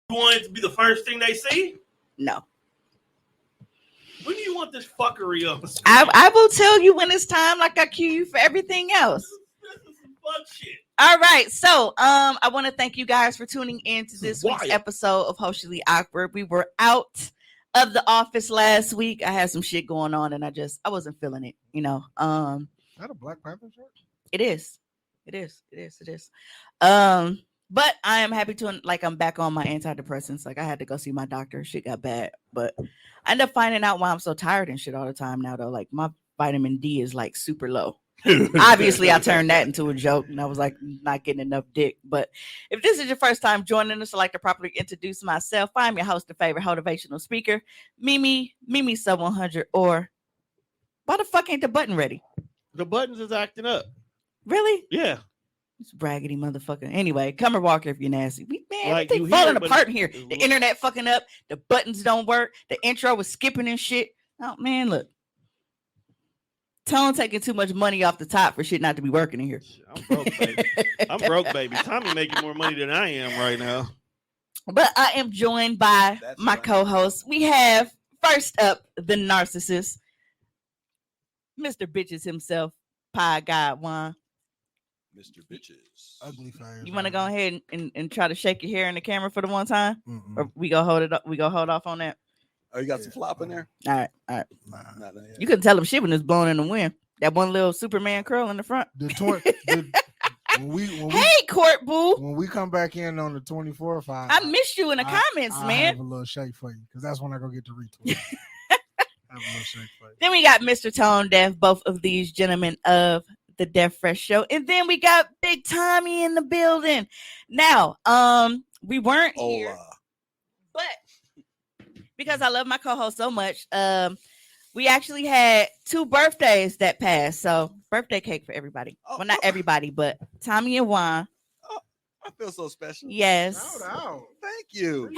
You want it to be the first thing they see? No. When do you want this fuckery up? I will tell you when it's time, like I cue you for everything else. This is some fuck shit. All right, so I want to thank you guys for tuning in to this week's wild. episode of Hostily Awkward. We were out of the office last week. I had some shit going on, and I wasn't feeling it. You know, Is that a Black Panther shirt? it is. But I am happy to, like, I'm back on my antidepressants. Like, I had to go see my doctor. Shit got bad, but I ended up finding out why I'm so tired and shit all the time now, though. Like, my vitamin D is like super low. Obviously, I turned that into a joke, and I was like, not getting enough dick. But if this is your first time joining us, I'd like to properly introduce myself. I'm your host, the favorite motivational speaker, Mimi Sub 100. Or why the fuck ain't the button ready? The buttons is acting up. Really? Yeah. It's braggedy motherfucker. Anyway, Cummer Walker if you're nasty. Man, Like, everything you hear falling it, but apart here. The internet fucking up. The buttons don't work. The intro was skipping and shit. Oh man, look. Tone taking too much money off the top for shit not to be working in here. I'm broke, baby. I'm broke, baby. Tommy making more money than I am right now. But I am joined by my co-host. We have first up the narcissist, Mr. Bitches himself, Pie God Juan. Mr. Bitches. Ugly face. You want to go ahead and try to shake your hair in the camera for the one time, Mm-mm. or we go hold it up? We go hold off on that. Oh, you got some flop in there? All right. Not yet. You couldn't tell him shit when it's blowing in the wind. That one little Superman curl in the front. When we Hey, Court Boo. when we come back in on the 24th, I missed you in the comments, I man. have a little shake for you because that's when I go get the retweet. I have a little shake for you. Then we got Mr. Tone Deaf, both of these gentlemen of the Deaf Fresh Show. And then we got Big Tommy in the building. Now, we weren't here, but because I love my co-host so much, we actually had 2 birthdays that passed. So birthday cake for everybody. Well, not everybody, but Tommy and Juan. I feel so special. Yes. Shout out. Thank you.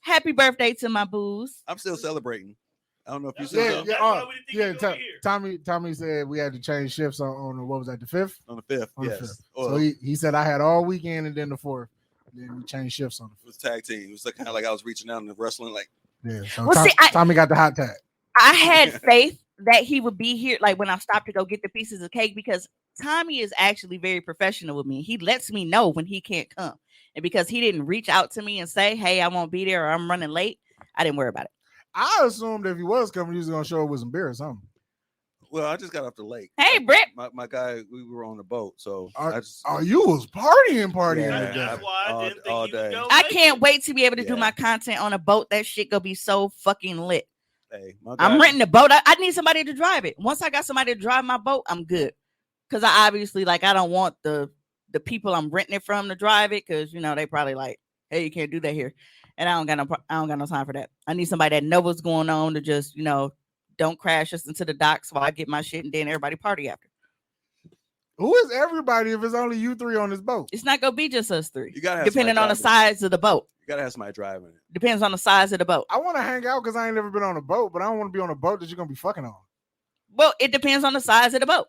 Happy birthday to my booze. I'm still celebrating. I don't know if you Yeah, said Tommy said we had to change shifts on what was that, the 5th? on the 5th. On the Yes. 5th. Well, So he said I had all weekend and then the 4th. Then we changed shifts on it was tag team. It was kind of like I was reaching out and wrestling. Like, the 5th. Yeah. So Well, see, Tommy got the hot tag. I had faith that he would be here, like when I stopped to go get the pieces of cake, because Tommy is actually very professional with me. He lets me know when he can't come. And because he didn't reach out to me and say, hey, I won't be there or I'm running late, I didn't worry about it. I assumed if he was coming, he was gonna show up with some beer or something. well, I just got off the lake. Hey, Britt. My guy, we were on the boat, so You was partying Yeah. with that. That's why I didn't think all he was day. gonna I make can't it. wait to be able to do Yeah. my content on a boat. That shit gonna be so fucking lit. Hey, my guy, I'm renting a boat. I need somebody to drive it. Once I got somebody to drive my boat, I'm good. Because I obviously, like, I don't want the people I'm renting it from to drive it, because you know they probably like, hey, you can't do that here, and I don't got no time for that. I need somebody that knows what's going on to just, you know, don't crash us into the docks while I get my shit and then everybody party after. Who is everybody if it's only you 3 on this boat? It's not gonna be just us 3. You gotta have Depending on the somebody size of the boat. You gotta have somebody driving it. Depends on the size of the boat. I want to hang out because I ain't never been on a boat, but I don't want to be on a boat that you're gonna be fucking on. Well, it depends on the size of the boat.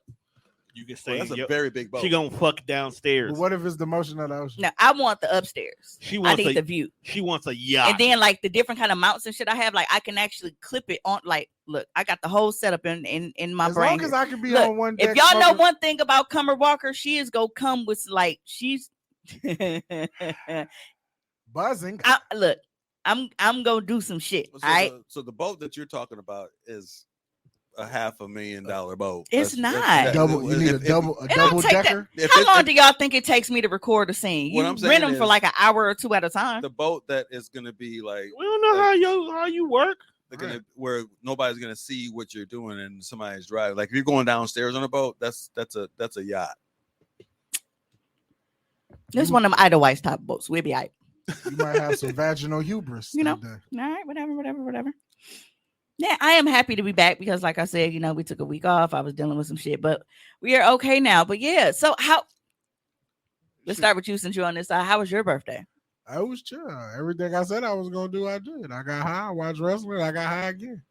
You can Well, say that's a very big boat. she gonna fuck downstairs. But what if it's the motion of the ocean? Now I want the upstairs. She I wants need a the view. She wants a yacht. And then like the different kind of mounts and shit I have, like I can actually clip it on. Like, look, I got the whole setup in my As brain. long as I can be Look, on one deck. if y'all know smoking- one thing about Cummer Walker, she is gonna come with like she's buzzing. look, I'm gonna do some shit. So, All right. so the boat that you're talking about is a $500,000 boat. It's not. Double. You need a double It don't take that- decker. How long do y'all think it takes me to record a scene? What You I'm saying rent them for is- like an hour or 2 at a time. the boat that is gonna be like we don't know how you work. they're gonna where nobody's gonna see what you're doing and somebody's driving. Like if you're going downstairs on a boat, that's a yacht. This is one of them Idlewives type boats. We'll be all right. You might have some vaginal hubris. You know. that day. All right, whatever. Yeah, I am happy to be back because, like I said, you know, we took a week off. I was dealing with some shit, but we are okay now. But yeah, so let's start with you since you're on this side. How was your birthday? I was chill. Everything I said I was gonna do, I did. I got high, watched wrestling. I got high again.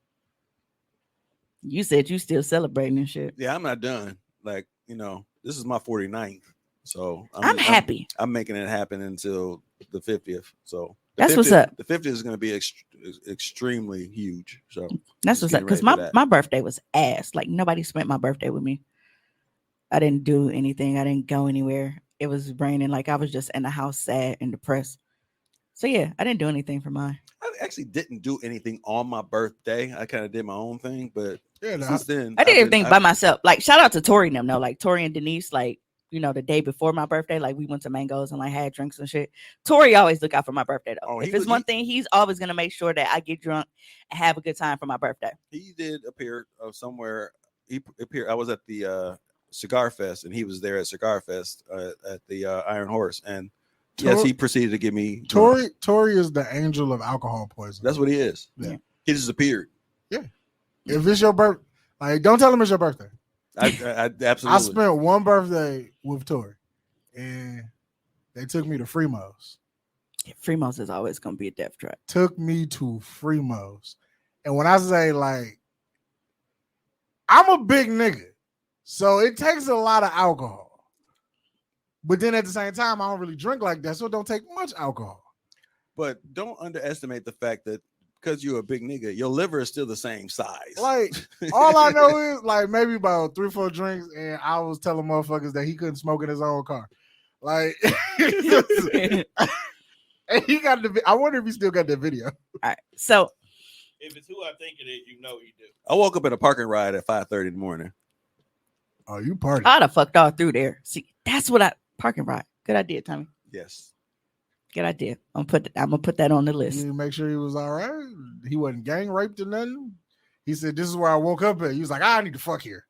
You said you still celebrating and shit. Yeah, I'm not done. Like, this is my 49th. So I'm happy. I'm making it happen until the 50th. So That's what's 50th up. The 50th is going to be extremely huge. So That's just what's up. getting Because ready for that. my birthday was ass. Like nobody spent my birthday with me. I didn't do anything. I didn't go anywhere. It was raining. Like I was just in the house, sad and depressed. So yeah, I didn't do anything for mine. I actually didn't do anything on my birthday. I kind of did my own thing, but Yeah, since then I did I've been- everything by myself. Like shout out to Tori and them. No, like Tori and Denise. Like the day before my birthday, like we went to Mango's and like had drinks and shit. Tori always look out for my birthday though. Oh, if he it's was- one he- thing, he's always gonna make sure that I get drunk and have a good time for my birthday. He did appear somewhere. He appeared. I was at the Cigar Fest, and he was there at Cigar Fest at the Iron Horse, and yes, Tor- he proceeded to give me drunk. Tori is the angel of alcohol poisoning. That's what he is. Yeah. He just appeared. If it's your birthday, like don't tell him it's your birthday. I absolutely. I spent one birthday with Tori, and they took me to Fremo's. Fremo's is always gonna be a death trap. Took me to Fremo's, and when I say like, I'm a big nigga, so it takes a lot of alcohol. But then at the same time, I don't really drink like that, so it don't take much alcohol. But don't underestimate the fact that because you're a big nigga, your liver is still the same size. Like, all I know is like maybe about 3-4 drinks, and I was telling motherfuckers that he couldn't smoke in his own car. Like, and he got the. I wonder if he still got that video. All right. So If it's who I think it is, you know you do. I woke up in a parking ride at 5:30 in the morning. Oh, you party? I'd have fucked all through there. See, that's what parking ride. Good idea, Tommy. Yes. Good idea. I'm gonna put that on the list. You make sure he was all right. He wasn't gang raped or nothing. He said, "This is where I woke up at." He was like, "I need to fuck here."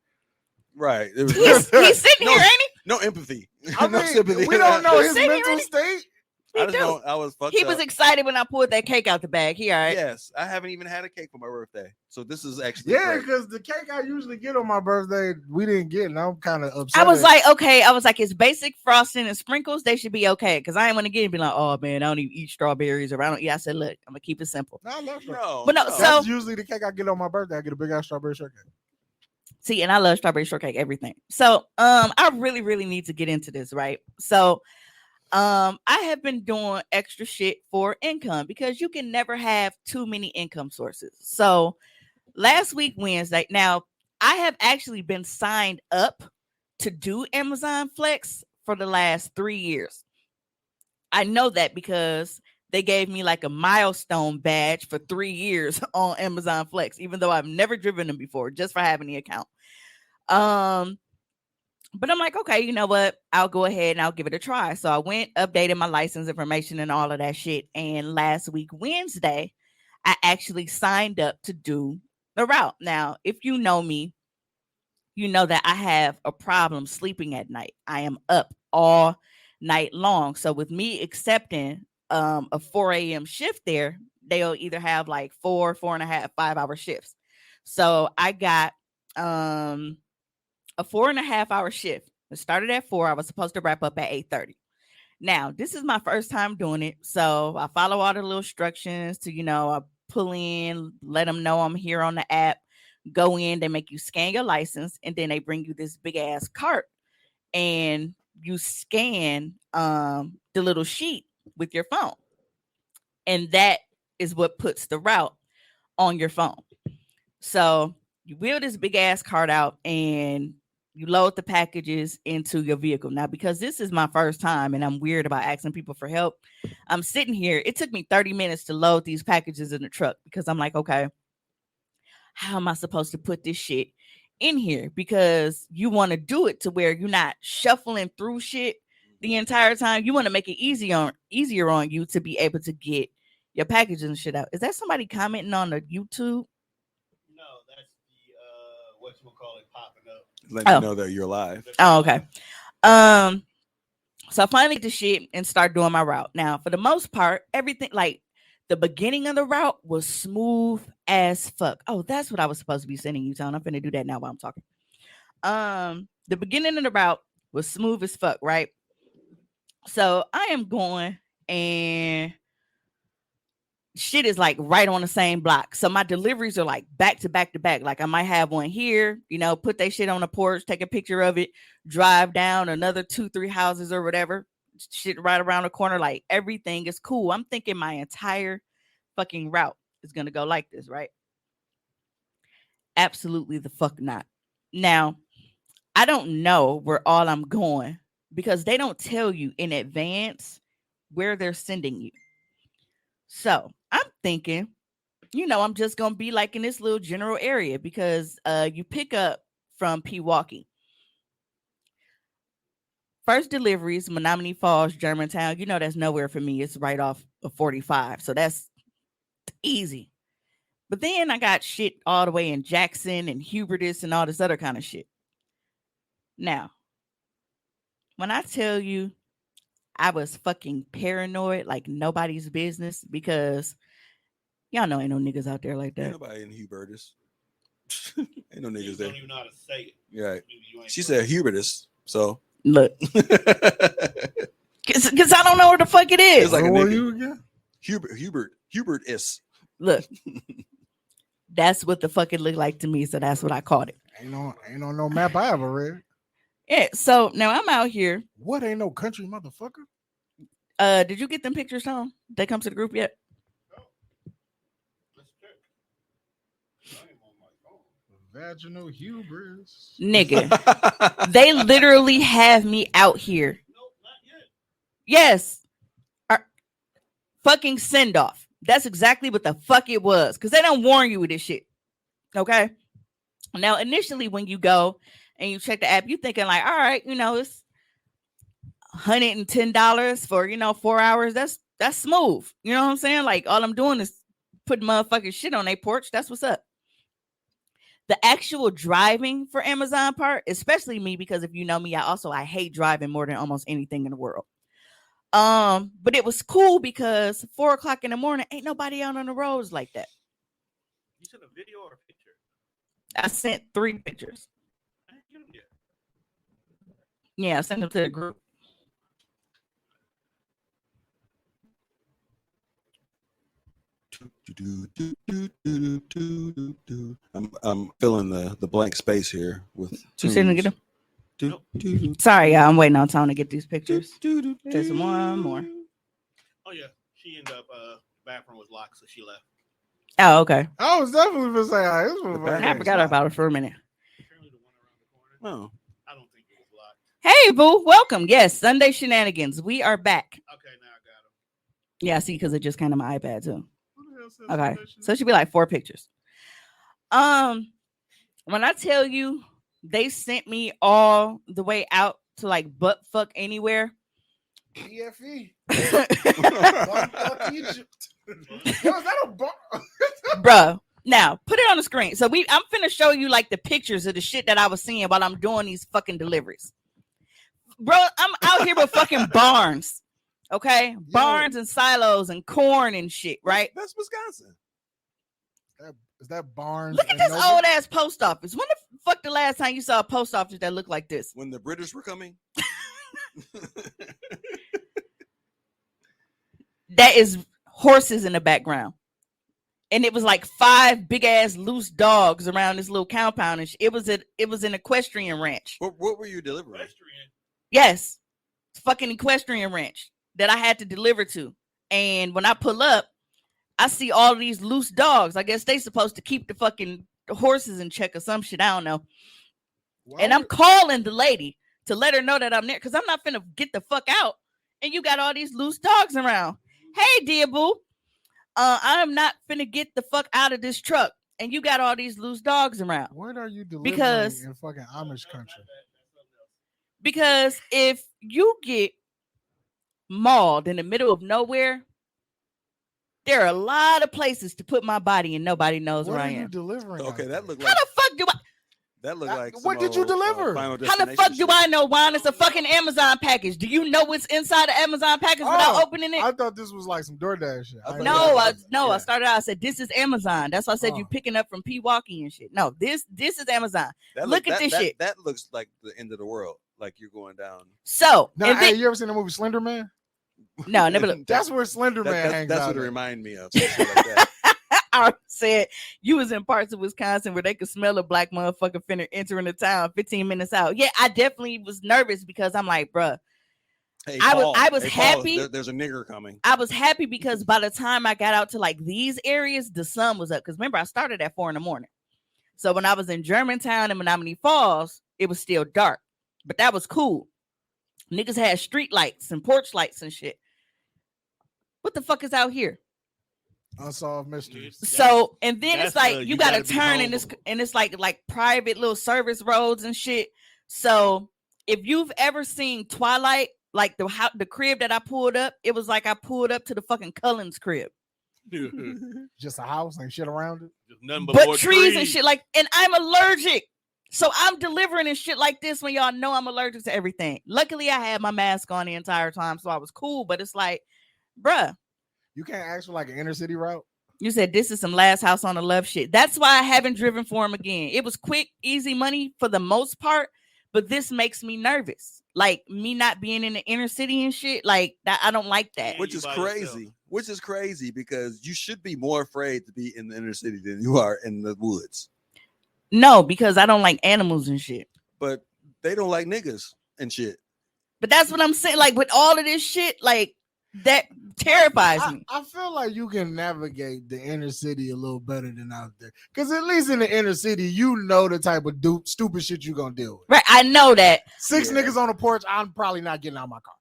Right. It was He's sitting No. here, ain't no empathy. I no mean, sympathy. we don't know He's his sitting here, mental ain't he? state. I just know I was fucked he? He up. was excited when I pulled that cake out the bag. He all right. Yes, I haven't even had a cake for my birthday, so this is actually Yeah, great. because the cake I usually get on my birthday, we didn't get, and I'm kind of upset. I was at- like, okay. I was like, it's basic frosting and sprinkles. They should be okay. Because I ain't want to get it and be like, oh man, I don't even eat strawberries or I don't eat. I said, look, I'm gonna keep it simple. No, I love strawberry. No, But no, That's so- usually the cake I get on my birthday. I get a big ass strawberry shortcake. See, and I love strawberry shortcake, everything. So I really, really need to get into this, right? So I have been doing extra shit for income because you can never have too many income sources. So last week, Wednesday, now I have actually been signed up to do Amazon Flex for the last 3 years. I know that because they gave me like a milestone badge for 3 years on Amazon Flex, even though I've never driven them before, just for having the account. But I'm like, okay, you know what? I'll go ahead and I'll give it a try. So I went, updated my license information and all of that shit. And last week, Wednesday, I actually signed up to do the route. Now, if you know me, you know that I have a problem sleeping at night. I am up all night long. So with me accepting a 4 a.m. shift there, they'll either have like 4.5, 5-hour shifts. So I got a 4.5-hour shift. It started at 4. I was supposed to wrap up at 8:30. Now, this is my first time doing it. So I follow all the little instructions to, I pull in, let them know I'm here on the app, go in, they make you scan your license, and then they bring you this big ass cart and you scan the little sheet with your phone. And that is what puts the route on your phone. So you wheel this big ass cart out and you load the packages into your vehicle. Now, because this is my first time and I'm weird about asking people for help, I'm sitting here. It took me 30 minutes to load these packages in the truck because I'm like, okay, how am I supposed to put this shit in here? Because you want to do it to where you're not shuffling through shit the entire time. You want to make it easier on you to be able to get your packages and shit out. Is that somebody commenting on the YouTube? No, that's the whatchamacallit popping up. Let you know that you're alive. Oh, okay. So I finally get the shit and start doing my route. Now, for the most part, everything, like the beginning of the route was smooth as fuck. Oh, that's what I was supposed to be sending you, Tone. I'm finna do that now while I'm talking. The beginning of the route was smooth as fuck, right? So I am going and shit is like right on the same block. So my deliveries are like back to back to back. Like I might have one here, put that shit on the porch, take a picture of it, drive down another 2-3 houses or whatever, shit right around the corner. Like everything is cool. I'm thinking my entire fucking route is gonna go like this, right? Absolutely the fuck not. Now, I don't know where all I'm going because they don't tell you in advance where they're sending you. So I'm thinking, I'm just gonna be like in this little general area because you pick up from Pewaukee. First deliveries, Menominee Falls, Germantown. That's nowhere for me. It's right off of 45. So that's easy. But then I got shit all the way in Jackson and Hubertus and all this other kind of shit. Now, when I tell you I was fucking paranoid like nobody's business because y'all know ain't no niggas out there like Ain't that. nobody in Hubertus. Ain't no You niggas don't there. even know how to say it. Yeah. Maybe you ain't She from- said Hubertus. So Look, because I don't know where the fuck it is. It's like Where a were nigga. you again? Hubert is. Look, that's what the fuck it looked like to me. So that's what I called it. Ain't on no map I ever read. Yeah. So now I'm out here. What ain't no country motherfucker? Did you get them pictures, Tom? They come to the group yet? Let's check. I ain't on my phone. Vaginal hubris. Nigga, they literally have me out here. Nope, not yet. Yes. Fucking send off. That's exactly what the fuck it was. Because they don't warn you with this shit. Okay. Now, initially, when you go and you check the app, you thinking like, all right, it's $110 for 4 hours. That's smooth. You know what I'm saying? Like all I'm doing is putting motherfucking shit on their porch. That's what's up. The actual driving for Amazon part, especially me, because if you know me, I hate driving more than almost anything in the world. But it was cool because 4 o'clock in the morning, ain't nobody out on the roads like that. You sent a video or a picture? I sent 3 pictures. I didn't get them yet. Yeah, I sent them to the group. I'm filling the blank space here with You sent them to get them? tunes. Sorry, y'all. I'm waiting on Tony to get these pictures. There's one more. Oh yeah, she ended up. Bathroom was locked, so she left. Oh, okay. I was definitely gonna say this was back- I forgot about it for a minute. Apparently, the one around the corner. Oh, I don't think it was locked. Hey, boo. Welcome. Yes, Sunday Shenanigans. We are back. Okay, now I got him. Yeah, see, because it just came to my iPad too. Who the hell said Okay. that shit? So it should be like 4 pictures. When I tell you they sent me all the way out to like butt fuck anywhere. BFE. Bumfuck Egypt. Yo, is that a bar? Bruh. Now put it on the screen. So I'm finna show you like the pictures of the shit that I was seeing while I'm doing these fucking deliveries. Bro, I'm out here with fucking barns. Okay? Barns and silos and corn and shit, right? That's Wisconsin. Is that Barnes? Look at and this Noble? old ass post office. When the fuck the last time you saw a post office that looked like this? When the British were coming. That is horses in the background. And it was like 5 big ass loose dogs around this little compound. And it was an equestrian ranch. What were you delivering? Equestrian. Yes. Fucking equestrian ranch that I had to deliver to. And when I pull up, I see all of these loose dogs. I guess they supposed to keep the fucking horses in check or some shit. I don't know. Why And I'm would- calling the lady to let her know that I'm there because I'm not finna get the fuck out. And you got all these loose dogs around. Hey, dear boo. I'm not finna get the fuck out of this truck. And you got all these loose dogs around. What are you delivering Because- in fucking Amish country? Because if you get mauled in the middle of nowhere, there are a lot of places to put my body and nobody knows What where are I you am. delivering? Okay, out that there? looked How like the fuck do I like. What some did you old, deliver? Final how the Destination fuck do shit. I know, Juan? It's a fucking Amazon package. Do you know what's inside the Amazon package without Oh, opening it? I thought this was like some DoorDash shit. I thought No, Yeah. I started out. I said this is Amazon. That's why I said you Oh. picking up from Pewaukee and shit. No, this is Amazon. That Look at this shit. That looks like the end of the world. Like you're going down. So Now, and hey, then, you ever seen the movie Slender Man? no, never look. That's where Slender Man hangs That's out. what it at. reminded me of. Some shit like that. I said you was in parts of Wisconsin where they could smell a black motherfucker finna entering the town 15 minutes out. Yeah, I definitely was nervous because I'm like, bruh, Hey, I was- Paul. I was Hey, Paul, happy. there's a nigger coming. I was happy because by the time I got out to like these areas, the sun was up. Because remember, I started at 4 a.m. So when I was in Germantown and Menominee Falls, it was still dark, but that was cool. Niggas had street lights and porch lights and shit. What the fuck is out here? Unsolved mysteries. So and then it's that's like the- you you gotta gotta be turn and it's like private little service roads and shit. So if you've ever seen Twilight, like the crib that I pulled up, it was like I pulled up to the fucking Cullens crib. Just Just a house and shit around it. nothing But more trees and shit like, and I'm allergic. So I'm delivering and shit like this when y'all know I'm allergic to everything. Luckily, I had my mask on the entire time, so I was cool. But it's like, bruh, You can't ask for like an inner city route. you said this is some last house on the left shit. That's why I haven't driven for him again. It was quick, easy money for the most part, but this makes me nervous. Like me not being in the inner city and shit. Like that, I don't like that. Yeah. Which you is by crazy. yourself. Which is crazy because you should be more afraid to be in the inner city than you are in the woods. No, because I don't like animals and shit. But they don't like niggas and shit. But that's what I'm saying. Like with all of this shit, like that terrifies me. I feel like you can navigate the inner city a little better than out there. Because at least in the inner city, you know the type of stupid shit you're going to deal with. Right. I know that, Six Yeah. niggas on the porch, I'm probably not getting out my car.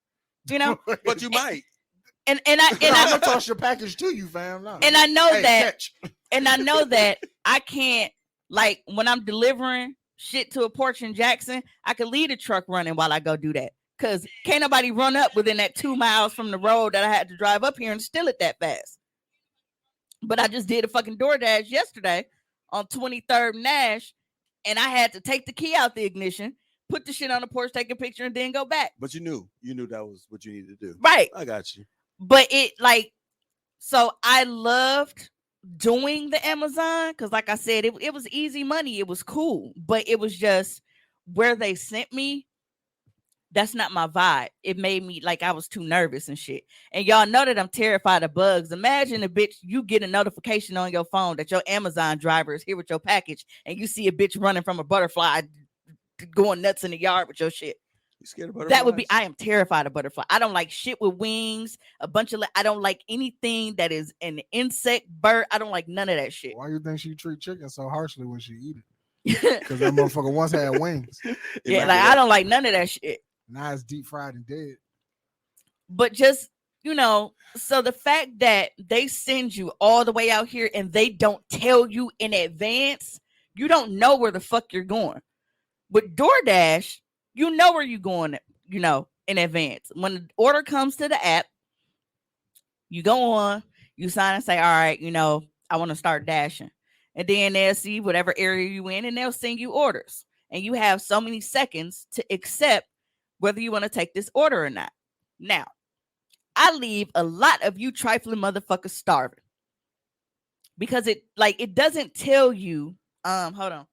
you know, But you might. and I'm I going to toss your package to you, fam. No. and I know Hey, that catch. and I know that I can't, like when I'm delivering shit to a porch in Jackson, I could leave the truck running while I go do that. Cause can't nobody run up within that 2 miles from the road that I had to drive up here and steal it that fast. But I just did a fucking DoorDash yesterday on 23rd Nash, and I had to take the key out the ignition, put the shit on the porch, take a picture, and then go back. But you knew that was what you needed to do. Right. I got you. But it like, so I loved doing the Amazon because like I said, it was easy money. It was cool, but it was just where they sent me. That's not my vibe. It made me like I was too nervous and shit. And y'all know that I'm terrified of bugs. Imagine a bitch, you get a notification on your phone that your Amazon driver is here with your package, and you see a bitch running from a butterfly going nuts in the yard with your shit. You scared of butterflies? That would be, I am terrified of butterfly. I don't like shit with wings, a bunch of, I don't like anything that is an insect, bird. I don't like none of that shit. Why you think she treat chicken so harshly when she eat it? Because that motherfucker once had wings. It Yeah, might be like I that. don't like none of that shit. Now it's deep fried and dead. But just, you know, so the fact that they send you all the way out here and they don't tell you in advance, you don't know where the fuck you're going. With DoorDash, you know where you're going, you know, in advance. When the order comes to the app, you go on, you sign and say, all right, you know, I want to start dashing. And then they'll see whatever area you in and they'll send you orders. And you have so many seconds to accept whether you want to take this order or not. Now, I leave a lot of you trifling motherfuckers starving. Because it doesn't tell you, hold on.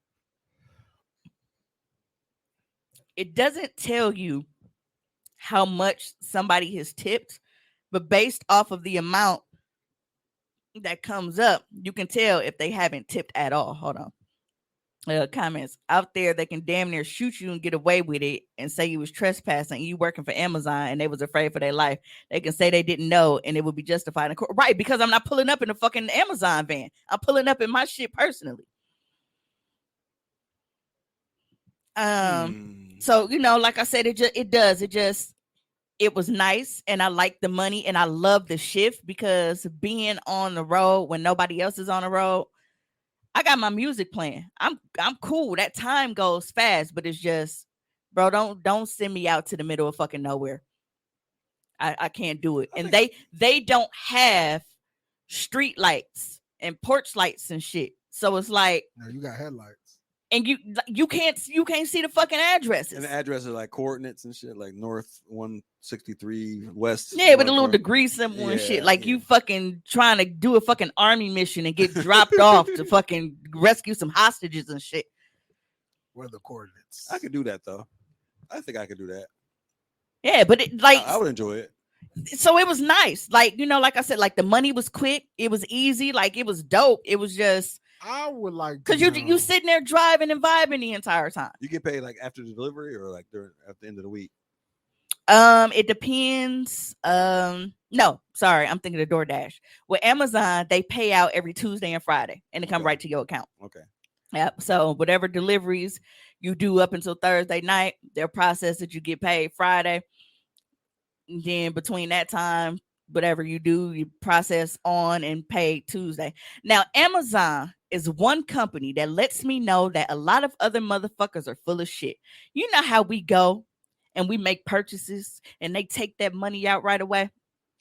It doesn't tell you how much somebody has tipped, but based off of the amount that comes up, you can tell if they haven't tipped at all. Hold on. Comments out there that can damn near shoot you and get away with it and say you was trespassing, you working for Amazon and they was afraid for their life. They can say they didn't know and it would be justified in court. Right, because I'm not pulling up in a fucking Amazon van. I'm pulling up in my shit personally. So, you know, like I said, it was nice and I like the money and I love the shift because being on the road when nobody else is on the road, I got my music playing. I'm cool. That time goes fast, but it's just, bro, don't send me out to the middle of fucking nowhere. I can't do it. And they don't have street lights and porch lights and shit. So it's like, No, you got headlights. and you can't see the fucking addresses. And the address is like coordinates and shit, like north 163 west. Yeah, with a little 1. degree symbol and shit. Yeah, Like you fucking trying to do a fucking army mission and get dropped off to fucking rescue some hostages and shit. Where are the coordinates? I could do that though. I think I could do that. Yeah, but it like I would enjoy it. so it was nice. Like, you know, like I said, like the money was quick, it was easy, like it was dope. It was just I would like because you sitting there driving and vibing the entire time. You get paid like after the delivery or like at the end of the week. It depends. No, sorry, I'm thinking of DoorDash. With Amazon, they pay out every Tuesday and Friday, and it come Okay. right to your account. Okay. Yep. So whatever deliveries you do up until Thursday night, they'll process that you get paid Friday. And then between that time, whatever you do, you process on and pay Tuesday. Now, Amazon is one company that lets me know that a lot of other motherfuckers are full of shit. You know how we go and we make purchases and they take that money out right away.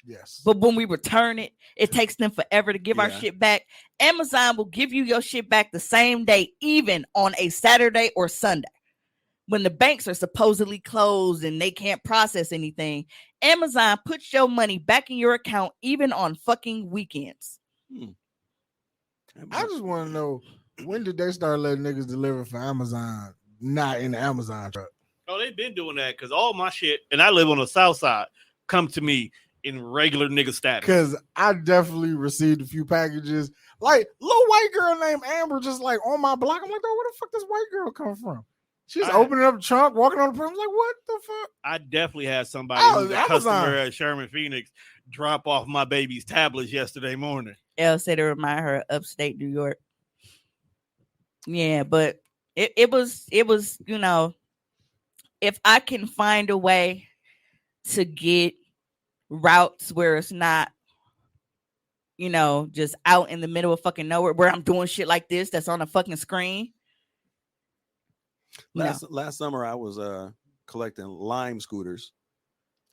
Yes. But when we return it, it takes them forever to give our Yeah. shit back. Amazon will give you your shit back the same day, even on a Saturday or Sunday. When the banks are supposedly closed and they can't process anything, Amazon puts your money back in your account even on fucking weekends. I just want to know, when did they start letting niggas deliver for Amazon, not in the Amazon truck? Oh, they've been doing that because all my shit, and I live on the south side, come to me in regular nigga status. Because I definitely received a few packages. Like, little white girl named Amber just like on my block. I'm like, oh, where the fuck this white girl come from? She's opening up the trunk, walking on the front. I'm like, what the fuck? I definitely had somebody Oh, who's a Amazon. customer at Sherman Phoenix drop off my baby's tablets yesterday morning. Elle said it remind her of upstate New York. Yeah, but it was, you know, if I can find a way to get routes where it's not, you know, just out in the middle of fucking nowhere where I'm doing shit like this that's on a fucking screen. Last summer I was collecting Lime scooters.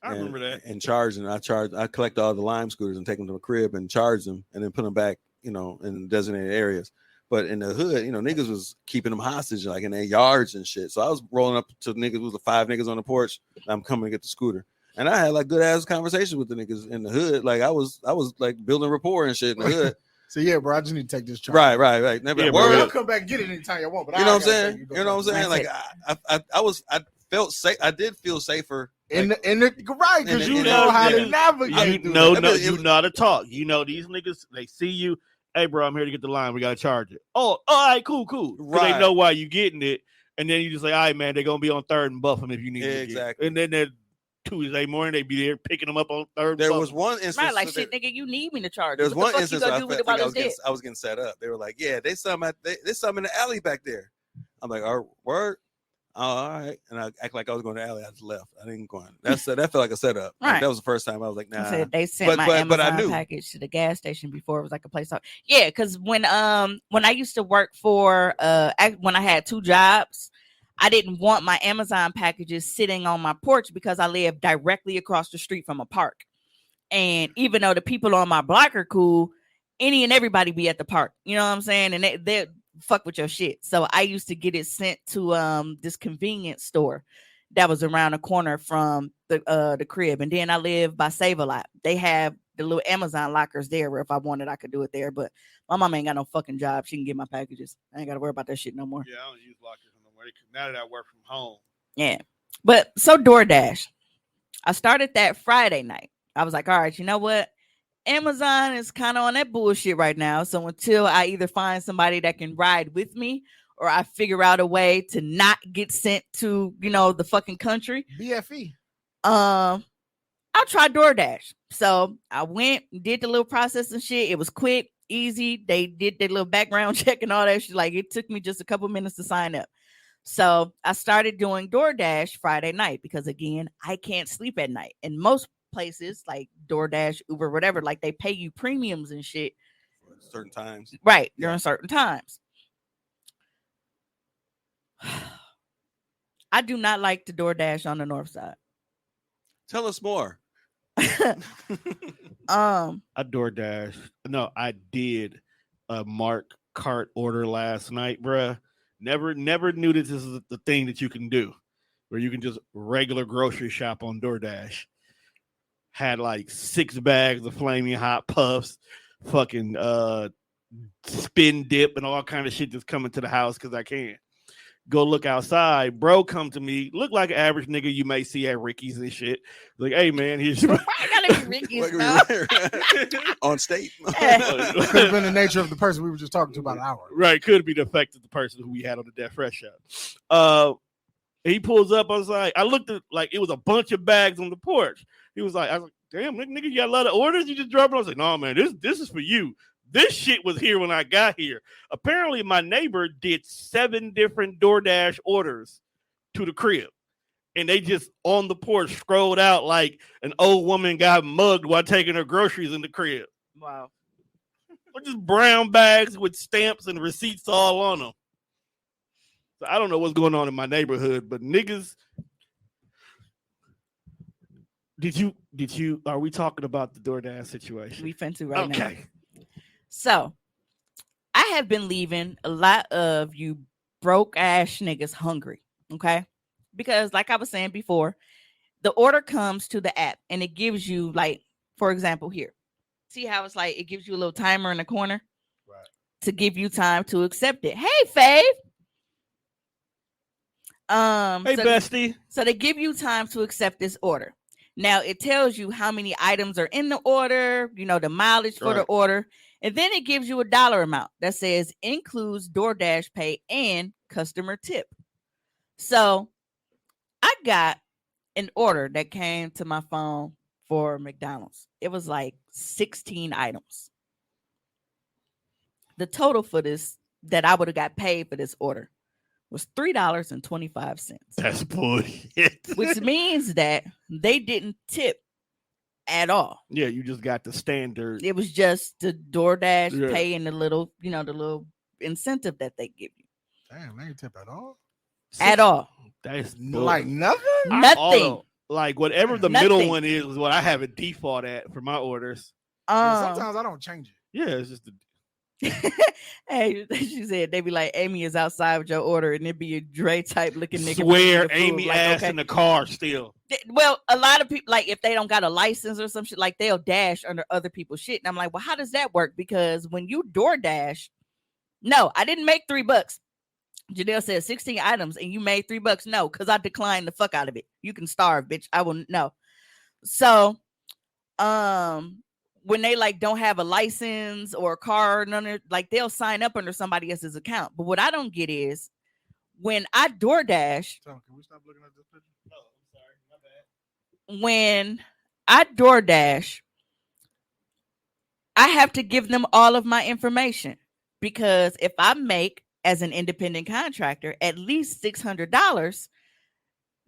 I remember that. And charging. I collect all the Lime scooters and take them to my crib and charge them and then put them back, you know, in designated areas. But in the hood, you know, niggas was keeping them hostage like in their yards and shit. So I was rolling up to niggas, was the 5 niggas on the porch. I'm coming to get the scooter. And I had like good ass conversations with the niggas in the hood. Like I was like building rapport and shit in the hood. So yeah, bro, I just need to take this charge. Right. Never Yeah, Well, bro. I'll come back and get it anytime you want. But You know I what I'm gotta saying? take You know what I'm saying? Like I felt safe. I did feel safer. In Like, the right, because in you the- know how yeah. to navigate. You know, that. you know how to talk. You know, these niggas, they see you. Hey, bro, I'm here to get the line. We got to charge it. Oh, all right, cool. 'Cause Right. they know why you getting it. And then you just like, all right, man, they're going to be on third and buff them if you need Yeah, to. exactly. And then that Tuesday morning, they be there picking them up on third. There and was buff 'em. one instance. Right, like that shit, nigga, you need me to charge. There was What one the fuck instance you where I gonna do with felt it while like it's dead? I was getting set up. They were like, "Yeah, there's something in the alley back there." I'm like, "All right, word." Oh, all right, and I act like I was going to the alley. I just left. I didn't go in. That felt like a setup. Like, Right. that was the first time I was like, I "Nah." said they sent my but I Amazon knew. package to the gas station before it was like a place. Yeah, because when I used to work for when I had 2 jobs, I didn't want my Amazon packages sitting on my porch because I live directly across the street from a park. And even though the people on my block are cool, any and everybody be at the park. You know what I'm saying? And they fuck with your shit. So I used to get it sent to this convenience store that was around the corner from the crib. And then I live by Save-A-Lot. They have the little Amazon lockers there where if I wanted, I could do it there. But my mama ain't got no fucking job. She can get my packages. I ain't got to worry about that shit no more. Yeah, I don't use lockers no more. Now that I work from home. Yeah. But so DoorDash, I started that Friday night. I was like, all right, you know what? Amazon is kind of on that bullshit right now. So until I either find somebody that can ride with me or I figure out a way to not get sent to, you know, the fucking country, BFE. I'll try DoorDash. So I went, did the little process and shit. It was quick, easy. They did their little background check and all that shit. Like it took me just a couple minutes to sign up. So I started doing DoorDash Friday night because again, I can't sleep at night. And most places like DoorDash, Uber, whatever, like they pay you premiums and shit. Certain times. Right. Yeah. During certain times. I do not like to DoorDash on the north side. Tell us more. I DoorDash. No, I did a Mark cart order last night, bruh. Never knew that this is the thing that you can do, where you can just regular grocery shop on DoorDash. Had like 6 bags of flaming hot puffs, fucking spin dip, and all kind of shit just coming to the house because I can. Go look outside, bro. Come to me, look like an average nigga you may see at Ricky's and shit. Like, hey man, here's your. I gotta be Ricky's now. On state. Could have been the nature of the person we were just talking to about an hour. Right, could be the effect of the person who we had on the Death Fresh show. And he pulls up. I was like, I looked at like it was a bunch of bags on the porch. He was like, I was like, damn, nigga, you got a lot of orders you just dropped. I was like, no, man, this is for you. This shit was here when I got here. Apparently, my neighbor did 7 different DoorDash orders to the crib. And they just on the porch scrolled out like an old woman got mugged while taking her groceries in the crib. Wow. With just brown bags with stamps and receipts all on them. So I don't know what's going on in my neighborhood, but niggas. Did you are we talking about the DoorDash situation? We finna right now. Okay. So I have been leaving a lot of you broke ass niggas hungry. Okay. Because like I was saying before, the order comes to the app and it gives you like, for example, here. See how it's like it gives you a little timer in the corner Right. to give you time to accept it. Hey, Fave. Hey, bestie. So they give you time to accept this order. Now it tells you how many items are in the order, you know, the mileage for the Right. order, and then it gives you a dollar amount that says includes DoorDash pay and customer tip. So I got an order that came to my phone for McDonald's. It was like 16 items. The total for this that I would have got paid for this order was $3.25. That's bullshit. Which means that they didn't tip at all. Yeah, you just got the standard. It was just the DoorDash Yeah. pay and the little incentive that they give you. Damn, they ain't tip at all. At all. That's Like nothing. Nothing. Like whatever the Nothing. middle one is what I have a default at for my orders. Sometimes I don't change it. Yeah, it's just Hey, she said they be like, Amy is outside with your order, and it be a Dre type looking nigga. swear bringing the food. Amy Like, ass okay. in the car still. Well, a lot of people, like if they don't got a license or some shit, like they'll dash under other people's shit. And I'm like, well, how does that work? Because when you DoorDash, no, I didn't make $3. Janelle said 16 items and you made $3. No, because I declined the fuck out of it. You can starve, bitch. I will no. So when they like don't have a license or a card, like they'll sign up under somebody else's account. But what I don't get is when I DoorDash, Tom, can we stop looking at this picture? Oh, I'm sorry, my bad. when I DoorDash, I have to give them all of my information because if I make as an independent contractor at least $600,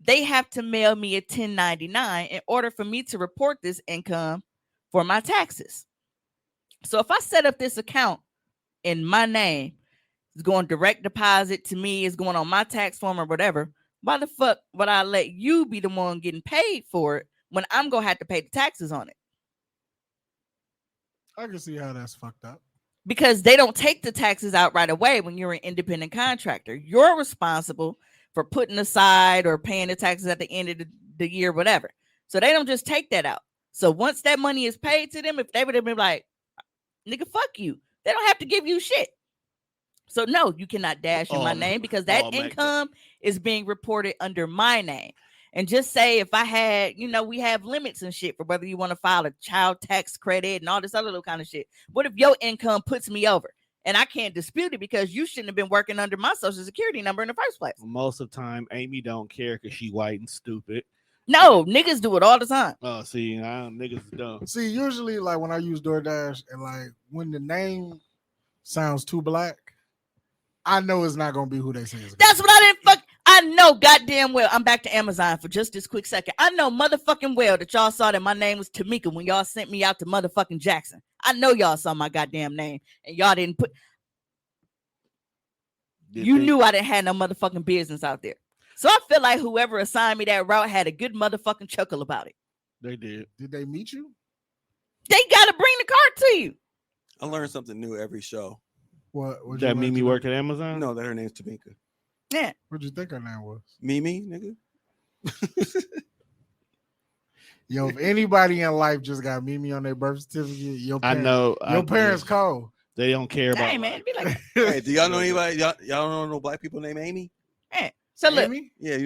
they have to mail me a 1099 in order for me to report this income for my taxes. So if I set up this account in my name, it's going direct deposit to me, it's going on my tax form or whatever. Why the fuck would I let you be the one getting paid for it when I'm going to have to pay the taxes on it? I can see how that's fucked up. Because they don't take the taxes out right away when you're an independent contractor. You're responsible for putting aside or paying the taxes at the end of the year, whatever. So they don't just take that out. So once that money is paid to them, if they would have been like, nigga, fuck you, they don't have to give you shit. So no, you cannot dash in my name because that income is being reported under my name. And just say if I had, we have limits and shit for whether you want to file a child tax credit and all this other little kind of shit. What if your income puts me over and I can't dispute it because you shouldn't have been working under my social security number in the first place? Most of the time, Amy don't care because she white and stupid. No, niggas do it all the time. Oh, see, niggas is dumb. See, usually like when I use DoorDash and like when the name sounds too black, I know it's not gonna be who they say it's gonna That's what I didn't fuck. I know goddamn well. I'm back to Amazon for just this quick second. I know motherfucking well that y'all saw that my name was Tamika when y'all sent me out to motherfucking Jackson. I know y'all saw my goddamn name and y'all didn't put. You knew I didn't have no motherfucking business out there. So I feel like whoever assigned me that route had a good motherfucking chuckle about it. They did. Did they meet you? They gotta bring the card to you. I learn something new every show. What That Mimi worked at Amazon? No, that her name's Tamika. Yeah. What'd you think her name was? Mimi, nigga. Yo, if anybody in life just got Mimi on their birth certificate, your I parents, know. your parents cold. They don't care about. Hey man, it'd be like, Hey, do y'all know anybody? Y'all don't know black people named Amy? hey. So look, Amy? Yeah, you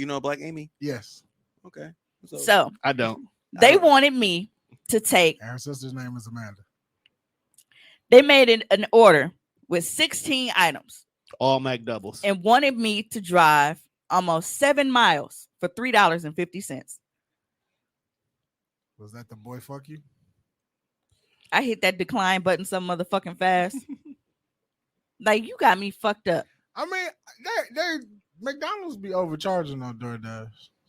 know a black Amy? Yes. Okay. so I don't. they wanted me to take. Our sister's name is Amanda. They made an order with 16 items All McDoubles. and wanted me to drive almost 7 miles for $3.50. Was that the boy fuck you? I hit that decline button some motherfucking fast. Like, you got me fucked up. I mean, they McDonald's be overcharging on DoorDash.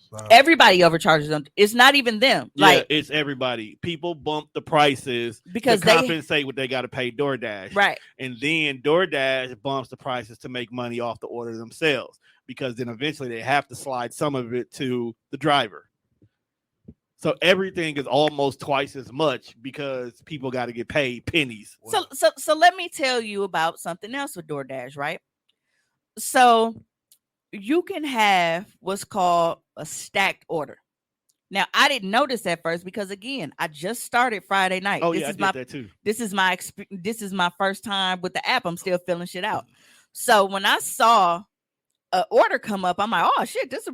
So. Everybody overcharges them. It's not even them. Yeah, Like, it's everybody. People bump the prices because to they compensate what they got to pay DoorDash. right. And then DoorDash bumps the prices to make money off the order themselves, because then eventually they have to slide some of it to the driver. So everything is almost twice as much because people got to get paid pennies. So let me tell you about something else with DoorDash, right? So you can have what's called a stacked order. Now, I didn't notice at first because, again, I just started Friday night. Oh, this yeah, I is did my that too. this is my first time with the app. I'm still filling shit out. So when I saw an order come up, I'm like, oh shit, this is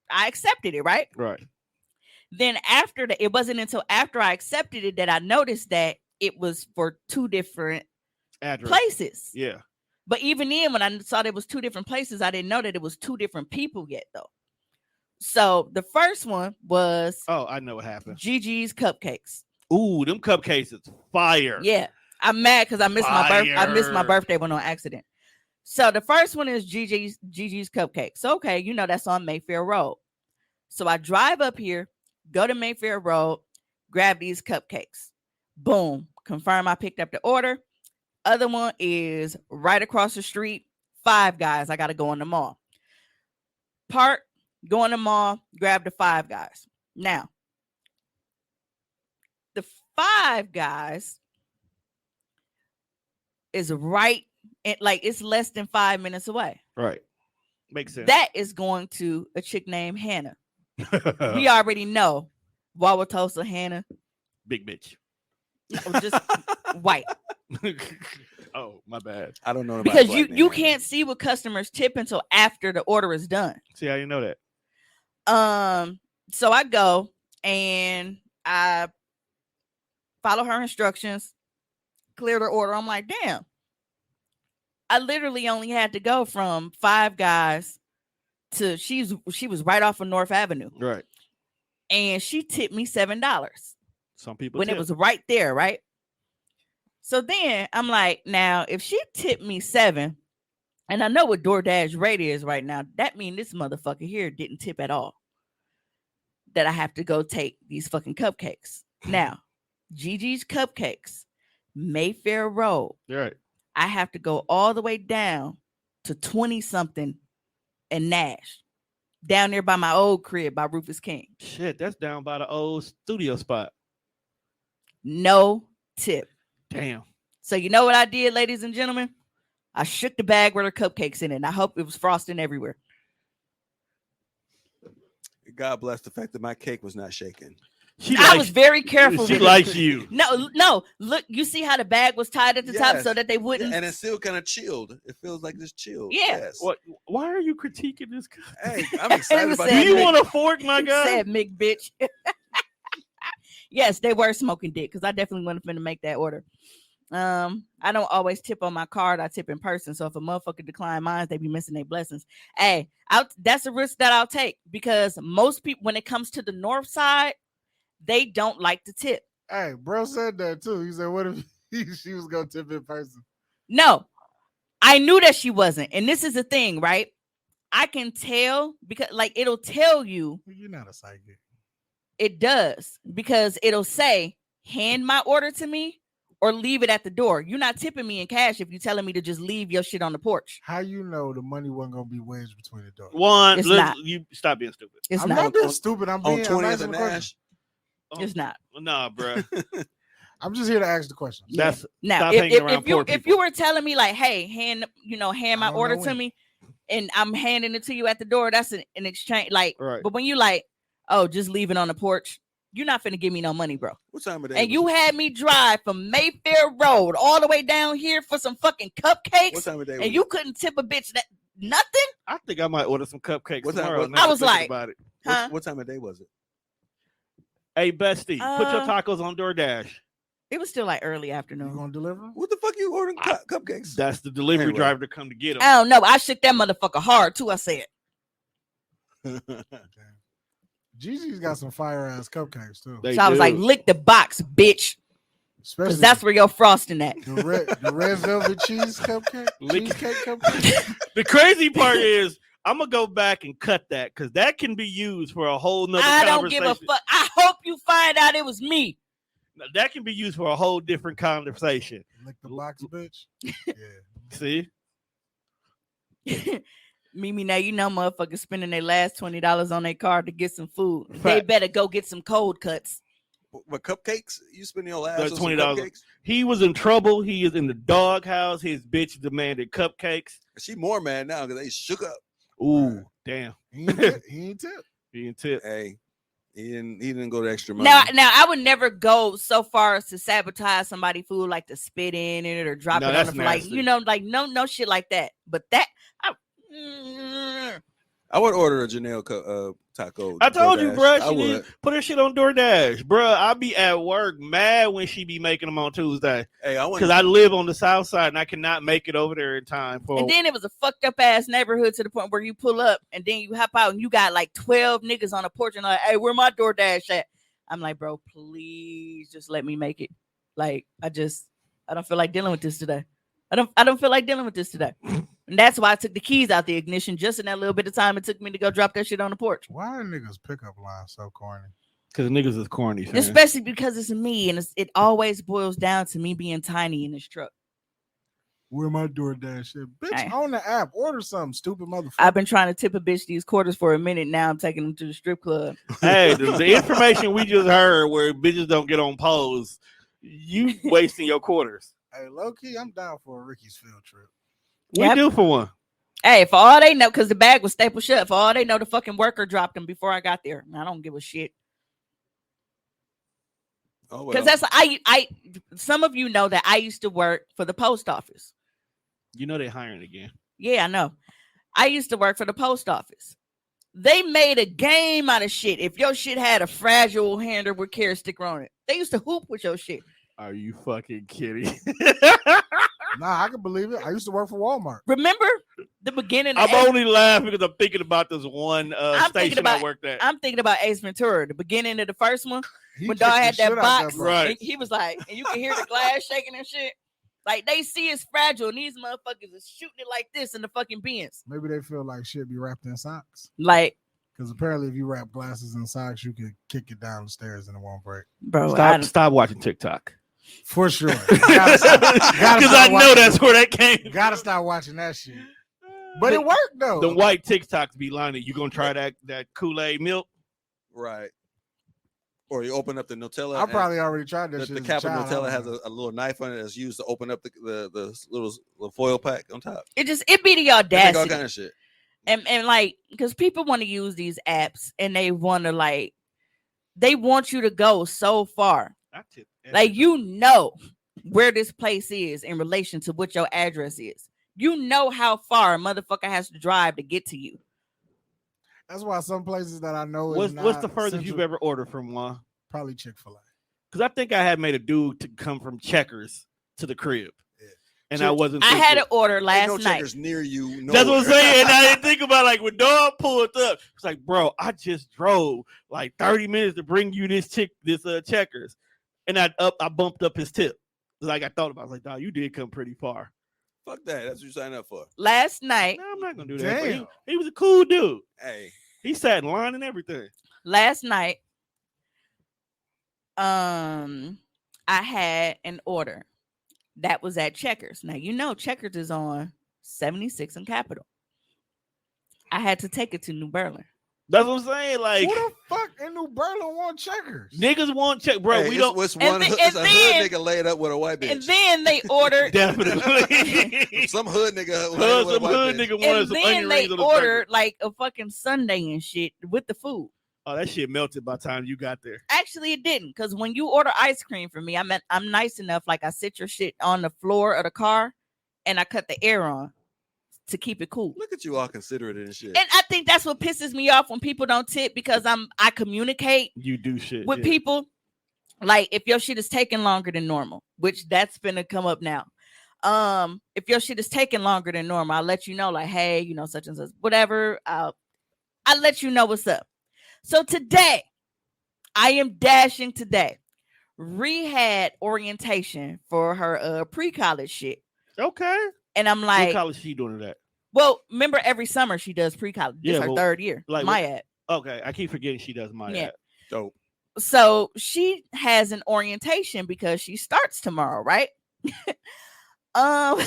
I accepted it, right? Right. Then it wasn't until after I accepted it that I noticed that it was for 2 different Address. places. Yeah. But even then, when I saw there was 2 different places, I didn't know that it was 2 different people yet, though. So the first one was Oh, I know what happened. Gigi's Cupcakes. Ooh, them cupcakes is fire. Yeah, I'm mad because I missed my Fire. birthday one on accident. So the first one is Gigi's Cupcakes. So, okay, you know that's on Mayfair Road. So I drive up here, go to Mayfair Road, grab these cupcakes. Boom, confirm I picked up the order. Other one is right across the street, Five Guys. I got to go in the mall. Park, go in the mall, grab the Five Guys. Now, the Five Guys is right, like it's less than 5 minutes away. Right. Makes sense. That is going to a chick named Hannah. We already know Wauwatosa Hannah. Big bitch. No, just white. Oh, my bad. I don't know Because you can't see what customers tip until after the order is done. See how you know that? So I go and I follow her instructions, clear the order. I'm like, damn. I literally only had to go from Five Guys to she was right off of North Avenue. Right. And she tipped me $7 Some people when tip. it was right there, right? So then I'm like, now if she tipped me $7, and I know what DoorDash rate is right now, that means this motherfucker here didn't tip at all. That I have to go take these fucking cupcakes. Now, Gigi's Cupcakes, Mayfair Road. Right. I have to go all the way down to 20-something in Nash. Down there by my old crib by Rufus King. Shit, that's down by the old studio spot. No tip. Damn. So you know what I did, ladies and gentlemen? I shook the bag with her cupcakes in it, and I hope it was frosting everywhere. God bless the fact that my cake was not shaking. I was very careful. She with likes it. you. No. Look, you see how the bag was tied at the top Yes. so that they wouldn't. And it's still kind of chilled. It feels like it's chilled. Yeah. Yes. What? Why are you critiquing this? Hey, I'm excited about Do Said you Mick. want a fork, my guy? Said Mick, bitch. Yes, they were smoking dick because I definitely wasn't finna make that order. I don't always tip on my card. I tip in person. So if a motherfucker decline mine, they be missing their blessings. Hey, that's a risk that I'll take because most people, when it comes to the north side, they don't like to tip. Hey, bro said that too. He said, what if she was going to tip in person? No, I knew that she wasn't. And this is the thing, right? I can tell because like it'll tell you. You're not a psychic. It does because it'll say hand my order to me or leave it at the door. You're not tipping me in cash if you're telling me to just leave your shit on the porch. How you know the money wasn't going to be wedged between the doors? One, It's not. you stop being stupid. It's I'm not. not being stupid. I'm On being 20th asking and the question. Nash. It's not. Nah, bro. I'm just here to ask the question. That's Now, stop if, hanging if, around if you poor if people. you were telling me like, hey, hand my don't order know to when. me, and I'm handing it to you at the door, that's an exchange. Like, Right. but when you like, oh, just leave it on the porch, you're not finna give me no money, bro. What time of day? And was you it? had me drive from Mayfair Road all the way down here for some fucking cupcakes, What time of day? Was and you couldn't tip a bitch that nothing, I think I might order some cupcakes What time tomorrow. was- now I that was I'm thinking like- about it. huh? What time of day was it? Hey, bestie, put your Uh, tacos on DoorDash. It was still like early You afternoon. gonna deliver? What the fuck you ordering cupcakes? That's the delivery Anyway. driver to come to get them. I don't know. I shook that motherfucker hard too. I said, Gigi's got some fire ass cupcakes too. They so I was like, do. lick the box, bitch, Especially because that's where your frosting at. the red velvet cheese cupcake, Lick- cheesecake cupcake. The crazy part is I'm gonna go back and cut that because that can be used for a whole nother I don't give conversation. a fuck. I hope you find out it was me. That can be used for a whole different conversation. Lick the box, bitch. Yeah. See, Mimi, now you know motherfuckers spending their last $20 on their card to get some food. They Fact. better go get some cold cuts. But cupcakes? You spend your last That's on some $20. cupcakes? he was in trouble. He is in the doghouse. His bitch demanded cupcakes. She more mad now because they shook up. Ooh, damn. He ain't tip. He ain't tip. He didn't tip. Hey, he didn't go the extra mile. Now I would never go so far as to sabotage somebody's food, like to spit in it or drop No, it on that's the floor. Like, nasty. you know, like no shit like that. But that I would order a Janelle taco. I told you, DoorDash. bro. I She need would. put her shit on DoorDash, bro. I be at work mad when she be making them on Tuesday Hey, I want. because I live on the south side and I cannot make it over there in time for. and then it was a fucked up ass neighborhood to the point where you pull up and then you hop out and you got like 12 niggas on a porch and like, hey, where my DoorDash at? I'm like, bro, please just let me make it. Like, I don't feel like dealing with this today. I don't feel like dealing with this today. And that's why I took the keys out the ignition just in that little bit of time it took me to go drop that shit on the porch. Why are niggas pickup lines so corny? Because niggas is corny. Fam. Especially because it's me and it always boils down to me being tiny in this truck. Where my DoorDash shit? Bitch, Hey. on the app. Order something, stupid motherfucker. I've been trying to tip a bitch these quarters for a minute. Now I'm taking them to the strip club. Hey, the information we just heard where bitches don't get on pose, you wasting your quarters. Hey, low key, I'm down for a Ricky's field trip. We Yep. do for one. Hey, for all they know, because the bag was stapled shut, for all they know, the fucking worker dropped them before I got there. I don't give a shit. Oh, Because well. that's I some of you know that I used to work for the post office. You know they hiring again. Yeah, I know. I used to work for the post office. They made a game out of shit. If your shit had a fragile hander with carrot sticker on it, they used to hoop with your shit. Are you fucking kidding? Nah, I can believe it. I used to work for Walmart. Remember the beginning? I'm of only laughing because I'm thinking about this one I'm thinking station I about- worked at. I'm thinking about Ace Ventura, the beginning of the first one. He When kicked dog the had shit that out box, Right. and he was like, and you can hear the glass shaking and shit. Like they see it's fragile, and these motherfuckers is shooting it like this in the fucking bins. Maybe they feel like shit be wrapped in socks. Like, Because apparently, if you wrap glasses in socks, you can kick it down the stairs and it won't break. bro, Stop watching TikTok. For sure. Because Gotta stop- gotta I stop know watching that's it. where that came. Gotta stop watching that shit. But it worked though. The white TikToks be lying. You gonna try that Kool-Aid milk? Right. Or you open up the Nutella. I and probably already tried that the, shit. the as a cap of child. I Nutella don't has know. a little knife on it that's used to open up the little foil pack on top. it be the They make all audacity. kind of shit. And like, because people want to use these apps and they want to like, they want you to go so far. I tip Like, you know where this place is in relation to what your address is. You know how far a motherfucker has to drive to get to you. That's why some places that I know What's is the not furthest you've central- ever ordered from one? Probably Chick-fil-A. Because I think I had made a dude to come from Checkers to the crib, Yeah. and I wasn't. I thinking- had an order Ain't last no night. checkers near you. That's what I'm nowhere. saying. And I didn't think about like when dog pulled up. It's like, bro, I just drove like 30 minutes to bring you this Checkers, and I bumped up his tip. Like I thought about, I was like, dog, you did come pretty far. Fuck that. That's what you signed up for. Last night, No, I'm not gonna do that. But Damn. he was a cool dude. Hey, He sat in line and everything. I had an order that was at Checkers. Now, you know, Checkers is on 76 and Capitol. I had to take it to New Berlin. That's what I'm saying. Like Who the fuck in New Berlin want Checkers? niggas want check, bro. hey, we it's, don't It's, And one, then- it's and a then- hood nigga laid up with a white And bitch. then they ordered, definitely. Some hood nigga. Some laid up with a white hood bitch. nigga wanted and some then onion they rings on his burger. ordered like a fucking sundae and shit with the food. Oh, that shit melted by the time you got there. Actually, it didn't, because when you order ice cream from me, I'm nice enough. Like I sit your shit on the floor of the car, and I cut the air on to keep it cool. Look at you all considerate and shit. And I think that's what pisses me off when people don't tip, because I communicate You do shit with yeah. people. Like if your shit is taking longer than normal, which that's gonna come up now. If your shit is taking longer than normal, I'll let you know, like, hey, you know, such and such, whatever. I'll let you know what's up. So today, I am dashing today. Ree had orientation for her pre-college shit. Okay. And I'm What like, college she doing that? well, remember every summer she does pre-college. This Yeah, is her well, third year. like My what- ad. Okay, I keep forgetting she does my Yeah. ad. Dope. So she has an orientation because she starts tomorrow, right? um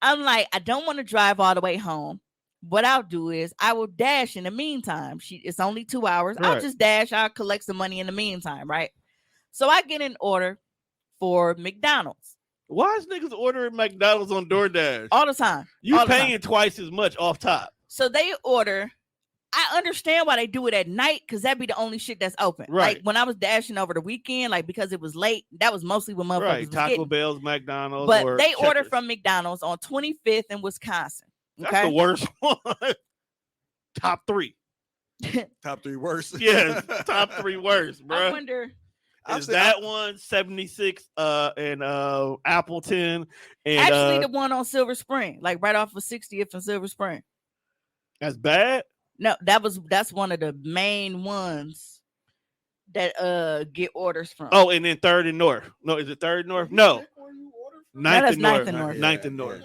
I'm like, I don't want to drive all the way home. What I'll do is I will dash in the meantime. It's only 2 hours. I'll Right. just dash. I'll collect some money in the meantime, right? So I get an order for McDonald's Why is niggas ordering McDonald's on DoorDash? all the time. You all the time. paying twice as much off top. So they order. I understand why they do it at night because that'd be the only shit that's open. Right. Like when I was dashing over the weekend, like because it was late, that was mostly what motherfuckers Right. was Taco getting. Bell's, McDonald's. But or they order Checkers. from McDonald's on 25th in Wisconsin. That's Okay. the worst one. Top 3. Top 3 worst. Yes. Top 3 worst, I bro. wonder. I've Is seen- that one 76 and Appleton and Actually, the one on Silver Spring, like right off of 60th and Silver Spring. that's bad? No, that's one of the main ones that get orders from. Oh, and then 3rd and North. No, is it 3rd and North? No. 9th that's and Ninth North. and North. 9th and Yeah, North.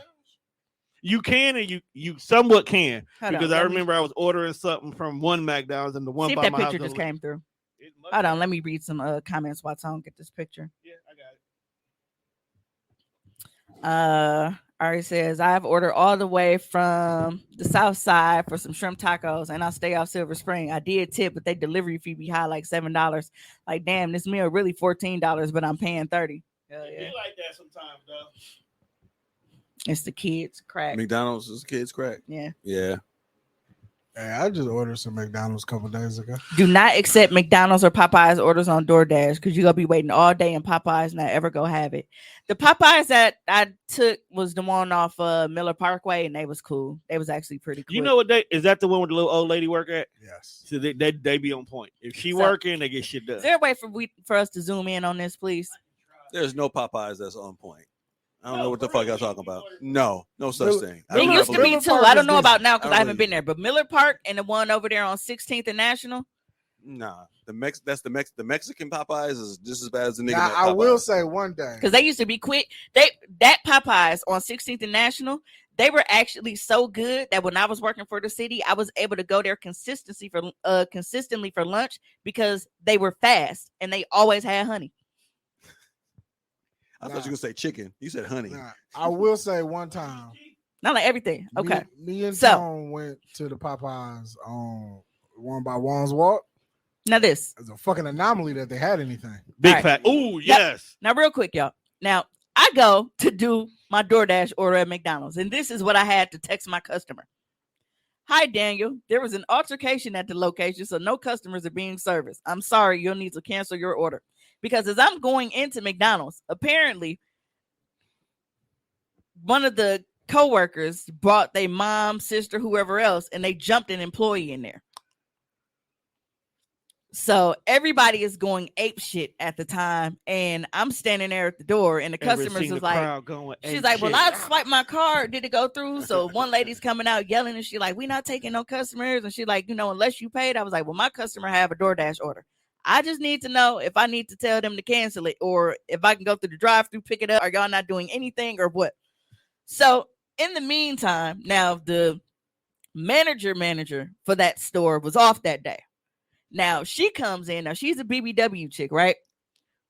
You can and you somewhat can Hold on, because I let me- remember I was ordering something from one McDonald's and the one see if by that my house. picture just was- came through. It must- Hold on, let me read some comments while Tom get this picture. Yeah, I got it. Ari says, I've ordered all the way from the south side for some shrimp tacos and I'll stay off Silver Spring. I did tip, but they delivery fee be high, like $7. Like, damn, this meal really $14, but I'm paying $30. Hell It yeah. be like that sometimes, though. It's the kids crack. McDonald's is kids crack. Yeah. Yeah. Hey, I just ordered some McDonald's a couple days ago. Do not accept McDonald's or Popeyes orders on DoorDash because you're gonna be waiting all day and Popeyes not ever go have it. The Popeyes that I took was the one off Miller Parkway, and they was cool. They was actually pretty cool. You know what they is that the one where the little old lady work at? Yes. So they be on point. If she So- working, they get shit done. Is there a way for us to zoom in on this, please? There's no Popeyes that's on point. I don't No, know what the for fuck real, y'all talking you about. ordered- No such Miller- thing. I It don't Miller- used to be Miller too. Park I is don't know about different. now because I I haven't really- been there. But Miller Park and the one over there on 16th and National. Nah, the Mexican Popeyes is just as bad as the nigga. Now, I will say one day. Because they used to be quick. That Popeyes on 16th and National, they were actually so good that when I was working for the city, I was able to go there consistently for lunch because they were fast and they always had honey. I thought you were gonna say chicken. You said honey. Nah, I will say one time. Not like everything. Okay. Me and So- Tom went to the Popeyes on one by Wands Walk. Now this. It's a fucking anomaly that they had anything. Big All right. fat. Ooh, yes. Now, real quick, y'all. Now, I go to do my DoorDash order at McDonald's, and this is what I had to text my customer. Hi, Daniel. There was an altercation at the location, so no customers are being serviced. I'm sorry, you'll need to cancel your order. Because as I'm going into McDonald's, apparently one of the coworkers brought their mom, sister, whoever else, and they jumped an employee in there. So everybody is going ape shit at the time, and I'm standing there at the door, and the Ever customers seen was the like, crowd going she's ape like, well, shit? I swiped my card. Did it go through? So one lady's coming out yelling, and she like, we not taking no customers. And she like, unless you paid. I was like, well, my customer have a DoorDash order. I just need to know if I need to tell them to cancel it or if I can go through the drive-thru, pick it up. Are y'all not doing anything or what? So in the meantime, now the manager for that store was off that day. Now she comes in. Now she's a BBW chick, right?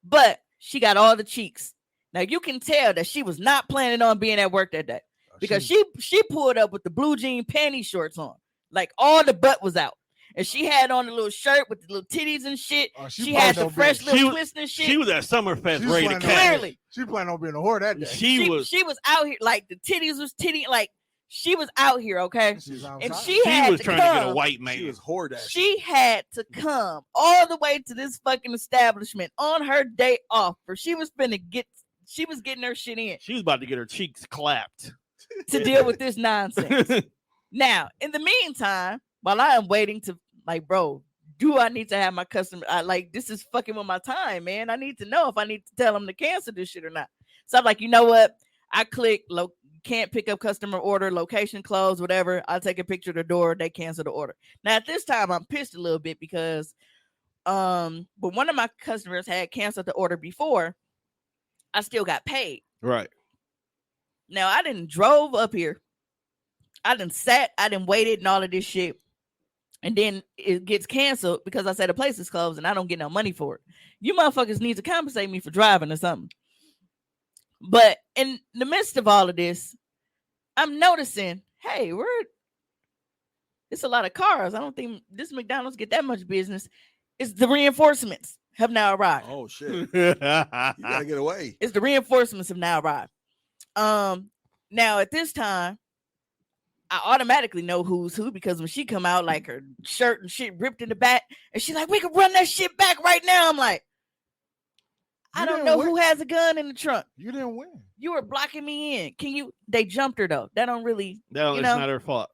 But she got all the cheeks. Now you can tell that she was not planning on being at work that day because she pulled up with the blue jean panty shorts on, like all the butt was out, and she had on a little shirt with the little titties and shit. She had the fresh little twist and shit. She was at Summerfest She was ready to playing catch. Clearly, She planned on being a whore that day. She was she was out here like the titties was titty like she was out here, okay, She's and outside. she had was to trying to get a come. white man. She was whore that. She had to come all the way to this fucking establishment on her day off, for she was getting her shit in She was about to get her cheeks clapped. to deal with this nonsense. Now, in the meantime, while I am waiting to, like, bro, do I need to have my customer? Like, this is fucking with my time, man. I need to know if I need to tell them to cancel this shit or not. So I'm like, you know what? I click can't pick up customer order, location closed, whatever. I'll take a picture of the door. They cancel the order. Now at this time, I'm pissed a little bit because but one of my customers had canceled the order before. I still got paid. Right. Now I didn't drove up here. I didn't sat, I didn't waited and all of this shit. And then it gets canceled because I said the place is closed and I don't get no money for it. You motherfuckers need to compensate me for driving or something. But in the midst of all of this, I'm noticing, hey, it's a lot of cars. I don't think this McDonald's get that much business. It's the reinforcements have now arrived. Oh shit! You gotta get away. It's the reinforcements have now arrived. Now at this time, I automatically know who's who because when she come out, like her shirt and shit ripped in the back, and she's like, "We can run that shit back right now." I'm like, I don't know who has a gun in the trunk. You didn't win. You were blocking me in. Can you? They jumped her though. That don't really. No, it's not her fault.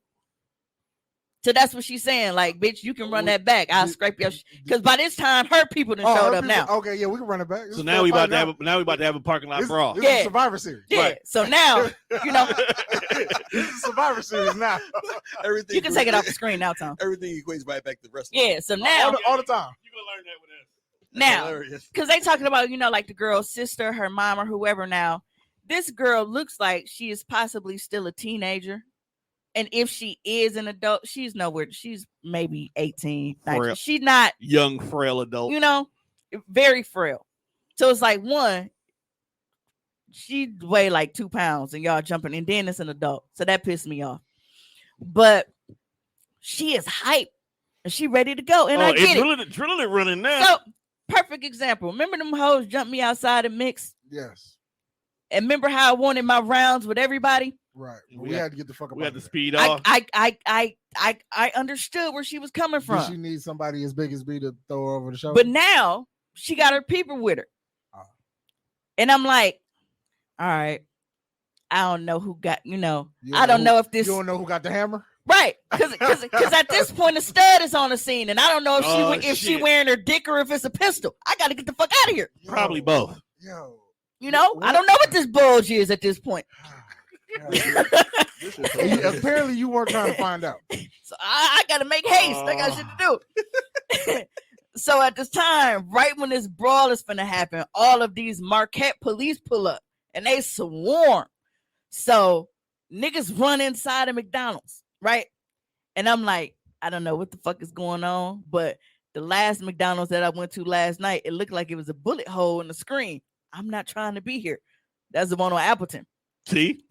So that's what she's saying. Like, bitch, you can run that back. I'll scrape your because by this time her people done showed up now. Okay, yeah, we can run it back. So now we about to have a parking lot brawl. This is Survivor Series. Yeah. Right. So now, you know, this is Survivor Series now. Everything you can take it off the screen now, Tom. Everything equates right back to wrestling. Yeah. So now all the time. You're gonna learn that with us. Now, because they talking about, you know, like the girl's sister, her mom, or whoever. Now, this girl looks like she is possibly still a teenager. And if she is an adult, she's nowhere. She's maybe 18. 19. She's not young, frail adult. You know, very frail. So it's like, one, she weigh like 2 pounds and y'all jumping. And then it's an adult. So that pissed me off. But she is hype. And she ready to go. And I get it. Drilling running now. So, perfect example. Remember them hoes jumped me outside and mixed? Yes. And remember how I wanted my rounds with everybody? Right. We had to get the fuck up. We had to speed off. I understood where she was coming from. Did she need somebody as big as me to throw her over the shoulder? But now she got her people with her. And I'm like, all right, I don't know who got, I don't know if this. You don't know who got the hammer? Right, because at this point the stud is on the scene, and I don't know if she wearing her dick or if it's a pistol. I got to get the fuck out of here. Probably both. Yo, I don't know what this bulge is at this point. Apparently, you weren't trying to find out. So I got to make haste. I got shit to do. So at this time, right when this brawl is finna happen, all of these Marquette police pull up, and they swarm. So niggas run inside of McDonald's. Right. And I'm like, I don't know what the fuck is going on. But the last McDonald's that I went to last night, it looked like it was a bullet hole in the screen. I'm not trying to be here. That's the one on Appleton. See?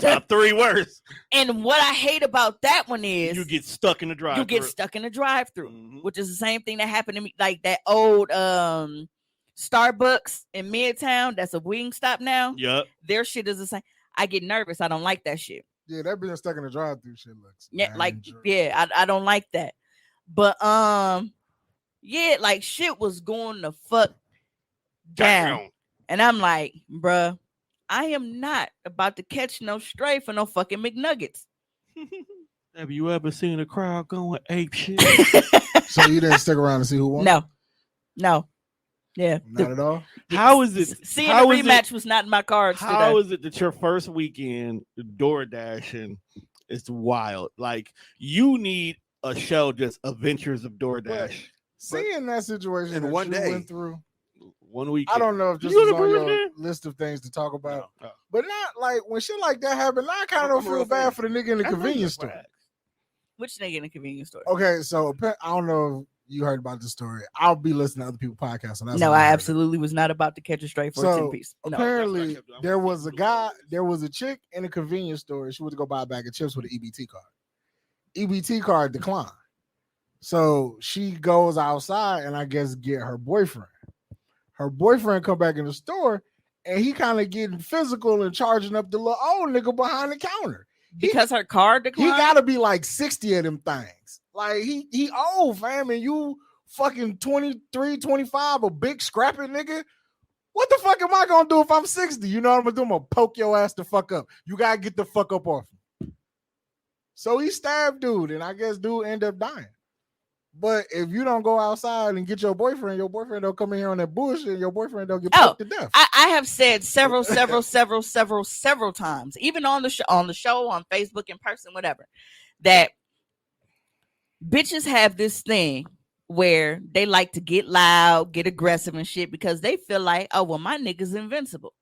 Top 3 worst. And what I hate about that one is you get stuck in the drive-thru. Which is the same thing that happened to me. Like that old Starbucks in Midtown. That's a Wingstop now. Yep. Their shit is the same. I get nervous. I don't like that shit. Yeah, that being stuck in the drive-through shit looks. I don't like that. But like shit was going the fuck down. And I'm like, bruh, I am not about to catch no stray for no fucking McNuggets. Have you ever seen a crowd going ape shit? So you didn't stick around to see who won? No. Yeah. Not at all. How is it? Seeing the rematch was not in my cards today. How is it that your first weekend door dashing is wild? Like you need a show just Adventures of DoorDash. Seeing that situation in one day went through 1 week. I don't know if this is on your list of things to talk about, but not like when shit like that happened. I kind of don't feel bad for the nigga in the convenience store. Which nigga in the convenience store? Okay, so I don't know if you heard about this story. I'll be listening to other people's podcasts. And that's no, I absolutely was not about to catch a stray for a 10-piece. No. Apparently, there was a chick in a convenience store. She went to go buy a bag of chips with an EBT card. EBT card declined. So she goes outside and I guess get her boyfriend. Her boyfriend come back in the store and he kind of getting physical and charging up the little old nigga behind the counter. Because her card declined? He gotta be like 60 of them things. Like he old, fam, and you fucking 23, 25, a big scrappy nigga. What the fuck am I gonna do if I'm 60? You know what I'm gonna do? I'm gonna poke your ass the fuck up. You gotta get the fuck up off me. So he stabbed dude, and I guess dude ended up dying. But if you don't go outside and get your boyfriend don't come in here on that bullshit, and your boyfriend don't get Oh, put to death. I have said several times, even on the show, on Facebook, in person, whatever, that bitches have this thing where they like to get loud, get aggressive and shit because they feel like, oh, well, my nigga's invincible.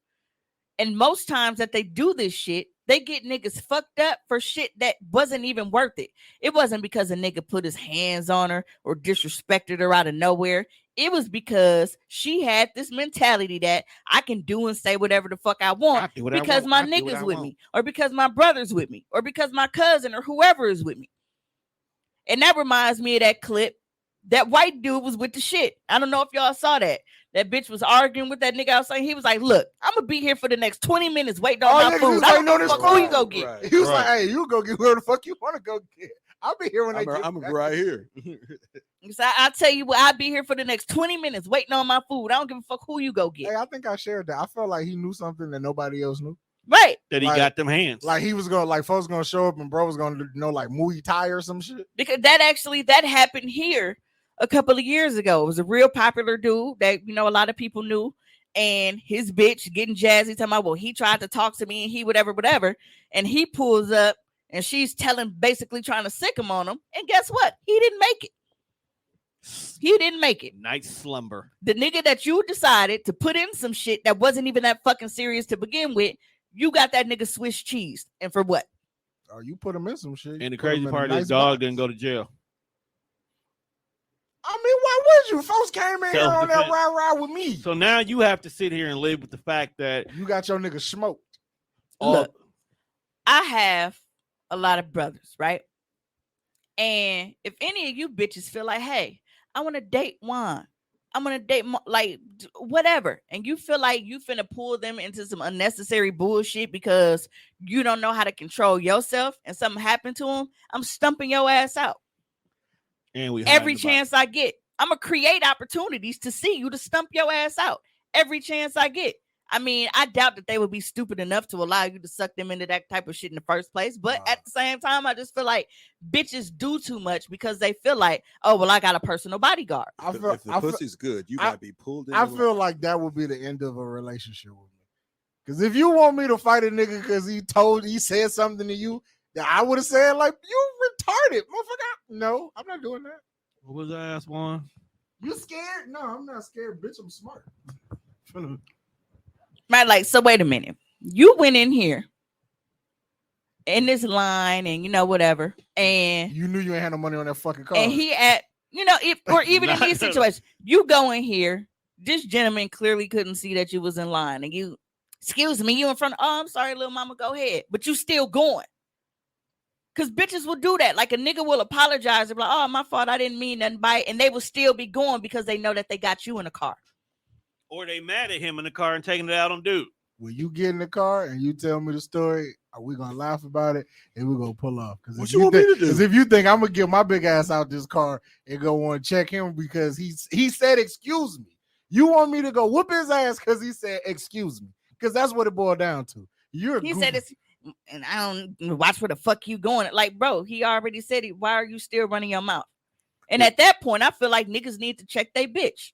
And most times that they do this shit, they get niggas fucked up for shit that wasn't even worth it. It wasn't because a nigga put his hands on her or disrespected her out of nowhere. It was because she had this mentality that I can do and say whatever the fuck I want because my nigga's with me, or because my brother's with me, or because my cousin or whoever is with me. And that reminds me of that clip. That white dude was with the shit. I don't know if y'all saw that. That bitch was arguing with that nigga outside. He was like, look, I'm going to be here for the next 20 minutes waiting on my food. I don't know who you go get. Right. He was like, hey, you go get whoever the fuck you want to go get. I'll be here when they get I'm right here. So I'll tell you what, I'll be here for the next 20 minutes waiting on my food. I don't give a fuck who you go get. Hey, I think I shared that. I felt like he knew something that nobody else knew. Right. That he Like- got them hands. Like he was going to, like folks going to show up and bro was going to know like Muay Thai or some shit. Because that happened here a couple of years ago. It was a real popular dude that, you know, a lot of people knew. And his bitch getting jazzy, talking about, well, he tried to talk to me and he whatever. And he pulls up and she's basically trying to sick him on him. And guess what? He didn't make it. He didn't make it. Night slumber. The nigga that you decided to put in some shit that wasn't even that fucking serious to begin with, you got that nigga Swiss cheese. And for what? Oh, you put him in some shit. And the Put him crazy in a part is nice dog box. didn't go to jail. I mean, why would you? Folks came in here on that Self-defense. ride with me. So now you have to sit here and live with the fact that You got your nigga smoked. all Look, I have a lot of brothers, right? And if any of you bitches feel like, hey, I want to date Juan, I'm gonna date whatever, and you feel like you finna pull them into some unnecessary bullshit because you don't know how to control yourself and something happened to them, I'm stumping your ass out. and we Every hiding about chance I get, I'm gonna create opportunities to see you to stump your ass out. Every chance I get. I mean, I doubt that they would be stupid enough to allow you to suck them into that type of shit in the first place. But Nah. at the same time, I just feel like bitches do too much because they feel like, oh, well, I got a personal bodyguard. I If feel, the I feel, pussy's good, you I- gotta be pulled in. I the line. feel like that would be the end of a relationship with me. Because if you want me to fight a nigga because he said something to you that I would have said, like, you retarded, motherfucker. No, I'm not doing that. What was I asked one? You scared? No, I'm not scared, bitch. I'm smart. Right? Like, so wait a minute. You went in here in this line and, you know, whatever. And You knew you ain't had no money on that fucking car. and he at, you know, if or even in these situations, you go in here, this gentleman clearly couldn't see that you was in line, and you, excuse me, you in front. Oh, I'm sorry, little mama, go ahead, but you still going. Cause bitches will do that. Like a nigga will apologize and be like, oh, my fault, I didn't mean nothing by it, and they will still be going because they know that they got you in a car. Or they mad at him in the car and taking it out on dude. When you get in the car and you tell me the story, are we gonna laugh about it and we're gonna pull off? Because What if you you want me think, to do? 'cause if you think I'm gonna get my big ass out this car and go want to check him because he said excuse me, you want me to go whoop his ass because he said excuse me? Because that's what it boiled down to. You're a He goofy. said it's, and I don't watch where the fuck you going. Like, bro, he already said it. Why are you still running your mouth? And at that point, I feel like niggas need to check their bitch.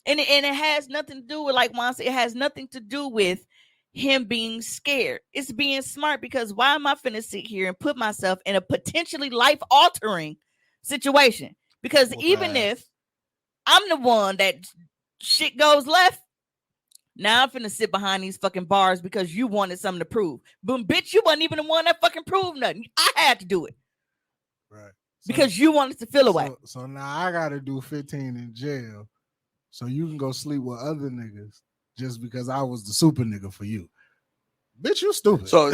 And it has nothing to do with, like Juan said, it has nothing to do with him being scared. It's being smart, because why am I finna sit here and put myself in a potentially life-altering situation? Because Whoop even ass. if I'm the one that shit goes left, now I'm finna sit behind these fucking bars because you wanted something to prove. But bitch, you wasn't even the one that fucking proved nothing. I had to do it right. So- because you wanted to feel away. So now I gotta do 15 in jail so you can go sleep with other niggas just because I was the super nigga for you. Bitch, you stupid. So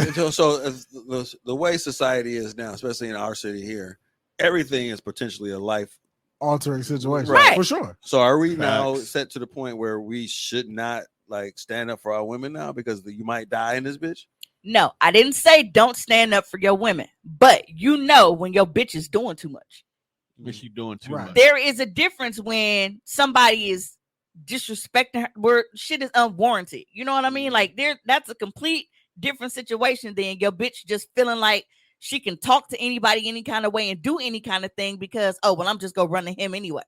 as the way society is now, especially in our city here, everything is potentially a life. altering situation. Right. For sure. So are we now Facts. set to the point where we should not like stand up for our women now because you might die in this bitch? No, I didn't say don't stand up for your women, but you know when your bitch is doing too much. What you doing too Right. much? There is a difference when somebody is disrespecting her, where shit is unwarranted. You know what I mean? Like that's a complete different situation than your bitch just feeling like she can talk to anybody any kind of way and do any kind of thing because, oh, well, I'm just going to run to him anyway.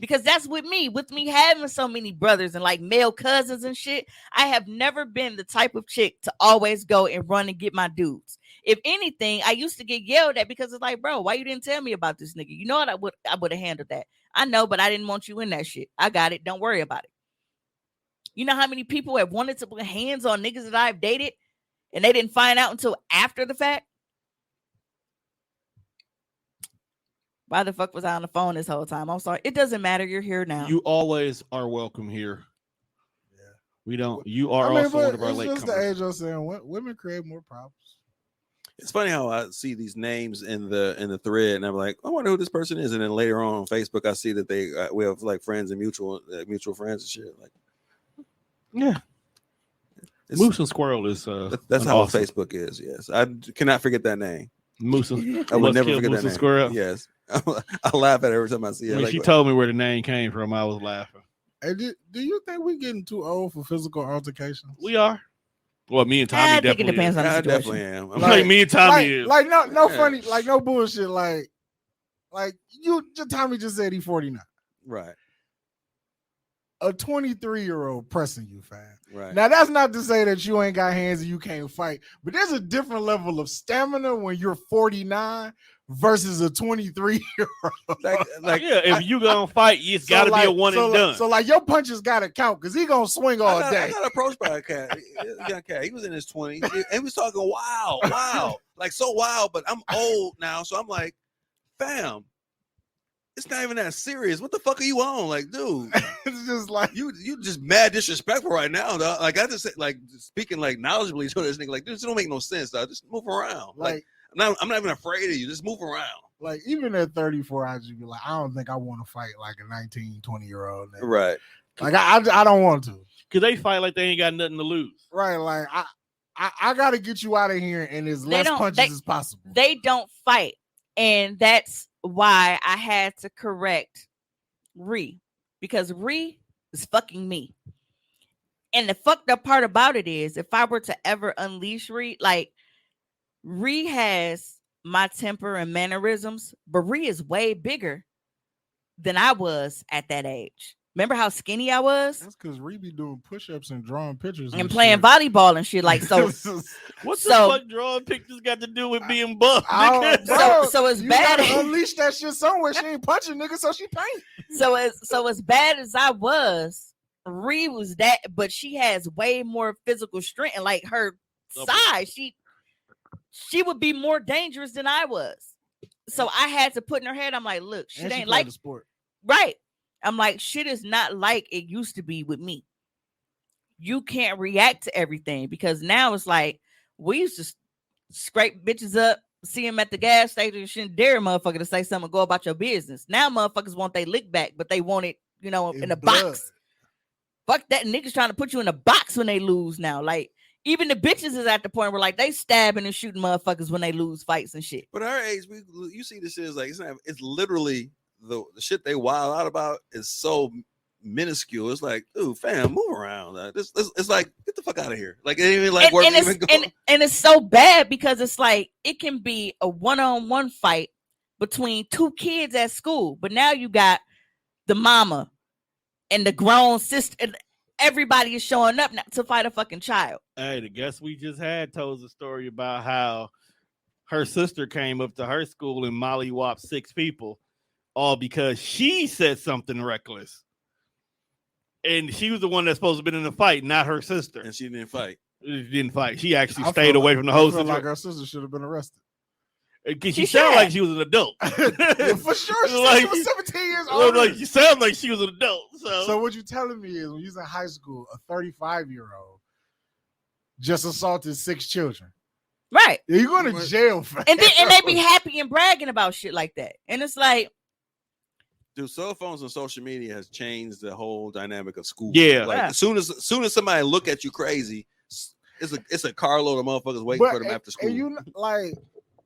Because that's with me having so many brothers and like male cousins and shit. I have never been the type of chick to always go and run and get my dudes. If anything, I used to get yelled at because it's like, bro, why you didn't tell me about this nigga? You know what? I would have handled that. I know, but I didn't want you in that shit. I got it. Don't worry about it. You know how many people have wanted to put hands on niggas that I've dated and they didn't find out until after the fact? Why the fuck was I on the phone this whole time? I'm sorry. It doesn't matter. You're here now. You always are welcome here. Yeah. We don't. You are also one of our late comers. It's just the age of saying women create more problems. It's funny how I see these names in the thread, and I'm like, I wonder who this person is. And then later on Facebook, I see that we have like friends and mutual friends and shit. Like, yeah, Moose and Squirrel is. That's how awesome. Facebook is. Yes, I cannot forget that name. Moose and I would never forget Moose that and name. Squirrel. Yes, I laugh at it every time I see it. When Like, she told me where the name came from, I was laughing. Hey, do you think we're getting too old for physical altercations? We are. Well, me and Tommy I think definitely. it depends on the I situation. definitely am. I'm like me and Tommy is. Like no Yeah. funny, like no bullshit. Like Tommy just said he's 49. Right, A 23-year-old pressing you, fam. right. Now that's not to say that you ain't got hands and you can't fight, but there's a different level of stamina when you're 49 versus a 23-year-old. like yeah, if you gonna fight, it's got to be a one and done. So like your punches gotta count because he gonna swing all I day. got approached by a cat, a young cat. He was in his 20s. He was talking wow, like so wild. But I'm old now, so I'm like, fam, it's not even that serious. What the fuck are you on? Like, dude, It's just like you just mad disrespectful right now, dog. Like I just like speaking like knowledgeably to this nigga. Like, this don't make no sense, dog. Just move around. Like I'm not even afraid of you. Just move around. like even at 34, I'd just be like, I don't think I want to fight like a 19, 20-year-old. Right. Like I don't want to. Cause they fight like they ain't got nothing to lose. Right. Like I gotta get you out of here and as less punches as possible. They don't fight. And that's why I had to correct Ree. Because Ree is fucking me. And the fucked up part about it is if I were to ever unleash Ree, like Ree has my temper and mannerisms, but Ree is way bigger than I was at that age. Remember how skinny I was? That's because Ree be doing push-ups and drawing pictures And playing shit. volleyball and shit. Like, so What the So- fuck drawing pictures got to do with being buff? Oh, nigga? bro, So it's you bad. gotta unleash that shit somewhere. She ain't punching nigga, so she paint. So as bad as I was, Ree was that, but she has way more physical strength and like her size, she would be more dangerous than I was. So I had to put in her head, I'm like, look, shit And she ain't played like the sport. right. I'm like, shit is not like it used to be with me. You can't react to everything because now it's like we used to scrape bitches up, see them at the gas station, shouldn't dare a motherfucker to say something, go about your business. Now motherfuckers want they lick back, but they want it, in a blood. box. Fuck that, niggas trying to put you in a box when they lose now. Like even the bitches is at the point where like they stabbing and shooting motherfuckers when they lose fights and shit. But our age, you see this shit is like it's literally the shit they wild out about is so minuscule. It's like, dude, fam, move around. It's like, get the fuck out of here. Like it ain't even like worth even going. And it's so bad because it's like it can be a one-on-one fight between two kids at school, but now you got the mama and the grown sister, and everybody is showing up now to fight a fucking child. Hey, the guest we just had told us a story about how her sister came up to her school and mollywopped 6 people, all because she said something reckless. And she was the one that's supposed to have been in the fight, not her sister. And she didn't fight. She didn't fight. She actually I stayed feel away like- from the I whole feel like situation. her sister should have been arrested. Because She she sounded should. like she was an adult. Yeah, for sure. She, Like- said she was 17 years Well, old. like, she sounded like she was an adult. So what you telling me is when you was in high school, a 35-year-old just assaulted 6 children. Right. You're going to What? jail for And they be happy and bragging about shit like that. And it's like, Dude, cell phones and social media has changed the whole dynamic of school. Yeah. Like Yeah. as soon as somebody look at you crazy, it's a carload of motherfuckers waiting for them after school. And like,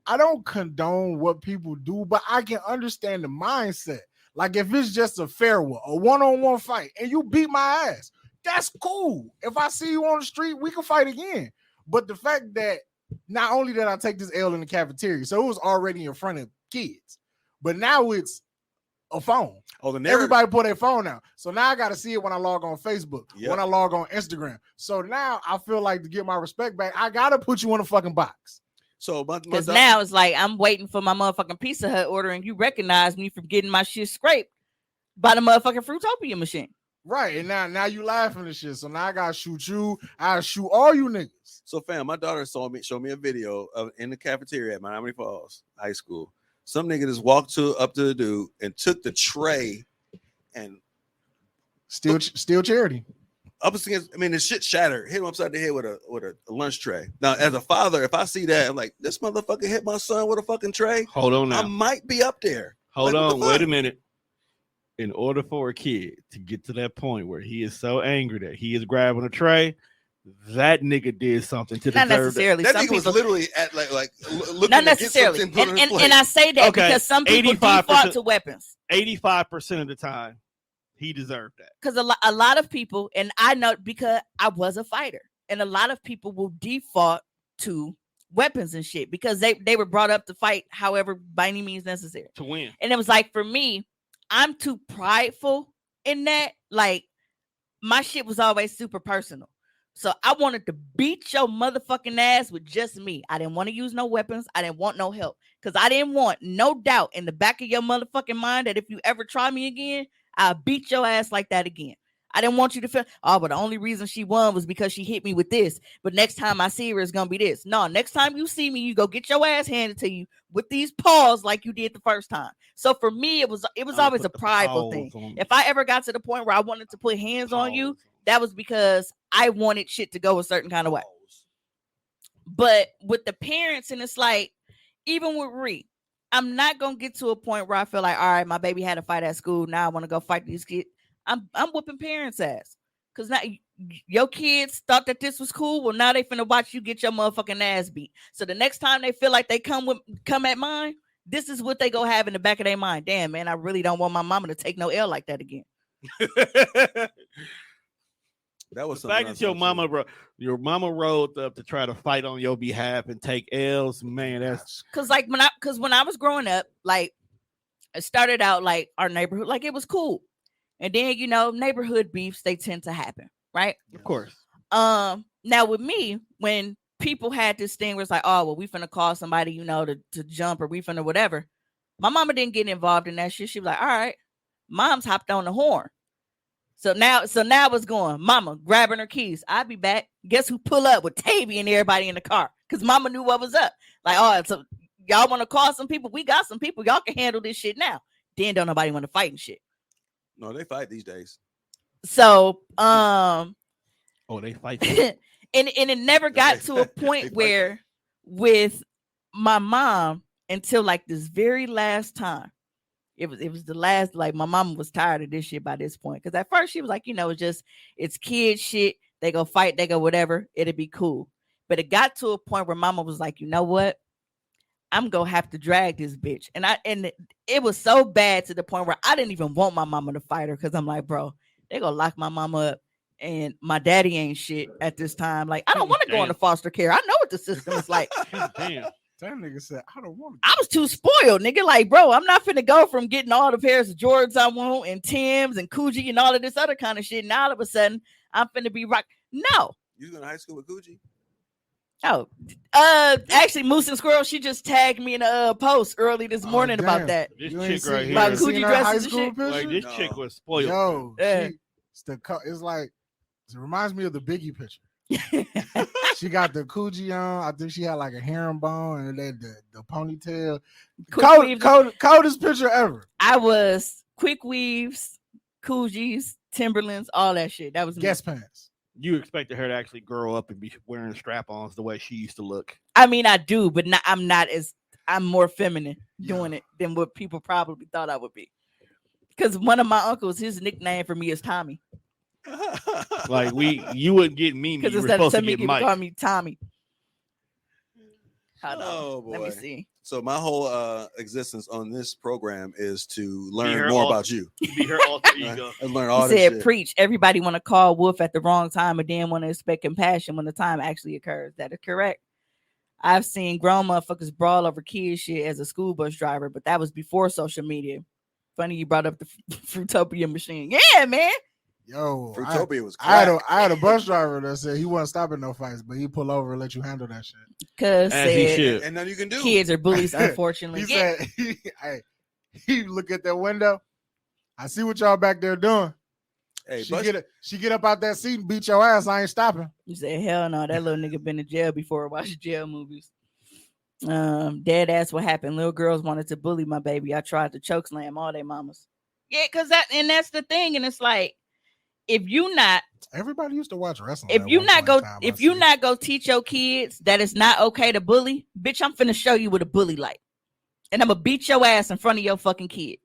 I don't condone what people do, but I can understand the mindset. Like if it's just a fair one, a one-on-one fight, and you beat my ass, that's cool. If I see you on the street, we can fight again. But the fact that not only did I take this L in the cafeteria, so it was already in front of kids, but now it's a phone. Oh, the narrative. Everybody put their phone out. So now I got to see it when I log on Facebook, Yep. when I log on Instagram. So now I feel like to get my respect back, I got to put you in a fucking box. So Because now it's like I'm waiting for my motherfucking Pizza Hut order, and you recognize me from getting my shit scraped by the motherfucking Fruitopia machine. Right. And now you laughing and shit. So now I got to shoot you. I shoot all you niggas. So, fam, my daughter showed me a video of in the cafeteria at Miami Falls High School. Some nigga just walked up to the dude and took the tray and Still charity. up against. I mean, the shit shattered. Hit him upside the head with a lunch tray. Now, as a father, if I see that, I'm like, this motherfucker hit my son with a fucking tray. Hold on now. I might be up there. Hold Like, what on. the Wait fuck? a minute. In order for a kid to get to that point where he is so angry that he is grabbing a tray, that nigga did something to Not deserve that. necessarily. That Some nigga was people, literally at like looking not to get necessarily. something put on his And plate. I say that Okay, because some people 85%. default to weapons. 85% of the time, he deserved that. Because a lot of people, and I know because I was a fighter, and a lot of people will default to weapons and shit because they were brought up to fight however by any means necessary. To win. And it was like, for me, I'm too prideful in that. Like, my shit was always super personal. So I wanted to beat your motherfucking ass with just me. I didn't want to use no weapons. I didn't want no help. Because I didn't want no doubt in the back of your motherfucking mind that if you ever try me again, I'll beat your ass like that again. I didn't want you to feel, oh, but the only reason she won was because she hit me with this. But next time I see her, it's going to be this. No, next time you see me, you go get your ass handed to you with these paws like you did the first time. So for me, it was always a prideful thing. If I ever got to the point where I wanted to put hands on you, that was because I wanted shit to go a certain kind of way. But with the parents, and it's like, even with Ree, I'm not going to get to a point where I feel like, all right, my baby had a fight at school. Now I want to go fight these kids. I'm whooping parents' ass. Because now your kids thought that this was cool. Well, now they finna watch you get your motherfucking ass beat. So the next time they feel like they come at mine, this is what they go have in the back of their mind. Damn, man, I really don't want my mama to take no L like that again. That was the fact that your mama rode up to try to fight on your behalf and take L's, man. That's because when I was growing up, like, it started out like our neighborhood, like, it was cool, and then neighborhood beefs, they tend to happen, right? of course. Now with me, when people had this thing where it's like, oh, well, we finna call somebody, to jump, or we finna whatever. My mama didn't get involved in that shit. She was like, all right, mom's hopped on the horn. So now it's going, mama grabbing her keys. I'll be back. Guess who pull up with Tavy and everybody in the car? Because mama knew what was up. Like, oh, so y'all want to call some people? We got some people. Y'all can handle this shit now. Then don't nobody want to fight and shit. No, they fight these days. So, they fight. and it never got to a point where with my mom until like this very last time. It was the last, like, my mama was tired of this shit by this point. Because at first she was like, it's kid shit. They go fight, they go whatever. It'll be cool. But it got to a point where mama was like, you know what? I'm going to have to drag this bitch. And it was so bad to the point where I didn't even want my mama to fight her. Because I'm like, bro, they going to lock my mama up. And my daddy ain't shit at this time. Like, I don't want to go into foster care. I know what the system is like. Damn. That nigga said, I don't want to. I was too spoiled, nigga. Like, bro, I'm not finna go from getting all the pairs of Jordans I want and Timbs and Coogee and all of this other kind of shit. Now all of a sudden, I'm finna be rock. No. You was in high school with Coogee? Oh, actually, Moose and Squirrel, she just tagged me in a post early this morning about that. This You ain't chick right seen- here. About you seen Coogee her dresses high and school shit? picture? Like, this No. chick was spoiled. Yo, Yeah. it's like, it reminds me of the Biggie picture. She got the Coogee on. I think she had like a herringbone and then the ponytail. Quick weaves. Coldest picture ever. I was quick weaves, Coogies, Timberlands, all that shit. That was me. Guest pants. You expected her to actually grow up and be wearing strap-ons the way she used to look. I mean, I do, but I'm more feminine doing it than what people probably thought I would be. Because one of my uncles, his nickname for me is Tommy. Like, you wouldn't get me. Because You were instead of supposed to Timmy, get you Mike. call me Tommy. Hold on. Oh, boy. Let me see. So my whole existence on this program is to her learn more all- about you. Be her alter ego. And learn He all this said, shit. preach. Everybody want to call wolf at the wrong time and then want to expect compassion when the time actually occurs. That is correct. I've seen grown motherfuckers brawl over kid shit as a school bus driver, but that was before social media. Funny you brought up the Fruitopia machine. Yeah, man. Yo, Fruitopia was I crack. had a bus driver that said he wasn't stopping no fights, but he pull over and let you handle that shit. Cause As he said should. And nothing you can do. kids are bullies, unfortunately. He Yeah. said, he look at that window. I see what y'all back there doing. Hey, She get up out that seat and beat your ass. I ain't stopping. You said, hell no, that little nigga been in jail before. Watch jail movies. Dad asked what happened. Little girls wanted to bully my baby. I tried to choke slam all their mamas. Yeah, because that's the thing. And it's like, if you not, Everybody used to watch wrestling. if at you one not point in go, time, if I you see. not go teach your kids that it's not okay to bully, bitch, I'm finna show you what a bully like. And I'm gonna beat your ass in front of your fucking kid.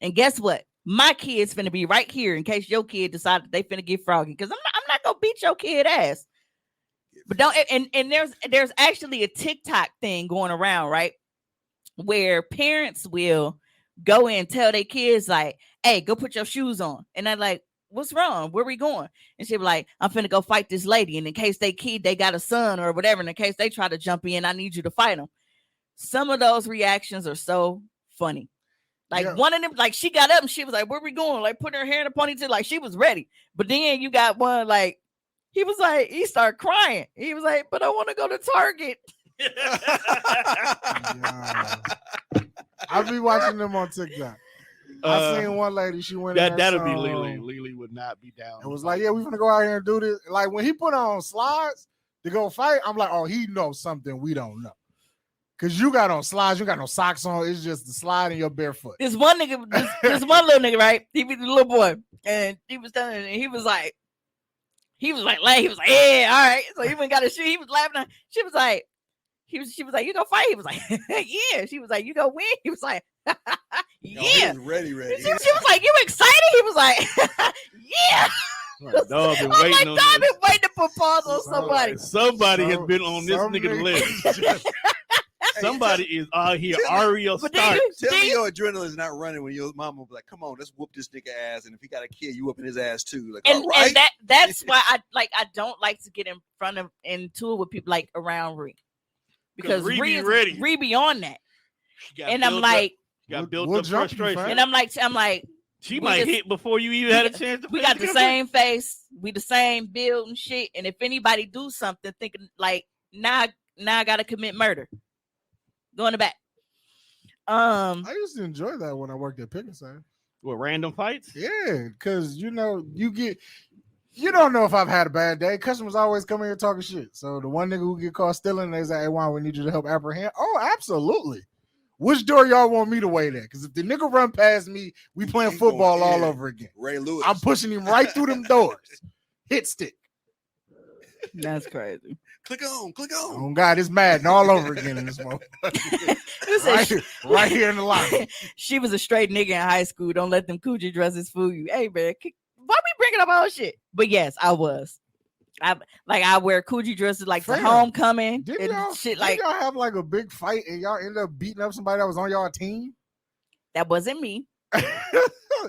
And guess what? My kid's finna be right here in case your kid decided they finna get froggy. Because I'm not gonna beat your kid ass. But don't and there's actually a TikTok thing going around, right? Where parents will go in and tell their kids, like, hey, go put your shoes on. And they're like, what's wrong? Where we going? And she'll be like, I'm finna go fight this lady. And in case they got a son or whatever, and in case they try to jump in, I need you to fight them. Some of those reactions are so funny. Like one of them, like she got up and she was like, where we going? Like putting her hair in a ponytail, like she was ready. But then you got one, like, he was like, he started crying. He was like, but I want to go to Target. I be watching them on TikTok. I seen one lady, she went in that'll be Lily. Lily would not be down. It was like, yeah, we gonna go out here and do this. Like when he put on slides to go fight, I'm like, oh, he knows something we don't know. Cause you got on slides, you got no socks on. It's just the slide in your barefoot. This one nigga, this one little nigga, right? He was the little boy, and he was telling, and he was like, yeah, all right. So he went got his shoe. He was laughing. She was like, she was like, you go fight. He was like, yeah. She was like, you go win. He was like, yeah. He was ready. She was like, you excited? He was like, yeah. Dog been I'm waiting like, on dog this. been waiting to put pause on somebody. Somebody has been on this nigga list. Somebody is out here Ario Stark. Tell me your adrenaline is not running when your mama be like, come on, let's whoop this nigga ass. And if he got a kid, you whooping his ass too. Like, And, all right. and that's why I don't like to get in front of into it with people like around Ree. Because Ree Ree be is ready. Ree beyond that. And I'm built like, got built we'll up jump you, frustration. fam. and I'm like, She we might just- hit before you even had a chance to. we got the same face, we the same build and shit. And if anybody do something thinking like, now I gotta commit murder. Go in the back. I used to enjoy that when I worked at Pick and Save. What, random fights? Yeah, because you know, you don't know if I've had a bad day. Customers always come in here talking shit. So the one nigga who get caught stealing, they say, hey, Juan, we need you to help apprehend. Oh, absolutely. Which door y'all want me to wait at? Because if the nigga run past me, we playing He football going all in. over again. Ray Lewis. I'm pushing him right through them doors. Hit stick. That's crazy. click on. Oh God, it's Madden all over again in this motherfucker. right here in the lobby. She was a straight nigga in high school. Don't let them coochie dresses fool you. Hey man, why we bringing up all shit? But yes, I was. I wear coochie dresses like for Fam, homecoming Didn't and y'all, shit didn't like y'all have like a big fight and y'all ended up beating up somebody that was on y'all team? that wasn't me. And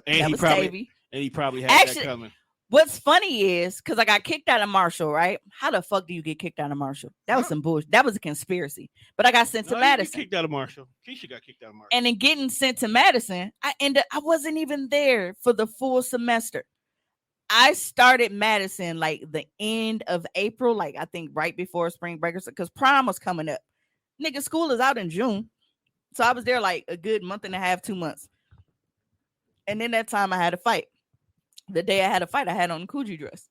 That he was probably Tavy. and he probably had Actually- that coming. What's funny is because I got kicked out of Marshall, right? How the fuck do you get kicked out of Marshall? That was some bullshit. That was a conspiracy. But I got sent to No, you get Madison. kicked out of Marshall. Keisha got kicked out of Marshall. And in getting sent to Madison, I wasn't even there for the full semester. I started Madison like the end of April, like I think right before spring break, because prom was coming up. Nigga, school is out in June. So I was there like a good month and a half, 2 months. And then that time I had a fight. The day I had a fight, I had on a coochie dress.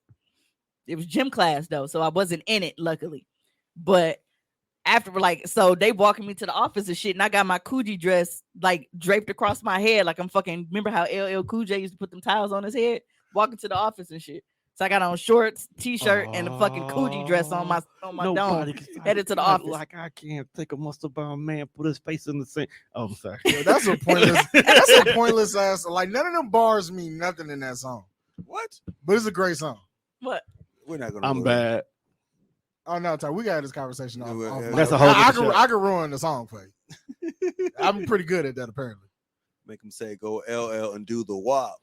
It was gym class though, so I wasn't in it, luckily. But after, like, so they walking me to the office and shit, and I got my coochie dress like draped across my head, like I'm fucking. Remember how LL Cool J used to put them towels on his head, walking to the office and shit. So I got on shorts, t-shirt, and a fucking coochie dress on my dome. Headed to the office. Like I can't think a muscle bound man put his face in the sink. Oh, I'm sorry. Yo, that's a pointless. That's a pointless ass. Like none of them bars mean nothing in that song. What? But it's a great song. What? We're not gonna. I'm go bad. Oh no, Ty, we got this conversation. Off, Yeah, off yeah. mic. That's a whole I different could show. I could ruin the song for you. I'm pretty good at that apparently. Make him say go LL and do the WAP.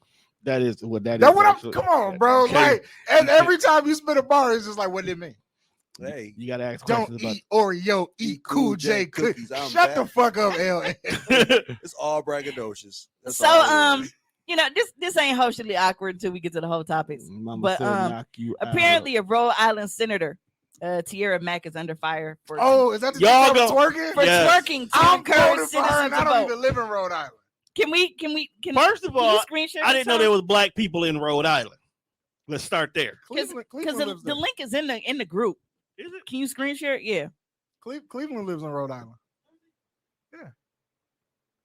That is what that is. That what I'm. actually. Come on, bro. Okay. Like, and every time you spit a bar, it's just like, what did it mean? Hey, You gotta ask Don't questions about. eat Oreo, eat Cool J cookies. I'm Shut the back. fuck up, LA. It's all braggadocious. That's So all it is. you know, this ain't socially awkward until we get to the whole topics. Mama But, said knock you out. Apparently, a Rhode Island senator, Tierra Mack, is under fire for Oh, is that the Y'all y'all go- twerking? for Yes. twerking to I'm encourage voting for her, citizens and to I don't vote. even live in Rhode Island. Can First of can you all, screen share I this didn't know song? there was black people in Rhode Island. Let's start there. Because Cleveland lives the there. link is in the group. Is it? Can you screen share it? Yeah. Cleveland lives in Rhode Island. Yeah,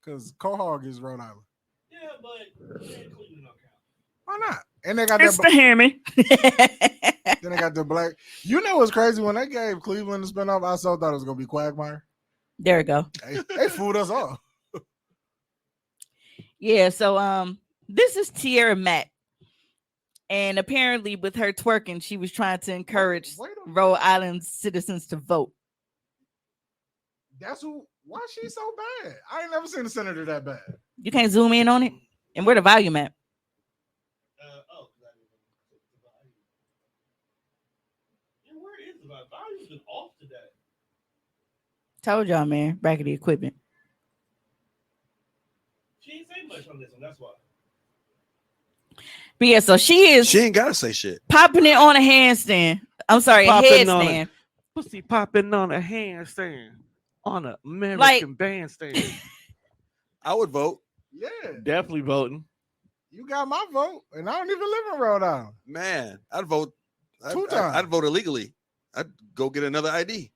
because Quahog is Rhode Island. Yeah, but Cleveland don't count. Why not? And they got It's that. the Hammy. Then they got the black. You know what's crazy? When they gave Cleveland the spinoff, I so thought it was gonna be Quagmire. There we go. They fooled us all. Yeah, so this is Tierra Mack. And apparently with her twerking, she was trying to encourage Wait a minute. Rhode Island citizens to vote. That's who. Why she so bad? I ain't never seen a senator that bad. You can't zoom in on it? And where the volume at? Where is the volume? Volume's been off today. Told y'all, man. Back of the equipment. She ain't say much on this one. That's why. But yeah, so she is She ain't gotta say shit. popping it on a handstand. I'm sorry, a Popping on headstand. Pussy popping on a handstand on an American bandstand. I would vote. Yeah, Definitely voting. you got my vote, and I don't even live in Rhode Island. Man, I'd vote. Two times. I'd vote illegally. I'd go get another ID.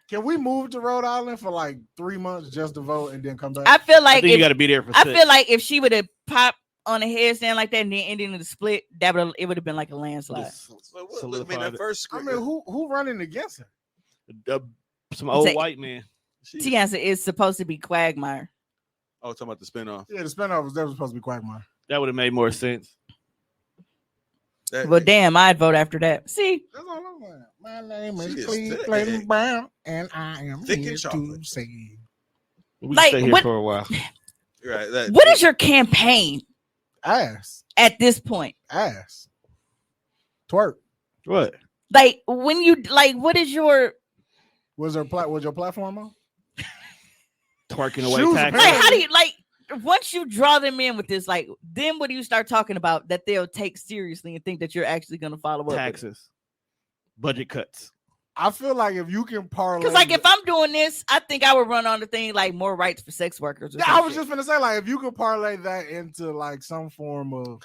Can we move to Rhode Island for like 3 months just to vote and then come back? I feel I like think you if, got to be there for I 6. feel like if she would have popped on a headstand like that and then ended in the split, it would have been like a landslide. So what, I mean, Solidified that first I script. mean, who running against her? Some old Say- white man. Tiana is supposed to be Quagmire. Oh, talking about the spinoff. Yeah, the spinoff was that was supposed to be Quagmire. That would have made more sense. That- Well, damn, I'd vote after that. See, That's all I'm saying. My name She is is Cleveland thick. Brown, and I am Thick and here to chocolate. say We can Like, stay here what- for a while. You're right. That, what is your campaign ass, at this point? ass, twerk. What? Like when you like, what is your Was your platform on? Twerking away Shoes taxes. like? How do you like? Once you draw them in with this, like, then what do you start talking about that they'll take seriously and think that you're actually going to follow up? Taxes. Budget cuts. I feel like if you can parlay, Because like if I'm doing this, I think I would run on the thing like more rights for sex workers. Or yeah, some I was shit. just gonna say like if you could parlay that into like some form of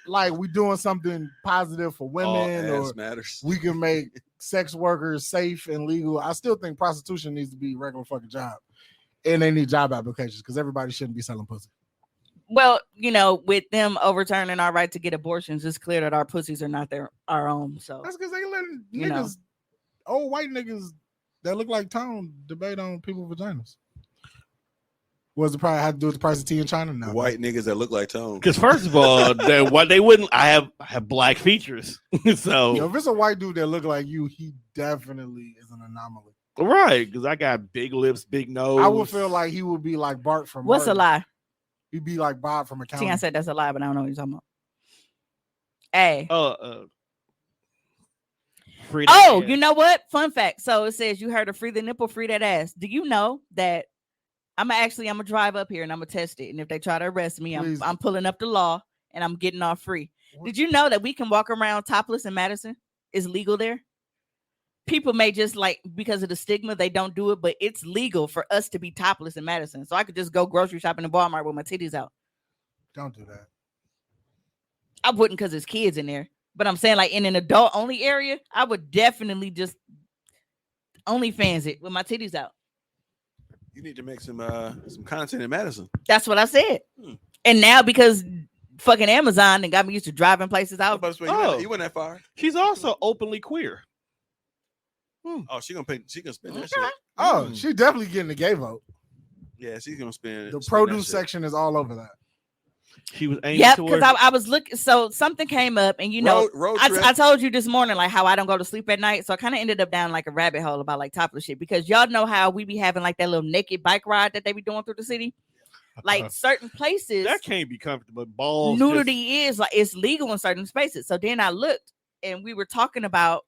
like we doing something positive for all women, ass or matters. we can make sex workers safe and legal. I still think prostitution needs to be a regular fucking job, and they need job applications because everybody shouldn't be selling pussy. Well, you know, with them overturning our right to get abortions, it's clear that our pussies are not our own. So That's because they letting You know. niggas, old white niggas that look like Tone, debate on people's vaginas. Was the probably had to do with the price of tea in China now? White niggas that look like Tone. Because first of all, they wouldn't. I have black features, so Yo, if it's a white dude that look like you, he definitely is an anomaly. right. Because I got big lips, big nose. I would feel like he would be like Bart from. what's a Murder. lie? He'd be like Bob from Accounting. Tiana said that's a lie, but I don't know what you're talking about. Hey. free that Oh, ass. you know what? Fun fact. So it says you heard of free the nipple, free that ass. Do you know that I'm gonna drive up here and I'm gonna test it. And if they try to arrest me, Please. I'm pulling up the law and I'm getting off free. What? Did you know that we can walk around topless in Madison? It's legal there. People may just like because of the stigma, they don't do it, but it's legal for us to be topless in Madison. So I could just go grocery shopping in Walmart with my titties out. Don't do that. I wouldn't because there's kids in there. But I'm saying like in an adult only area, I would definitely just OnlyFans it with my titties out. You need to make some content in Madison. That's what I said. Hmm. And now because fucking Amazon and got me used to driving places out. Oh. You went that far. She's also openly queer. Oh, she gonna spend that Okay. shit. Oh, Mm. she definitely getting the gay vote. Yeah, she's gonna spend The spend produce that shit. section is all over that. She was aiming Yep, towards. because I was looking. So something came up, and you know, road I trip. told you this morning like how I don't go to sleep at night. So I kind of ended up down like a rabbit hole about like topless shit because y'all know how we be having like that little naked bike ride that they be doing through the city. Like certain places, that can't be comfortable. Balls. nudity is like it's legal in certain spaces. So then I looked and we were talking about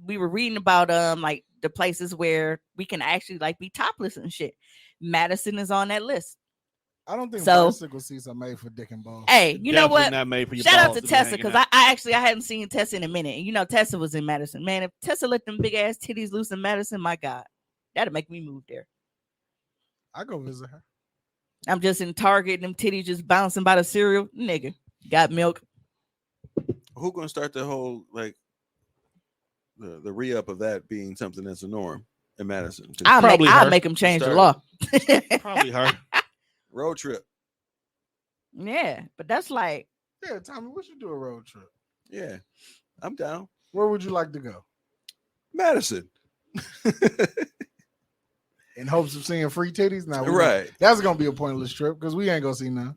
we were reading about like the places where we can actually like be topless and shit. Madison is on that list. I don't think So- bicycle seats are made for dick and balls. Hey, you know Definitely what? Not made for your Shout out balls to be Tessa hanging because out. I hadn't seen Tessa in a minute. And you know, Tessa was in Madison. Man, if Tessa let them big ass titties loose in Madison, my God, that'd make me move there. I go visit her. I'm just in Target, them titties just bouncing by the cereal. Nigga, got milk. Who gonna start the whole like the re-up of that being something that's a norm in Madison? 'Cause Probably I'll her. make them change the Start law. Probably her. road trip. Yeah, but that's like Yeah, Tommy, we should do a road trip. Yeah, I'm down. Where would you like to go? Madison. In hopes of seeing free titties? Now, Right. That's gonna be a pointless trip because we ain't gonna see none.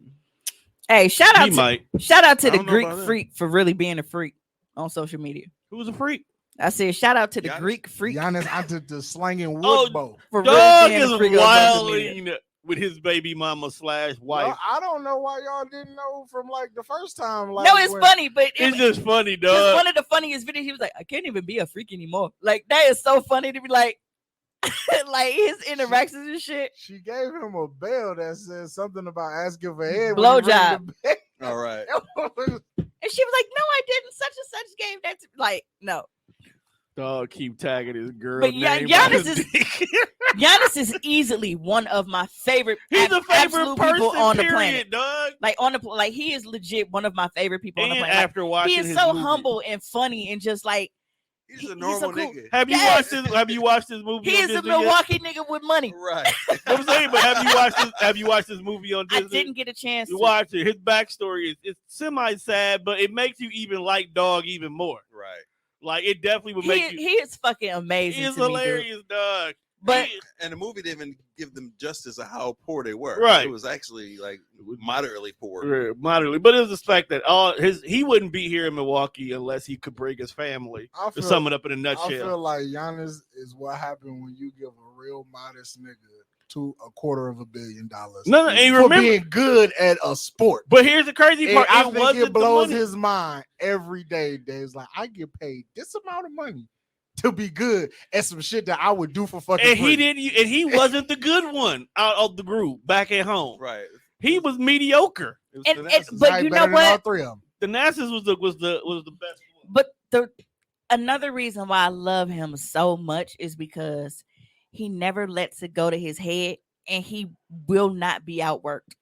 hey, shout He out to might. the I don't know Greek about that. freak for really being a freak on social media. Who's a freak? I said shout out to the Giannis? Greek freak Giannis out the slanging wood Oh, bow. for really Dog being a is freak on social media. wilding with his baby mama / wife. No, I don't know why y'all didn't know from like the first time. Like, No, it's when- funny, but It's just funny, Because dog. one of the funniest videos, he was like, I can't even be a freak anymore. Like, that is so funny to be like, like his interactions and shit. She gave him a bell that says something about asking for head. when he Blowjob. ring the bell. All right. And she was like, no, I didn't. Such and such gave that to like, no. Dog keep tagging his girl. But name Giannis on his is- dick. Giannis is easily one of my favorite, He's a favorite absolute person, people on the period, planet. dog. Like like he is legit one of my favorite people on the And planet. Like, after watching he is his so movie. humble and funny and just like He's He's a so normal cool. nigga. Have you Yes. watched this? Have you watched this movie? he on is a Disney yet? Milwaukee nigga with money. Right. I'm saying, but have you watched this? Have you watched this movie on I Disney? didn't get a chance You to. watch it. His backstory is it's semi sad, but it makes you even like Dog even more. Right. Like it definitely would He, make you. he is fucking amazing. He is to me, dude. hilarious, dog. But He- And the movie didn't even give them justice of how poor they were. Right. It was actually like moderately poor. Yeah, moderately, but it was the fact that he wouldn't be here in Milwaukee unless he could bring his family. I To feel, sum it up in a I nutshell. feel like Giannis is what happened when you give a real modest nigga to $250 million. No, and for remember, being good at a sport. but here's the crazy And part: I it think wasn't it blows the money. his mind every day. Dave's like, I get paid this amount of money to be good at some shit that I would do for fucking And free. he didn't, and he wasn't the good one out of the group back at home. Right. He was mediocre. It was And- finesse. but Right, you better know than all what? three of them. The Nassas was the best one. But another reason why I love him so much is because he never lets it go to his head, and he will not be outworked.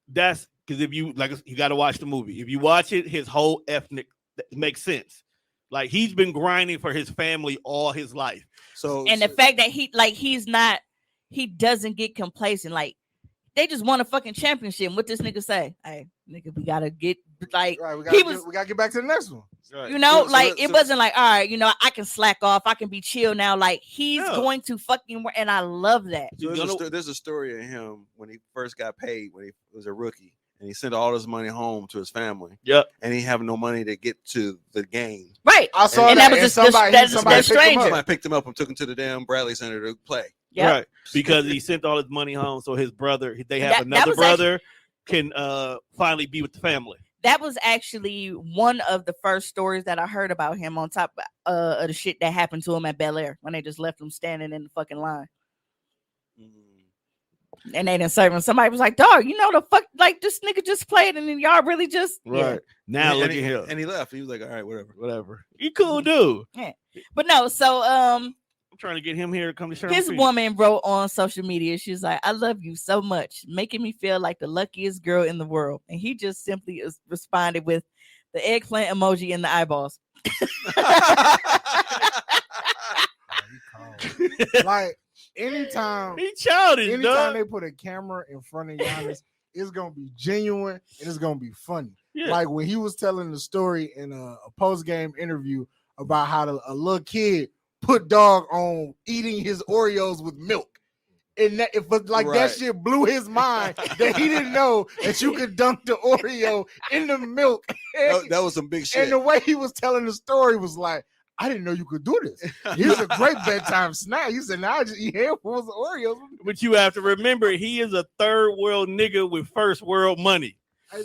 That's because if you you got to watch the movie. If you watch it, his whole ethnic makes sense. Like he's been grinding for his family all his life. So And the fact that he doesn't get complacent. Like they just won a fucking championship. What this nigga say? Hey, nigga, we gotta get like Right, we he gotta get back to the next one. you know, So- like so- it wasn't like, all right, you know, I can slack off, I can be chill now. Like he's Yeah. going to fucking work, and I love that. So there's a story of him when he first got paid when he was a rookie, and he sent all his money home to his family. Yep. And he having no money to get to the game. Right. I saw And that, that was and just somebody that picked him stranger. up. Somebody picked him up and took him to the damn Bradley Center to play. Yeah. Right. Because he sent all his money home, so his brother, they have That another was brother, can finally be with the family. That was actually one of the first stories that I heard about him on top of the shit that happened to him at Bel Air when they just left him standing in the fucking line. And they didn't serve him. Somebody was like, dog, you know the fuck, like this nigga just played, and then y'all really just yeah. Now And look he- at him. And he left. He was like, all right, whatever. He cool dude. But no, so I'm trying to get him here to come to Sherman his Phoenix. woman wrote on social media, she's like, I love you so much, making me feel like the luckiest girl in the world. And he just simply responded with the eggplant emoji and the eyeballs. Like anytime He childish, anytime dog. they put a camera in front of Giannis, it's gonna be genuine and it's gonna be funny. Yeah. Like when he was telling the story in a post-game interview about how a little kid put dog on eating his Oreos with milk. And that that Right. shit blew his mind that he didn't know that you could dunk the Oreo in the milk. That was some big shit. And the way he was telling the story was like, I didn't know you could do this. Here's a great bedtime snack. He said, now I just eat handfuls of Oreos. But you have to remember, he is a third world nigga with first world money.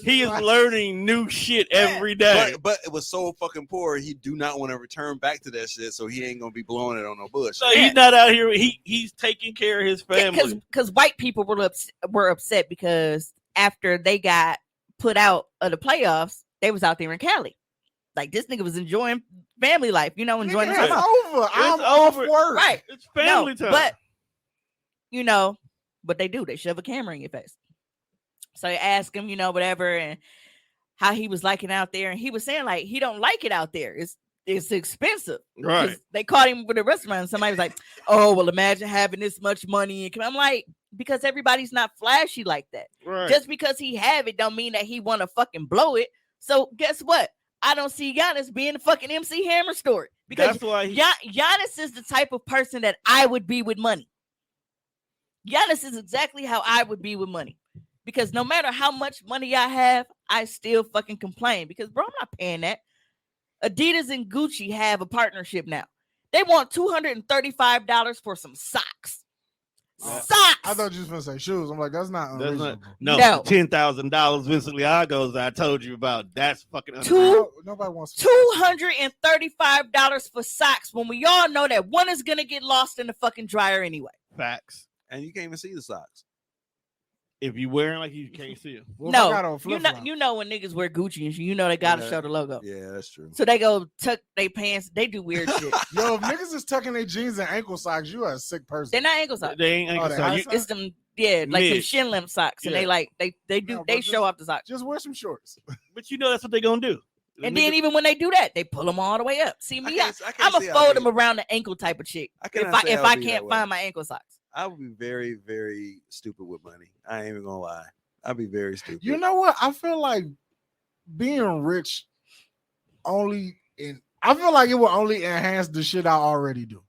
He is learning new shit every day. But it was so fucking poor. He do not want to return back to that shit, so he ain't gonna be blowing it on no bush. So he's not out here. He's taking care of his family. Because white people were upset because after they got put out of the playoffs, they was out there in Cali. Like this nigga was enjoying family life, enjoying Nigga, his it's over. I'm It's off over. work. right. It's family time. But what they do, they shove a camera in your face. So they ask him, whatever, and how he was liking out there, and he was saying like he don't like it out there. It's expensive. Right. 'Cause they caught him with a restaurant, and somebody was like, "Oh, well, imagine having this much money." And I'm like, because everybody's not flashy like that. Right. Just because he have it, don't mean that he want to fucking blow it. So guess what? I don't see Giannis being the fucking MC Hammer story because That's why Giannis is the type of person that I would be with money. Giannis is exactly how I would be with money. Because no matter how much money I have, I still fucking complain. Because, bro, I'm not paying that. Adidas and Gucci have a partnership now. They want $235 for some socks. Socks! I thought you was gonna say shoes. I'm like, that's not That's unreasonable. not, No. $10,000 Vincent Liagos I told you about. That's fucking Nobody wants $235 for socks when we all know that one is gonna get lost in the fucking dryer anyway. facts. And you can't even see the socks. If you wearing like you can't see them. Well, if I got No, on flip-flops. you know when niggas wear Gucci and shit, they gotta Yeah. show the logo. Yeah, that's true. So they go tuck their pants. They do weird shit. Yo, if niggas is tucking their jeans and ankle socks, you are a sick person. They're not ankle socks. They ain't Oh, they so high you, socks? It's them, like the Mid. shin limp socks, and Yeah. they like they do No, they but show just- off the socks. Just wear some shorts. but that's what they gonna do. And then even when they do that, they pull them all the way up. See me, I I'm can't gonna see how fold they- them around the ankle type of chick. I If cannot say I would be that can't way. find my ankle socks. I would be very, very stupid with money. I ain't even gonna lie. I'd be very stupid. You know what? I feel like being rich I feel like it will only enhance the shit I already do.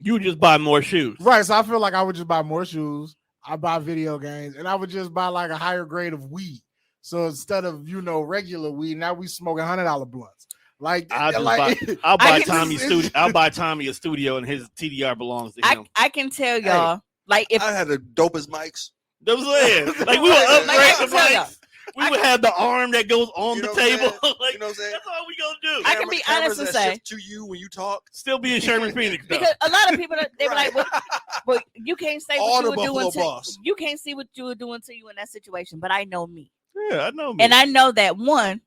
you just buy more shoes. Right. So I feel like I would just buy more shoes, I buy video games, and I would just buy like a higher grade of weed. So instead of regular weed, now we smoking $100 blunts. Like, I'll just like I'll buy can- Tommy studio. I'll buy Tommy a studio, and his TDR belongs to him. I can tell y'all, like if I had the dopest mics. That's what I'm saying. Like we would Like, upgrade I the can tell y'all. mics. We would have the arm that goes on You the know what I'm table. saying? Like, You know what I'm saying? that's all we gonna do. I can be honest Cameras and that say- shift to you when you talk. Still be in Sherman Phoenix though. because a lot of people they be Right. like, well, you can't say All what you the were doing Buffalo to Boss. you can't see what you were doing to you in that situation. But I know me, Yeah, I know. Me. and I know that one.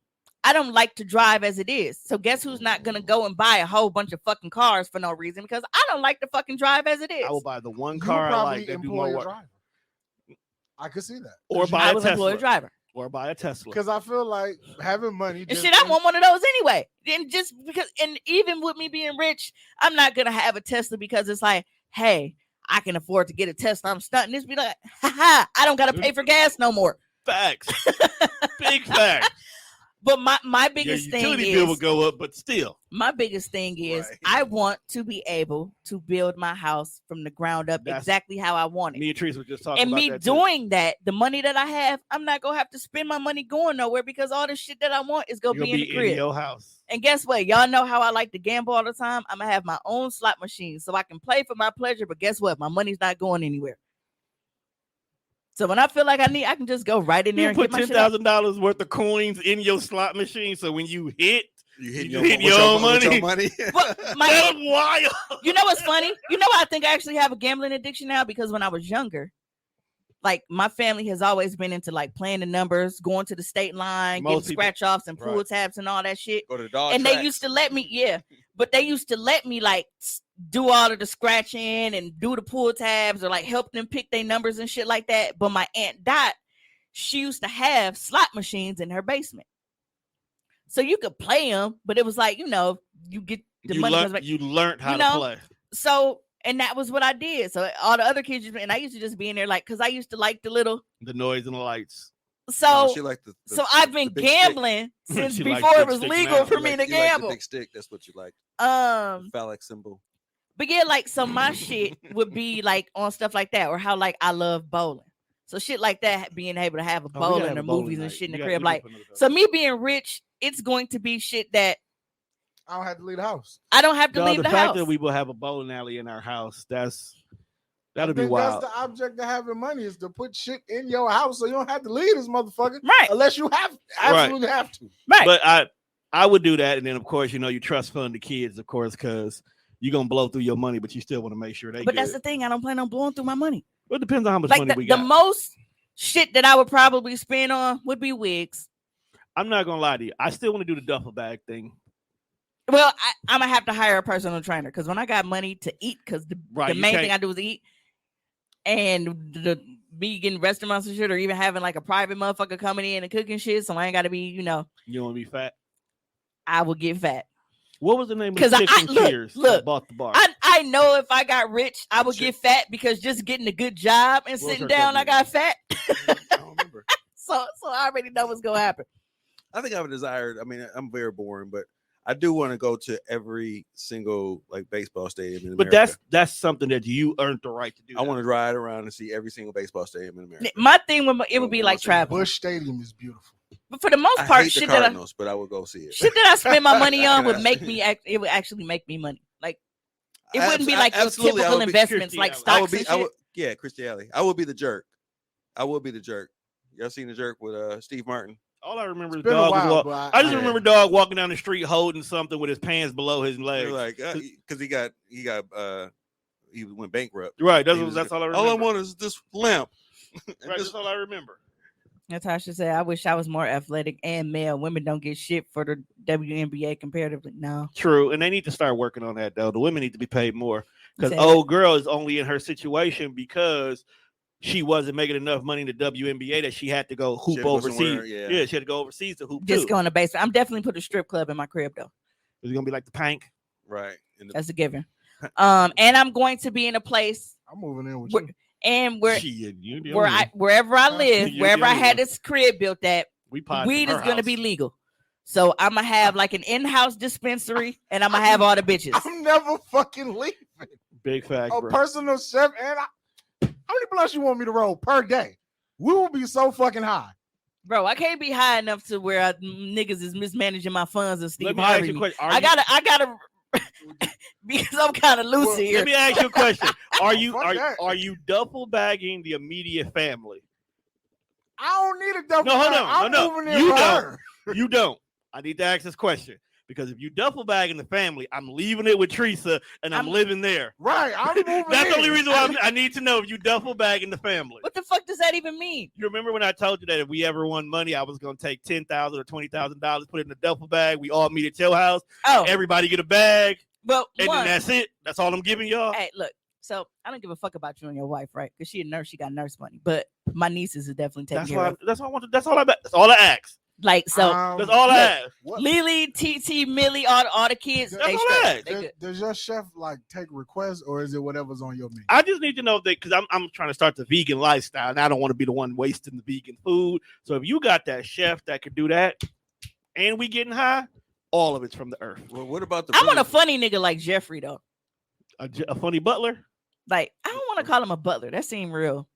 I don't like to drive as it is. So guess who's not gonna go and buy a whole bunch of fucking cars for no reason? Because I don't like to fucking drive as it is. I will buy the one you car I probably like that do employ more a work, driver. I could see that. or buy I a will employ a Tesla, driver. or buy a Tesla. Because I feel like having money. And just- shit, I want one of those anyway. And just because, and even with me being rich, I'm not gonna have a Tesla because it's like, hey, I can afford to get a Tesla. I'm stunting this. Be like, ha, I don't gotta pay for gas no more. Facts, big facts. But my Your biggest thing utility bill will is, go up, but still, my biggest thing is, Right. I want to be able to build my house from the ground up That's- exactly how I want it. me and Trees were just talking And about me that too. doing that, the money that I have, I'm not gonna have to spend my money going nowhere because all the shit that I want is gonna You'll be in the be crib. in your house. And guess what? Y'all know how I like to gamble all the time. I'm gonna have my own slot machine so I can play for my pleasure. But guess what? My money's not going anywhere. So when I feel like I can just go right in there You and put get my shit out. $10,000 worth of coins in your slot machine, so when you hit, You hit You your, hit with your own with your money. Well, my that's wild. You know what's funny? You know I think I actually have a gambling addiction now because when I was younger, like my family has always been into like playing the numbers, going to the state line, Most getting people- scratch offs and pool right. tabs and all that shit. Go to the dog And tracks. they used to let me, but they used to let me like do all of the scratching and do the pull tabs or like help them pick their numbers and shit like that. But my aunt Dot, she used to have slot machines in her basement, so you could play them, but it was like you get the money. comes back. You learned how You to know, play. So and that was what I did. So all the other kids, and I used to just be in there like because I used to like the little. The noise and the lights. So No, she liked the so I've been the big stick. gambling since She likes before big it was stick legal now. for You me like- to you like the gamble. big stick. That's what you like. Phallic symbol. But yeah, like so my shit would be like on stuff like that, or how like I love bowling. So shit like that, being able to have a Oh, we gotta bowling have or a bowling movies and night. shit in We the gotta- crib. we Like gotta put another- so me being rich, it's going to be shit that I don't have to leave the house. I don't have to Dog, leave the the fact house. that we will have a bowling alley in our house, that's That'd be think wild. That's the object of having money is to put shit in your house so you don't have to leave this motherfucker Right. unless you absolutely have to. Right. But I would do that, and then of course, you trust fund the kids, of course, because you're gonna blow through your money, but you still want to make sure they. But good. that's the thing. I don't plan on blowing through my money. Well, it depends on how much Like money we the got. most shit that I would probably spend on would be wigs. I'm not gonna lie to you. I still want to do the duffel bag thing. Well, I'm gonna have to hire a personal trainer because when I got money to eat, because the Right, you main can't- thing I do is eat, and the vegan restaurants and shit, or even having like a private motherfucker coming in and cooking shit, so I ain't got to be, You don't want to be fat. I will get fat. What was the name of 'Cause the I- chicken look, cheers look, that bought the bar? I know if I got rich, I would Shit. get fat because just getting a good job and What was sitting her down, I company? got fat. I don't remember. So I already know what's gonna happen. I think I have a desire. I mean, I'm very boring, but I do want to go to every single like baseball stadium in But America. that's something that you earned the right to do. I want to ride around and see every single baseball stadium in America. My thing would be like travel, Bush Stadium is beautiful. but for the most I part, hate the shit that Cardinals, but I would go see it. shit that I spend my money on would Yeah. make me it would actually make me money. Like it Abs- wouldn't be like your absolutely, I typical would be investments like Christian. I stocks would be. and I shit. would. Yeah, Christy Alley. I would be the jerk. I would be the jerk. Y'all seen the jerk with Steve Martin? All I remember is It's been a dog. while, Was but I just yeah. remember dog walking down the street holding something with his pants below his They're legs. like, because he went bankrupt. Right. He was- That's all I remember. All I want is this lamp. And Right, this- that's all I remember. Natasha said, "I wish I was more athletic and male. Women don't get shit for the WNBA comparatively. No, True, and they need to start working on that though. The women need to be paid more because Say old girl is only in her situation because she wasn't making enough money in the WNBA that she had to go hoop She wasn't overseas. wearing- yeah. She had to go overseas to hoop just too. go in the basement. I'm definitely put a strip club in my crib though. It's gonna be like the Pank. right. And the- That's a given. And I'm going to be in a place I'm moving in with where, you. and where Shit, you the where only I one. wherever I live, You're the wherever I only had one. this crib built at, we potted weed from is her gonna house. be legal. So I'm gonna have like an in-house dispensary, and I'm gonna have all the bitches. I'm never fucking leaving. big fact, A bro. personal chef, and how many blunts you want me to roll per day? We will be so fucking high. Bro, I can't be high enough to where niggas is mismanaging my funds and Let Steve me ask Harvey. you a me. question. I gotta because I'm kind of loose Well, here. Let me ask you a question. Are you Fuck that. are you duffel bagging the immediate family? I don't need a double. No, hold bag. on. I'm No, moving in you for don't. her. You don't. I need to ask this question because if you duffel bagging the family, I'm leaving it with Teresa and I'm I'm- living there. Right, I'm moving. That's the only in. reason why I need to know if you duffel bagging the family. What the fuck does that even mean? You remember when I told you that if we ever won money, I was going to take $10,000 or $20,000, put it in a duffel bag. We all meet at your house. Oh, Everybody get a bag, well, and one, then that's it. That's all I'm giving y'all. hey, look. So I don't give a fuck about you and your wife, right? Because she a nurse, she got nurse money. But my nieces are definitely taking That's care why. of. That's all I want. That's all I. That's all I ask. Like so, That's all I ask. what- Lily, TT, Millie, all the kids, That's they all straight. that. They does, good. does your chef like take requests or is it whatever's on your menu? I just need to know that because I'm trying to start the vegan lifestyle, and I don't want to be the one wasting the vegan food. So if you got that chef that could do that, and we getting high, all of it's from the earth. well, what about the? I want a food? funny nigga like Jeffrey though. A funny butler. Like I don't want to call him a butler. That seemed real.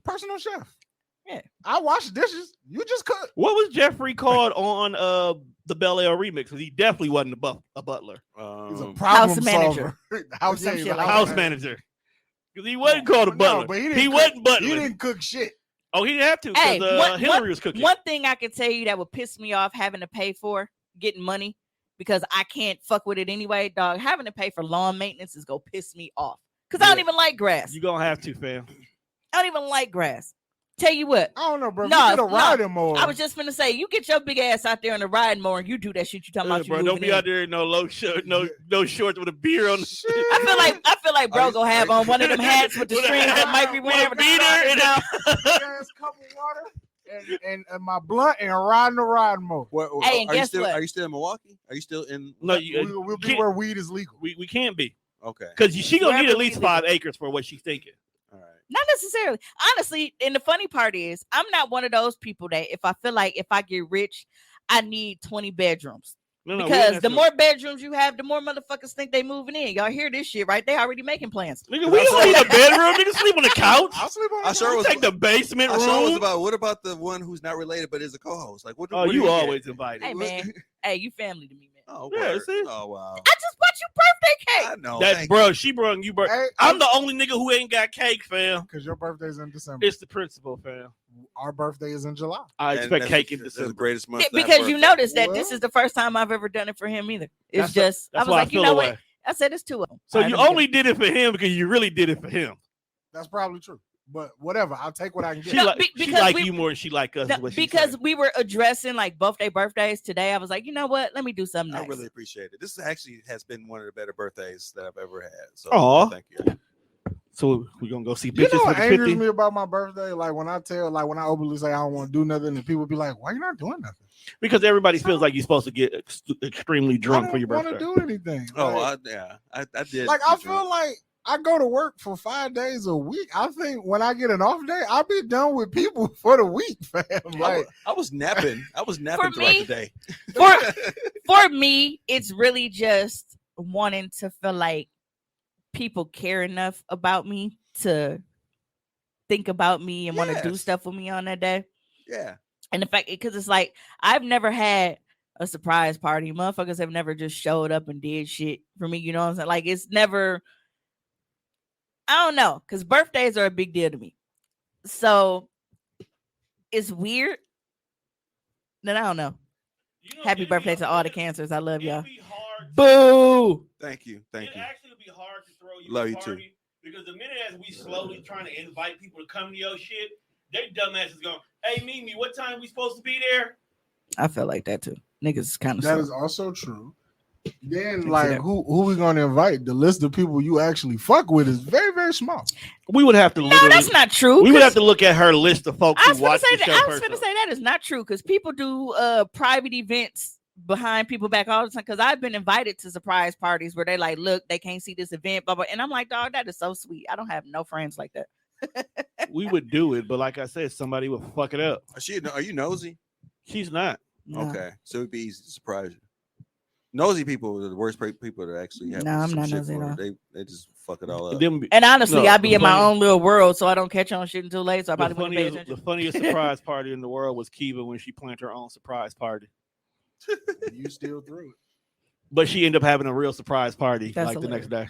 Personal chef. Yeah. I wash dishes. You just cook. What was Jeffrey called on the Bel Air remix? Because he definitely wasn't a butler. He's a Um, problem manager. solver. House, some he's shit a like House that. manager. Because he wasn't called a No, butler. but he he didn't wasn't He butler. didn't cook shit. Oh, he didn't have to because Hey, Hillary was cooking. One thing I can tell you that would piss me off having to pay for getting money because I can't fuck with it anyway, dog. Having to pay for lawn maintenance is gonna piss me off because I don't Yeah. even like grass. You gonna have to, fam. I don't even like grass. Tell you what, I don't know, bro. No, You get a no. riding mower. I was just gonna say, you get your big ass out there on the riding mower and you do that shit you talking about. You Bro, don't moving be in. out there in no low shirt, no shorts with a beer on. Shit. I feel like Are bro you- gonna have on one of them hats with the With a strings that hat, might be with a wearing beater and Ass cup of water and my blunt and riding the riding mower. Hey, and are you guess still? what? Are you still in Milwaukee? Are you still in? No, you, We'll be can't- where weed is legal. we can't be Okay. because she gonna need Wherever at we least live. 5 acres for what she's thinking. All right. Not necessarily. Honestly, and the funny part is, I'm not one of those people that if I feel like if I get rich, I need 20 bedrooms. No, we Because ain't the asking- more bedrooms you have, the more motherfuckers think they moving in. Y'all hear this shit, right? They already making plans. nigga, we don't need a bedroom. Nigga, sleep on the couch. I'll sleep on the I sure couch. was- Take the basement I saw it was room. about. What about the one who's not related but is a co-host? Like what? Oh, what do you get? always invited. Hey, man. Hey, you family to me, man. Oh, Yeah, word. see? Oh, wow. I just bought you birthday I cake. know. That thank bro, you. she brung you. Hey, I'm the only nigga who ain't got cake, fam. because your birthday's in December. It's the principal, fam. Our birthday is in July. I And expect that's cake in that's December. the greatest month. Yeah, to have a because you birthday. noticed that this Well- is the first time I've ever done it for him either. It's That's just That's I was why like, I feel you know away. what? I said it's 2 of them. So All right, you let me only did it for him because you really did it for him. That's probably true. But whatever, I'll take what I can get. She No, like she because like we- you more than she like us. No, is what she because said. we were addressing like birthdays today. I was like, you know what? Let me do something I nice. really appreciate it. This actually has been one of the better birthdays that I've ever had. So Aw. thank you. So we gonna go see You bitches know for what the angers 50. me about my birthday? Like when I openly say I don't want to do nothing, and people be like, "Why you not doing nothing?" Because everybody feels like you're supposed to get extremely drunk I for your don't want birthday. to do anything. Oh, Like, I did. like I get feel drunk. like I go to work for 5 days a week. I think when I get an off day, I'll be done with people for the week, fam. Like I was napping. I was napping throughout me- the day. For me, it's really just wanting to feel like people care enough about me to think about me and want to do Yes. stuff with me on that day. Yeah. And the fact, because it's like I've never had a surprise party. Motherfuckers have never just showed up and did shit for me. You know what I'm saying? Like it's never. I don't know, because birthdays are a big deal to me. So it's weird. Then I don't know. Happy birthday to all the cancers. I love y'all. Boo. Thank you. Thank you. Actually, would be hard to throw you Love a you too. party because the minute as we slowly trying to invite people to come to your shit, they dumbasses going, "Hey, Mimi, what time we supposed to be there?" I feel like that too. Niggas is kind of that slow. is also true. Then see like that. who we gonna invite? The list of people you actually fuck with is very, very small. We would have to No, literally. that's not true. We would 'cause have to look at her list of folks I who was gonna watch say the show. that. I was gonna say that is not true because people do private events behind people back all the time. Because I've been invited to surprise parties where they like, look, they can't see this event, blah blah. And I'm like, dog, that is so sweet. I don't have no friends like that. We would do it, but like I said, somebody would fuck it up. Are you nosy? She's not. No. Okay, so it'd be easy to surprise you. Nosy people are the worst people that actually have. No, I'm some not shit nosy for at all. They just fuck it all up. Them, And honestly, No, I be the in my funny- own little world, so I don't catch on shit until late. So I the probably wouldn't pay funniest, attention. the funniest surprise party in the world was Kiva when she planned her own surprise party. You still threw it. But she ended up having a real surprise party That's like the next day.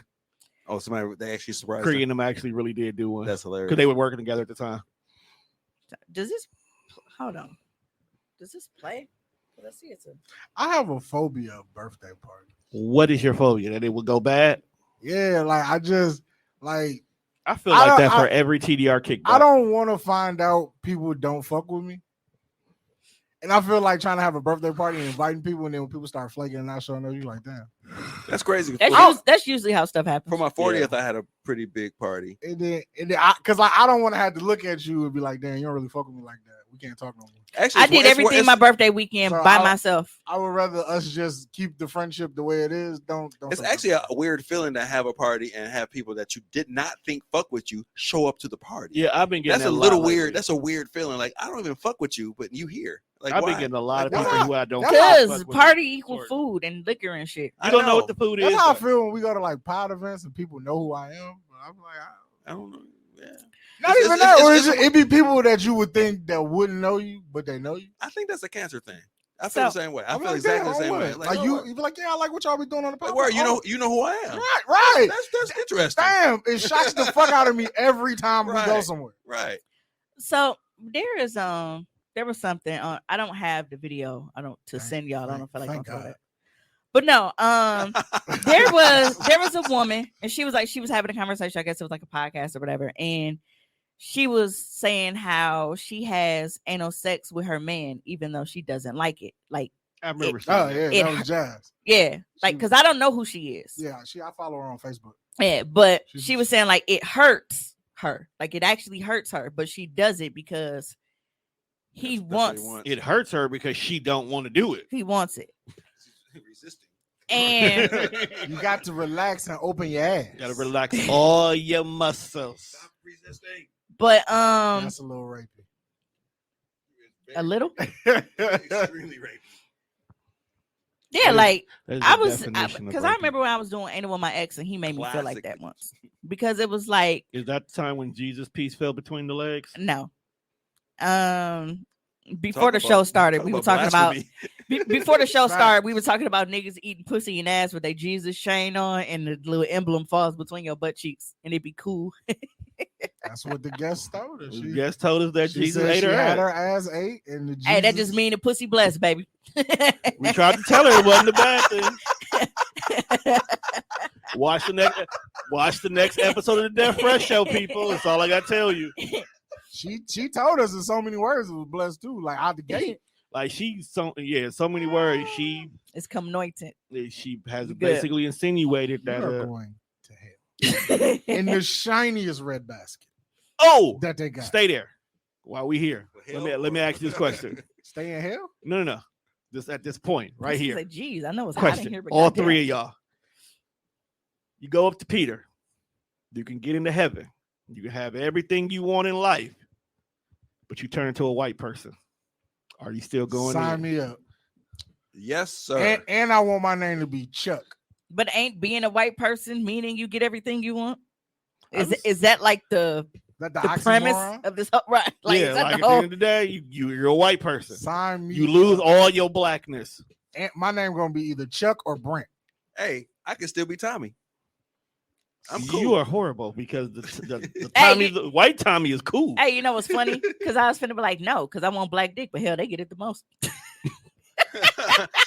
Oh, they actually surprised Cree her. and them actually really did do one That's hilarious. because they were working together at the time. Does this? Hold on. Does this play? Let's see. It's a. I have a phobia of birthday parties. What is your phobia? That it will go bad? Yeah, like I just like I feel I like don't- that for I- every TDR kickback. I don't want to find out people don't fuck with me. And I feel like trying to have a birthday party and inviting people, and then when people start flaking and not showing up, you're like, damn. That's crazy. That's usually how stuff happens. For my 40th, I had a pretty big party. And then because like I don't want to have to look at you and be like, damn, you don't really fuck with me like that. We can't talk no more. Actually, I did everything my birthday weekend So by I'll- myself. I would rather us just keep the friendship the way it is. Don't It's fuck actually with a weird feeling to have a party and have people that you did not think fuck with you show up to the party. Yeah, I've been getting That's that a lot little lately. weird. That's a weird feeling. Like I don't even fuck with you, but you here. Like I've why? been getting a lot of Like, people why? who I don't. That's Because fuck with. party equals Sorry. food and liquor and shit. I You don't know what the food That's is. how I though. feel when we go to like pod events and people know who I am. But I'm like, I don't know. Yeah. not It's- even it's- that. it's- Or it's- it'd be people that you would think that wouldn't know you, but they know you. I think that's a cancer thing. I feel the same way. I I'm feel like, exactly the damn, same way. what? Like, Like oh, you be like, yeah, I like what y'all be doing on the podcast. like, where you know who I am. Right. That's interesting. Damn, it shocks the fuck out of me every time we go Right. somewhere. Right. So there was something on. I don't have the video. I don't to Thank- send y'all. I don't feel like thank going through God. that. But no, there was a woman and she was having a conversation. I guess it was like a podcast or whatever, and she was saying how she has anal sex with her man even though she doesn't like it. Like, I remember. seeing Oh that. yeah, It that was Jazz. yeah, like because I don't know who she is. Yeah, I follow her on Facebook. Yeah, but She's- she was saying like it hurts her, like it actually hurts her, but she does it because he That's what he wants It hurts her because she don't want to do it. he wants it, Resisting. and You got to relax and open your ass. Gotta relax all your muscles. Stop resisting. but That's a little rapey. a little Extremely rapey. yeah, like That's I the was definition of because I raping. remember when I was doing anal with my ex and he made me feel like Classic. that once because it was like Is that the time when Jesus' piece fell between the legs? no, before the show started, we were talking about Before the show Facts. started, we were talking about niggas eating pussy and ass with their Jesus chain on, and the little emblem falls between your butt cheeks, and it'd be cool. That's what the guest told her. The guest told us that She Jesus said ate she her had ass. her ass ate, and the Jesus, Hey, that just mean the pussy blessed, baby. We tried to tell her it wasn't a bad thing. Watch the next episode of the Death Fresh Show, people. That's all I gotta tell you. she told us in so many words it was blessed too, like out the gate. Like so many words. It's anointed. She has You good. basically insinuated You that. are going to hell in the shiniest red basket Oh, that they got. stay there while we here. Let me ask you this question. Stay in hell. No. Just at this point, right She's here. like, geez, I know it's hot in Question. here, but All goddamn. three of y'all. You go up to Peter. You can get into heaven. You can have everything you want in life, but you turn into a white person. Are you still going Sign in? me up. Yes, sir. And I want my name to be Chuck. But ain't being a white person meaning you get everything you want? I'm- Is that like the That the oxymoron? premise of this? Right? Like, yeah, is that like the at the whole- end of the day, you're a white person. Sign me. You lose up. all your blackness. And my name gonna be either Chuck or Brent. Hey, I can still be Tommy. I'm cool. You are horrible because the Hey, Tommy, the white Tommy is cool. Hey, you know what's funny? Because I was finna be like, no, because I want black dick, but hell, they get it the most.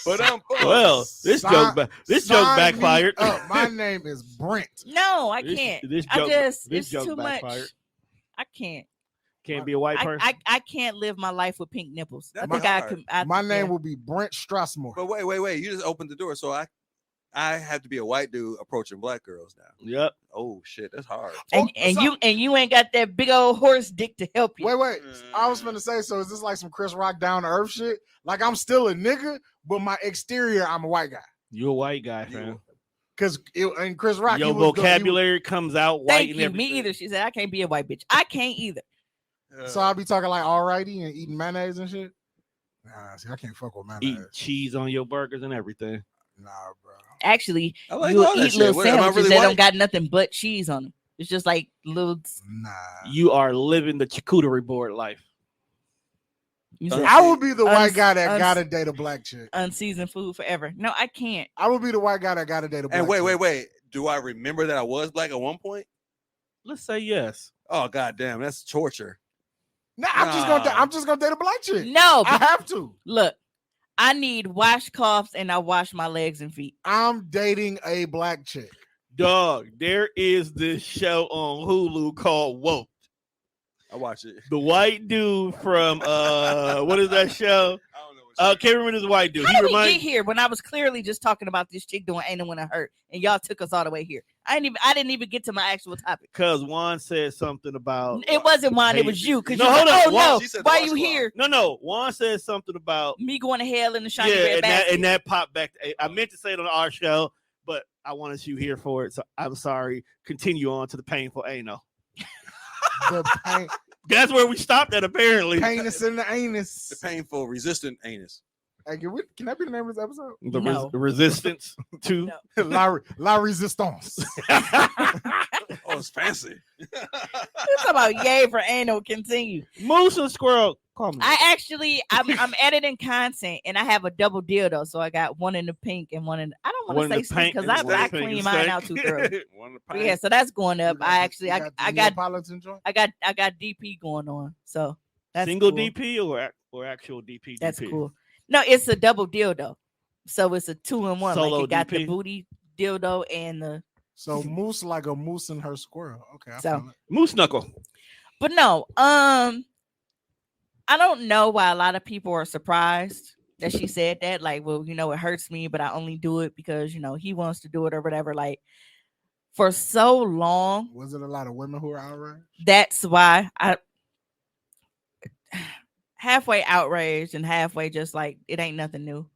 But Well, this Sign- joke Sign me backfired. up. My name is Brent. No, I This- can't. this I joke- just this it's joke too backfired. much. I can't. Can't be a white person. I can't live my life with pink nipples. That I think be I hard. could. I, My name yeah. will be Brent Strassmore. But wait. You just opened the door, so I have to be a white dude approaching black girls now. Yep. Oh shit, that's hard. And, Oh, and so- you ain't got that big old horse dick to help you. Wait. I was gonna say, so is this like some Chris Rock down to earth shit? Like I'm still a nigga, but my exterior, I'm a white guy. You're a white guy, fam. Cause in Chris Rock, Your he was vocabulary comes out white Thank and you. everything. Me either. She said I can't be a white bitch. I can't either. So I'll be talking like alrighty and eating mayonnaise and shit. Nah, see, I can't fuck with mayonnaise. Eating cheese on your burgers and everything. Nah, bro. Actually, I like you'll all that eat shit. little What, am I sandwiches really that white? don't got nothing but cheese on them. It's just like little. Nah. You are living the charcuterie board life. You said I would be the white Uns- guy that uns- gotta date a black chick. unseasoned food forever. No, I can't. I would be the white guy that gotta date a black And chick. wait. Do I remember that I was black at one point? Let's say yes. Oh goddamn, that's torture. Nah, Nah. I'm just gonna date a black chick. No, I have to. look, I need washcloths and I wash my legs and feet. I'm dating a black chick. Dog, there is this show on Hulu called Woke. I watch it. The white dude from what is that show? I don't know what Can't remember this white dude. How He did we get reminds here when I was clearly just talking about this chick doing ain't no one hurt, and y'all took us all the way here? I didn't even get to my actual topic. because Juan said something about It wasn't mine. It Hey, was you. Because no, you hold said, on. oh Why- no, she said the why you washcloth. here? no. Juan said something about Me going to hell in the shiny yeah, red and basket. that popped back. I meant to say it on our show, but I wanted you here for it, so I'm sorry. Continue on to the painful anal. The pain, That's where we stopped at. Apparently, penis in the anus. the painful resistant anus. Hey, can that be the name of this episode? the No. resistance to No. La Resistance. Oh, it's fancy. You talking about yay for anal? Continue. Moose and Squirrel. Call me. I'm editing content and I have a double dildo, so I got one in the pink and one in. I don't One want in to the say pink because and I the pink clean and mine stank. out too thoroughly. One of the But yeah, so that's going up. I got Neapolitan joint? I got DP going on, so that's Single cool. DP or actual DP. That's DP? cool. No, it's a double dildo, so it's a 2-in-1. Like Solo it got the DP? booty dildo and the. So moose like a moose and her squirrel. Okay, I So- feel it. Moose knuckle. But no, I don't know why a lot of people are surprised that she said that. Like, well, you know, it hurts me, but I only do it because, you know, he wants to do it or whatever. Like, for so long, Was it a lot of women who were outraged? that's why I halfway outraged and halfway just like it ain't nothing new.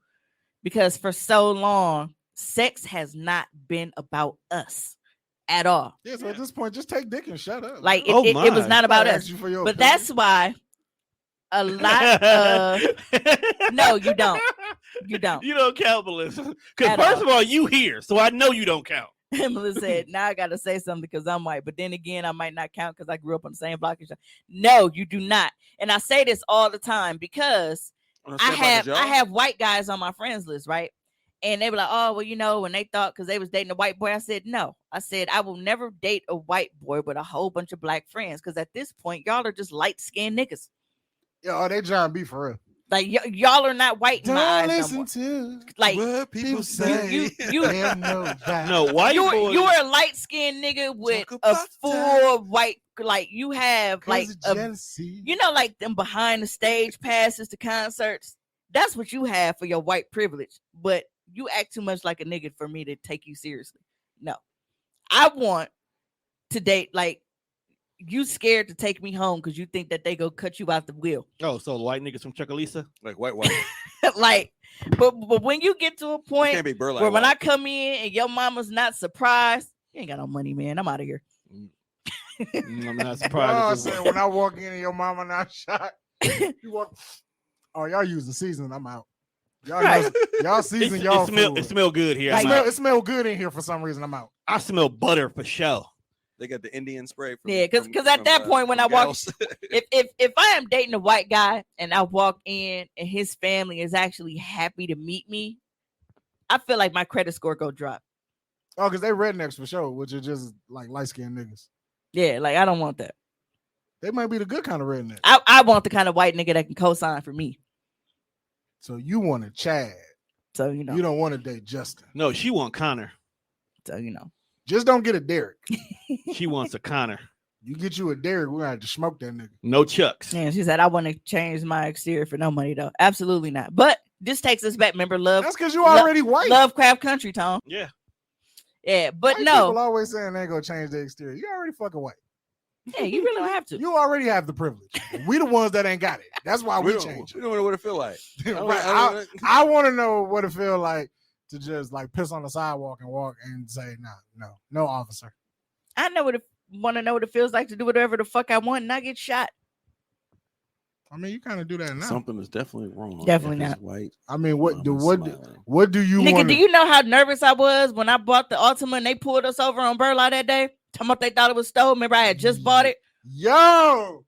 Because for so long, sex has not been about us at all. Yeah, so at this point, just take dick and shut up. Like Oh it was my. not about I us. asked you for your But opinion. that's why a lot of no, you don't. You don't. You don't count, Melissa. Because At first all. of all, you here, so I know you don't count. Melissa said, now I gotta say something because I'm white. But then again, I might not count because I grew up on the same block as you. No, you do not. And I say this all the time because I have white guys on my friends list, right? And they were like, oh, well, you know, when they thought because they was dating a white boy, I said, no. I said, I will never date a white boy with a whole bunch of black friends because at this point, y'all are just light-skinned niggas. Yo, they John B for real. Like, y'all are not white in my eyes listen no more. to Like, what people say. you No, white you boys. you are a light-skinned nigga with Talk a about full white, like, you have, like, jealousy. you know, like them behind the stage passes to concerts. That's what you have for your white privilege. But you act too much like a nigga for me to take you seriously. No. I want to date, like, you scared to take me home because you think that they go cut you out the wheel. Oh, so white niggas from Chucalissa? Like white. Like, but when you get to a You point can't be burlap. where when I come in and your mama's not surprised, you ain't got no money, man. I'm out of here. I'm not Oh, I surprised. said, when I walk in and your mama not shot, you walk. Oh, y'all use the season. I'm out. Y'all, Right. y'all season y'all food. It smell good here. Like- I'm out. It smell good in here for some reason. I'm out. I smell butter for sure. They got the Indian spray. From, Yeah, because at that point when I walk, Gauss. if I am dating a white guy and I walk in and his family is actually happy to meet me, I feel like my credit score go drop. Oh, because they rednecks for sure, which are just like light skinned niggas. Yeah, like I don't want that. They might be the good kind of redneck. I want the kind of white nigga that can co-sign for me. So you want a Chad. So you know. You don't want to date Justin. No, she want Connor. So you know. Just don't get a Derek. She wants a Connor. You get you a Derek, we're gonna have to smoke that nigga. No Chucks. Yeah, she said I want to change my exterior for no money though. Absolutely not. But this takes us back. Remember, That's because you already white. Lovecraft Country, Tom. Yeah. Yeah, but White no. people always saying they ain't gonna change their exterior. You already fucking white. Yeah, you really don't have to. You already have the privilege. We the ones that ain't got it. That's why we don't, change we don't know what it feel like. it. Right. I want to know what it feel like to just like piss on the sidewalk and walk and say, no, officer. I know want to know what it feels like to do whatever the fuck I want and not get shot. I mean, you kind of do that now. Something is definitely wrong. Definitely If not. it's white. I mean, what do smiling. what do you Nigga, want? do you know how nervous I was when I bought the Ultima and they pulled us over on Burla that day? Talking about they thought it was stolen. Remember, I had just bought it Yo,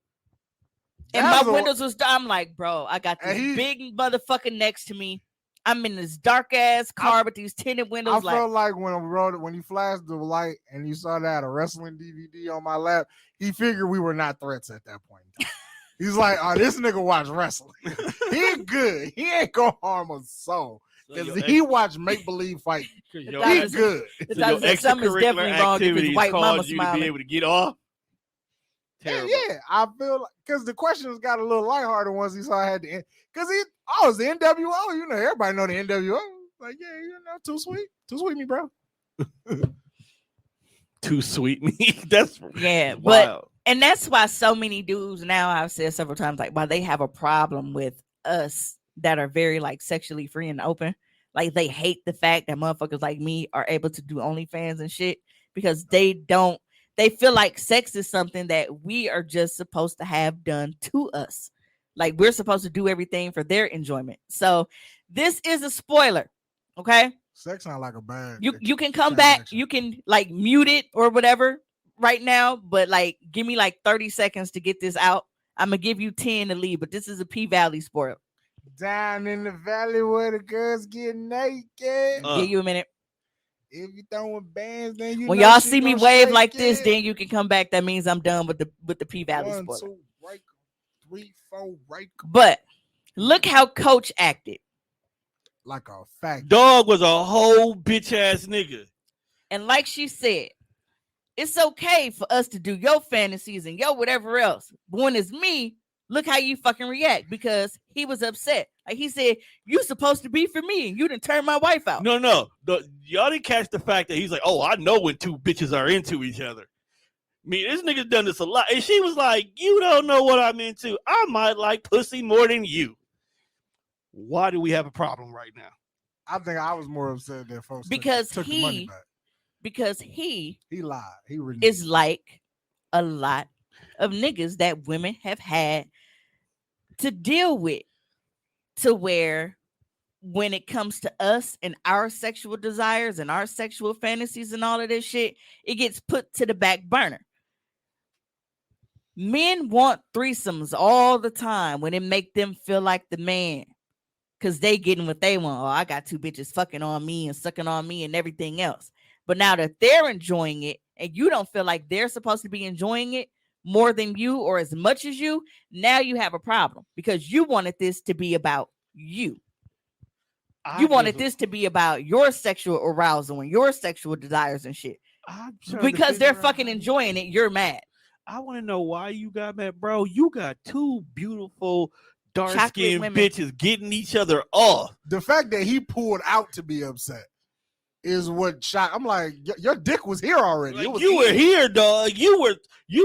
and that my was a- windows was down. I'm like, bro, I got this And he- big motherfucker next to me. I'm in this dark ass car with these tinted windows. I felt like when you flashed the light and you saw that a wrestling DVD on my lap, he figured we were not threats at that point in time. He's like, oh, this nigga watch wrestling. He good. He ain't gonna harm a soul. Because he watched make believe fight. He That's- good. it's So your like something is definitely extracurricular wrong if his activities white mama caused you to be smiling. able to get off. Yeah, Terrible. yeah, I feel like because the questions got a little lighthearted once he saw I had the because it's the NWO. You know, everybody know the NWO. Like, yeah, you know, too sweet me, bro. Too sweet me. That's Yeah, but wild. and that's why so many dudes now, I've said several times, like why they have a problem with us that are very like sexually free and open. Like they hate the fact that motherfuckers like me are able to do OnlyFans and shit because they feel like sex is something that we are just supposed to have done to us. Like we're supposed to do everything for their enjoyment. So this is a spoiler. Okay. Sex sound like a bad. You can come back, transaction. you can like mute it or whatever right now, but like give me like 30 seconds to get this out. I'm gonna give you 10 to leave, but this is a P-Valley spoil. Down in the valley where the girls get naked. Give you a minute. If you throwing bands, then you When know y'all she see me gonna wave shake like this, it. then you can come back. That means I'm done with the P-Valley 1, spoiler. 2, right, 3, 4, right. But look how Coach acted. Like a fact. Dog was a whole bitch ass nigga. And like she said, it's okay for us to do your fantasies and your whatever else. But when it's me, look how you fucking react because he was upset. Like he said, you supposed to be for me and you didn't turn my wife out. No. Y'all didn't catch the fact that he's like, oh, I know when two bitches are into each other. I mean, this nigga's done this a lot. And she was like, you don't know what I'm into. I might like pussy more than you. Why do we have a problem right now? I think I was more upset that folks Because took the money he- back. Because he He lied. He reneged. is like a lot of niggas that women have had to deal with, to where when it comes to us and our sexual desires and our sexual fantasies and all of this shit, it gets put to the back burner. Men want threesomes all the time when it make them feel like the man. because they getting what they want. Oh, I got two bitches fucking on me and sucking on me and everything else. But now that they're enjoying it and you don't feel like they're supposed to be enjoying it more than you or as much as you, now you have a problem because you wanted this to be about you. You wanted this to be about your sexual arousal and your sexual desires and shit. Because they're fucking enjoying it, you're mad. I want to know why you got mad, bro. You got two beautiful dark-skinned women. bitches getting each other off. The fact that he pulled out to be upset is what shot. I'm like, your dick was here already. Like, It was you were in. here, dog. You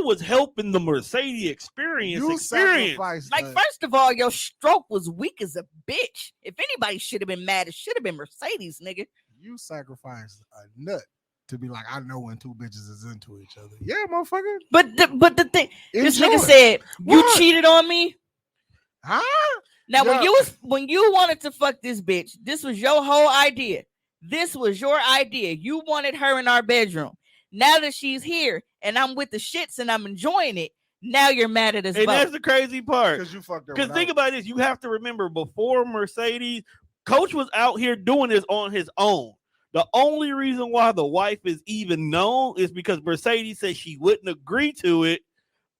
was helping the Mercedes experience. You sacrificed. Like, first of all, your stroke was weak as a bitch. If anybody should have been mad, it should have been Mercedes, nigga. You sacrificed a nut to be like, I know when two bitches is into each other. Yeah, motherfucker. But the thing, this Enjoy nigga it. said, you What? cheated on me. Huh? Now, Yeah. when you wanted to fuck this bitch, this was your whole idea. This was your idea. You wanted her in our bedroom. Now that she's here and I'm with the shits and I'm enjoying it, now you're mad at us And both. that's the crazy part. Because you fucked her. Because think about this. You have to remember, before Mercedes, Coach was out here doing this on his own. The only reason why the wife is even known is because Mercedes said she wouldn't agree to it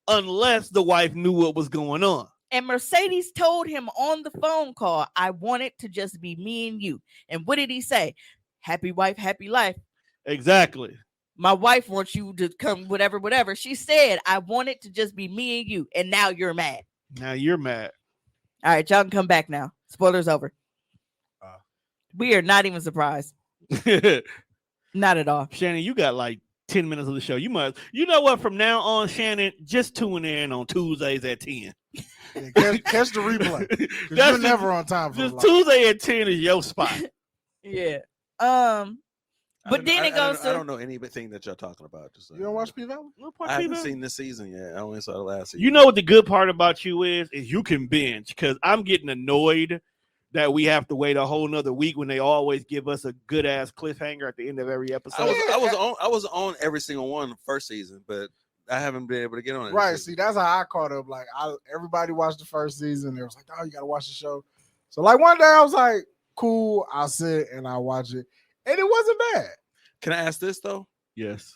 unless the wife knew what was going on. And Mercedes told him on the phone call, I want it to just be me and you. And what did he say? Happy wife, happy life. Exactly. My wife wants you to come, whatever. She said, I want it to just be me and you. And now you're mad. Now you're mad. All right, y'all can come back now. Spoilers over. We are not even surprised. Not at all. Shannon, you got like 10 minutes of the show. You know what? From now on, Shannon, just tune in on Tuesdays at 10. Yeah, catch the replay. 'Cause you're never on time for Just the Tuesday at 10 is your spot. Yeah. I But then it goes I to don't know anything that y'all talking about. Just You don't watch P Valley? I haven't seen this season yet. I only saw the last season. You know what the good part about you is you can binge, because I'm getting annoyed that we have to wait a whole nother week when they always give us a good ass cliffhanger at the end of every episode. I was on every single one the first season, but I haven't been able to get on it. Right. See, that's how I caught up. Like, everybody watched the first season. They was like, oh, you got to watch the show. So, like, one day I was like, cool, I'll sit and I'll watch it. And it wasn't bad. Can I ask this, though? Yes.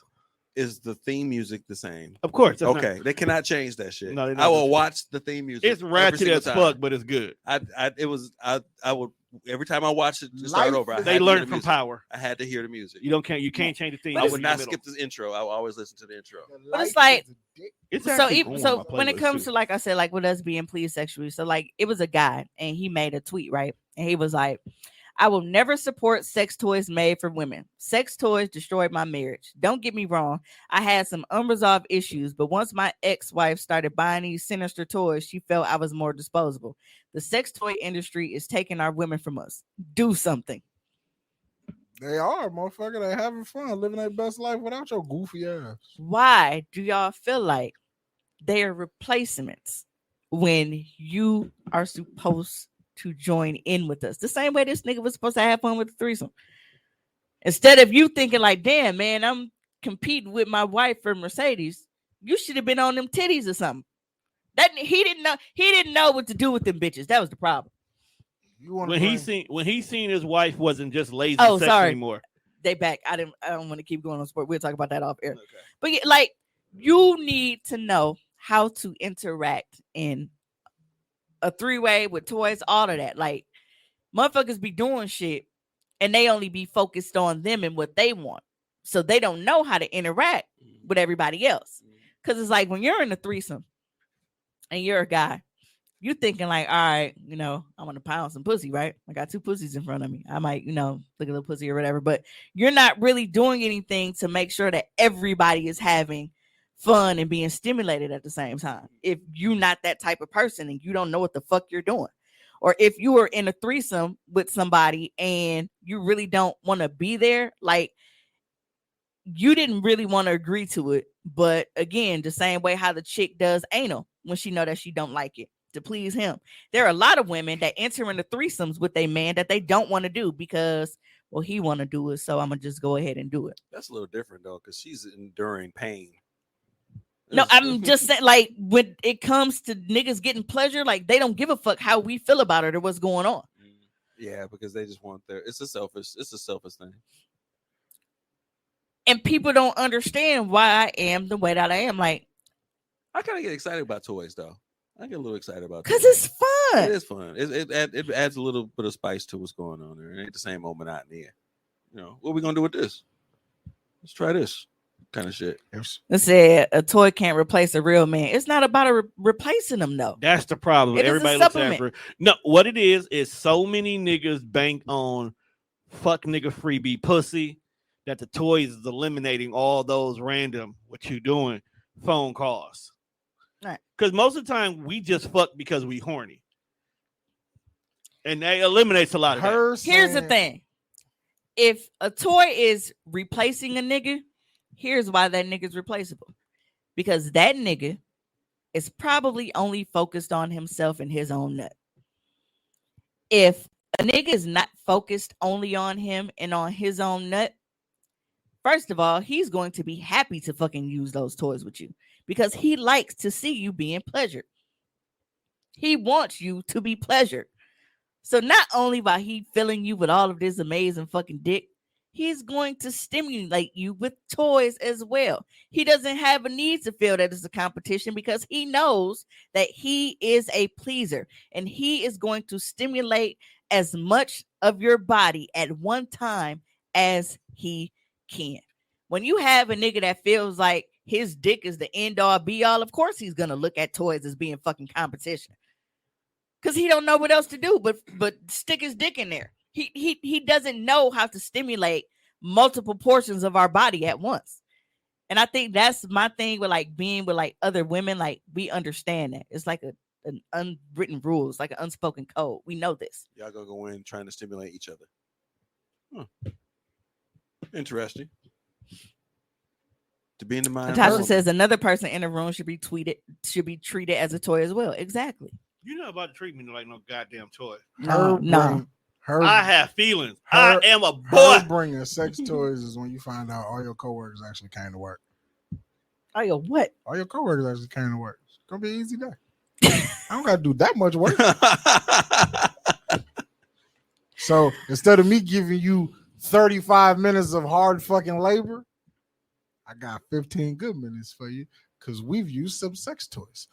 Is the theme music the same? Of course. that's Okay. They cannot change that shit. No, they're not I will gonna- watch the theme music. It's every ratchet single as time. fuck, but it's good. I would every time I watch it to Life start over. I is- had They to hear learned the from music. Power. I had to hear the music. You can't change the theme. But I it's- would not skip this intro. I will always listen to the intro. But it's like- It's So actually even on so my when it playlist, comes too. to, like I said, like with us being pleased sexually, so like it was a guy and he made a tweet, right? And he was like, I will never support sex toys made for women. Sex toys destroyed my marriage. Don't get me wrong. I had some unresolved issues, but once my ex-wife started buying these sinister toys, she felt I was more disposable. The sex toy industry is taking our women from us. Do something. They are, motherfucker. They having fun, living their best life without your goofy ass. Why do y'all feel like they are replacements when you are supposed to join in with us? The same way this nigga was supposed to have fun with the threesome. Instead of you thinking like, damn, man, I'm competing with my wife for Mercedes, you should have been on them titties or something. That he didn't know what to do with them bitches. That was the problem. You want when he seen his wife wasn't just lazy Oh, sex sorry. anymore. They back. I don't want to keep going on sport. We'll talk about that off air. Okay. But yeah, like, you need to know how to interact in a three-way with toys, all of that. Like, motherfuckers be doing shit and they only be focused on them and what they want. So they don't know how to interact with everybody else. Because it's like when you're in a threesome and you're a guy, you thinking like, all right, I want to pound some pussy, right? I got two pussies in front of me. I might, look at the pussy or whatever. But you're not really doing anything to make sure that everybody is having fun and being stimulated at the same time. If you're not that type of person and you don't know what the fuck you're doing, or if you are in a threesome with somebody and you really don't want to be there, like, you didn't really want to agree to it. But again, the same way how the chick does anal when she know that she don't like it to please him. There are a lot of women that enter into threesomes with a man that they don't want to do because, well, he want to do it, so I'm gonna just go ahead and do it. That's a little different though, because she's enduring pain. No, I'm just saying, like, when it comes to niggas getting pleasure, like, they don't give a fuck how we feel about it or what's going on. Yeah, because they just want their. It's a selfish thing. And people don't understand why I am the way that I am. Like, I kind of get excited about toys, though. I get a little excited about because toys. it's fun. It is fun. It adds a little bit of spice to what's going on there. It ain't the same old monotony. You know, what are we gonna do with this? Let's try this kind of shit. It said a toy can't replace a real man. It's not about replacing them, though. That's the problem. It is a Everybody looks supplement. after. No, what it is so many niggas bank on fuck nigga freebie pussy that the toys is eliminating all those random what you doing phone calls. Right. Because most of the time we just fuck because we horny. And that eliminates a lot of that. Here's the thing. If a toy is replacing a nigga, here's why that nigga's replaceable. Because that nigga is probably only focused on himself and his own nut. If a nigga is not focused only on him and on his own nut, first of all, he's going to be happy to fucking use those toys with you because he likes to see you being pleasured. He wants you to be pleasured. So not only by he filling you with all of this amazing fucking dick, he's going to stimulate you with toys as well. He doesn't have a need to feel that it's a competition because he knows that he is a pleaser and he is going to stimulate as much of your body at one time as he can. When you have a nigga that feels like his dick is the end all be all, of course he's gonna look at toys as being fucking competition. Cause he don't know what else to do but stick his dick in there. He doesn't know how to stimulate multiple portions of our body at once. And I think that's my thing with like being with like other women. Like we understand that. It's like an unwritten rules, like an unspoken code. We know this. Y'all gonna go in trying to stimulate each other. Huh. Interesting. To be in the mind. Natasha says another person in the room should be treated as a toy as well. Exactly. You're not about to treat me like no goddamn toy. No. I have feelings. I am a boy. Bringing sex toys is when you find out all your coworkers actually came to work. Oh, your what? All your coworkers actually came to work. It's gonna be an easy day. I don't gotta do that much work. So instead of me giving you 35 minutes of hard fucking labor, I got 15 good minutes for you because we've used some sex toys.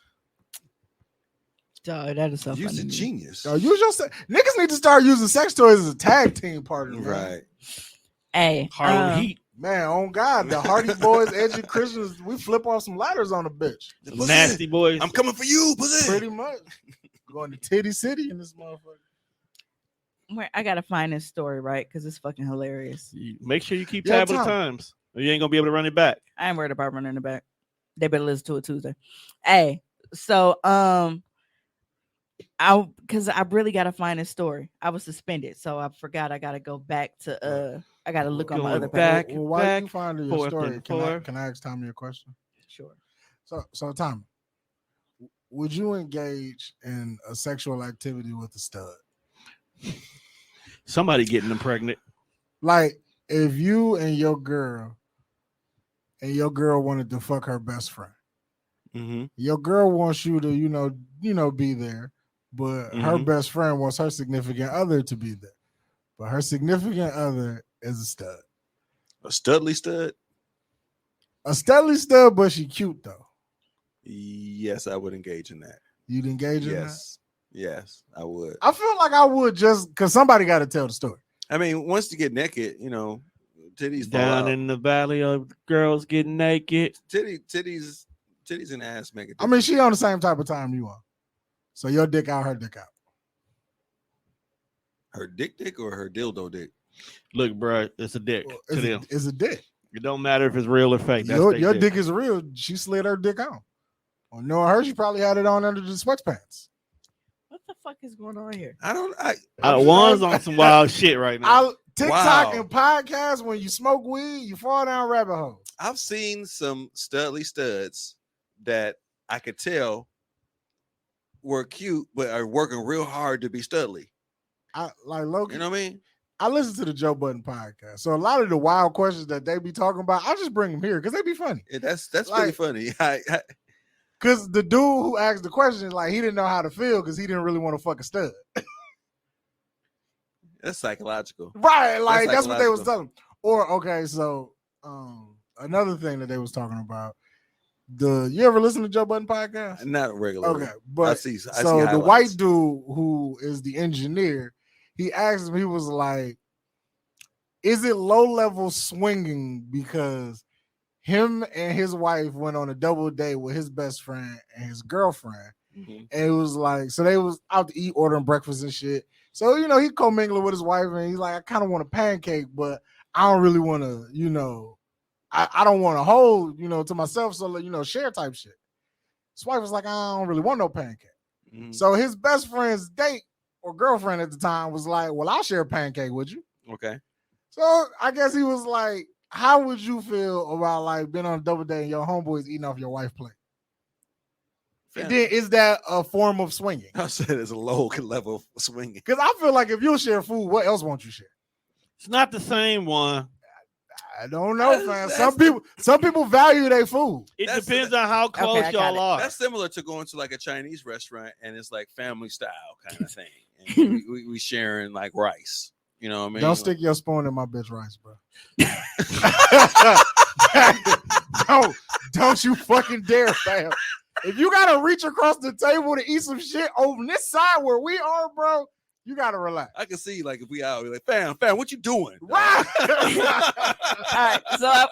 Oh, that is so Use funny. a genius. So use your niggas need to start using sex toys as a tag team partner, man. Right. Hey, Harlem Heat. Man, on God, the Hardy Boys, Edgy Christians, we flip off some ladders on a bitch. Nasty boys. I'm coming for you, pussy. Pretty much. Going to Titty City in this motherfucker. I gotta find this story, right? Because it's fucking hilarious. Make sure you keep tab of the times, or you ain't gonna be able to run it back. I ain't worried about running it back. They better listen to it Tuesday. Hey, so because I really gotta find this story. I was suspended, so I forgot. I gotta go back to I gotta look on my other back. page. Well, why you find your forth story? and Can I forth. ask Tommy a question? Sure. So Tommy, would you engage in a sexual activity with a stud? Somebody getting them pregnant. Like if you and your girl wanted to fuck her best friend. Mm-hmm. Your girl wants you to, be there, but her best friend wants her significant other to be there. But her significant other is a stud. A studly stud? A studly stud, but she cute though. Yes, I would engage in that. You'd engage in that? Yes, I would. I feel like I would just because somebody got to tell the story. I mean, once you get naked, titties Down in the valley of girls getting naked. Titties and ass make it. I mean, she on the same type of time you are. So your dick out, her dick out. Her dick or her dildo dick? Look, bro, it's a dick to them. It's a dick. It don't matter if it's real or fake. That's Your dick is real. She slid her dick on. Or knowing her, she probably had it on under the sweatpants. What the fuck is going on here? Juan's on some wild shit right now. TikTok and podcasts, when you smoke weed, you fall down rabbit holes. I've seen some studly studs that I could tell were cute, but are working real hard to be studly. Logan, you know what I mean? I listen to the Joe Budden podcast, so a lot of the wild questions that they be talking about, I just bring them here because they be funny. Yeah, that's pretty funny. Because the dude who asked the question, he didn't know how to feel because he didn't really want to fuck a stud. That's psychological. Right, like that's what they was psychological. telling. Or okay, so another thing that they was talking about. You ever listen to Joe Budden podcast? Not regularly. Okay, but I see so the highlights. white dude who is the engineer, he asked him, he was like, is it low level swinging because him and his wife went on a double date with his best friend and his girlfriend? Mhm. And it was like, so they was out to eat, ordering breakfast and shit. So, you know, he commingling with his wife and he's like, I kind of want a pancake, but I don't really want to, you know, I don't want to hold, you know, to myself. So, you know, share type shit. His wife was like, I don't really want no pancake. Mhm. So his best friend's date or girlfriend at the time was like, well, I'll share a pancake with you. Okay. So I guess he was like, how would you feel about like being on a double date and your homeboys eating off your wife's plate? And then is that a form of swinging? I said it's a low level of swinging. Because I feel like if you share food, what else won't you share? It's not the same one. I don't know, man. Some people value their food. It That's- depends on how close I got y'all it. are. That's similar to going to like a Chinese restaurant and it's like family style kind of thing. And we sharing like rice. You know what I mean? Don't stick your spoon in my bitch rice, bro. don't you fucking dare, fam. If you gotta reach across the table to eat some shit over this side where we are, bro, you gotta relax. I can see like if we out, we're like, fam, what you doing? Right. All right, so I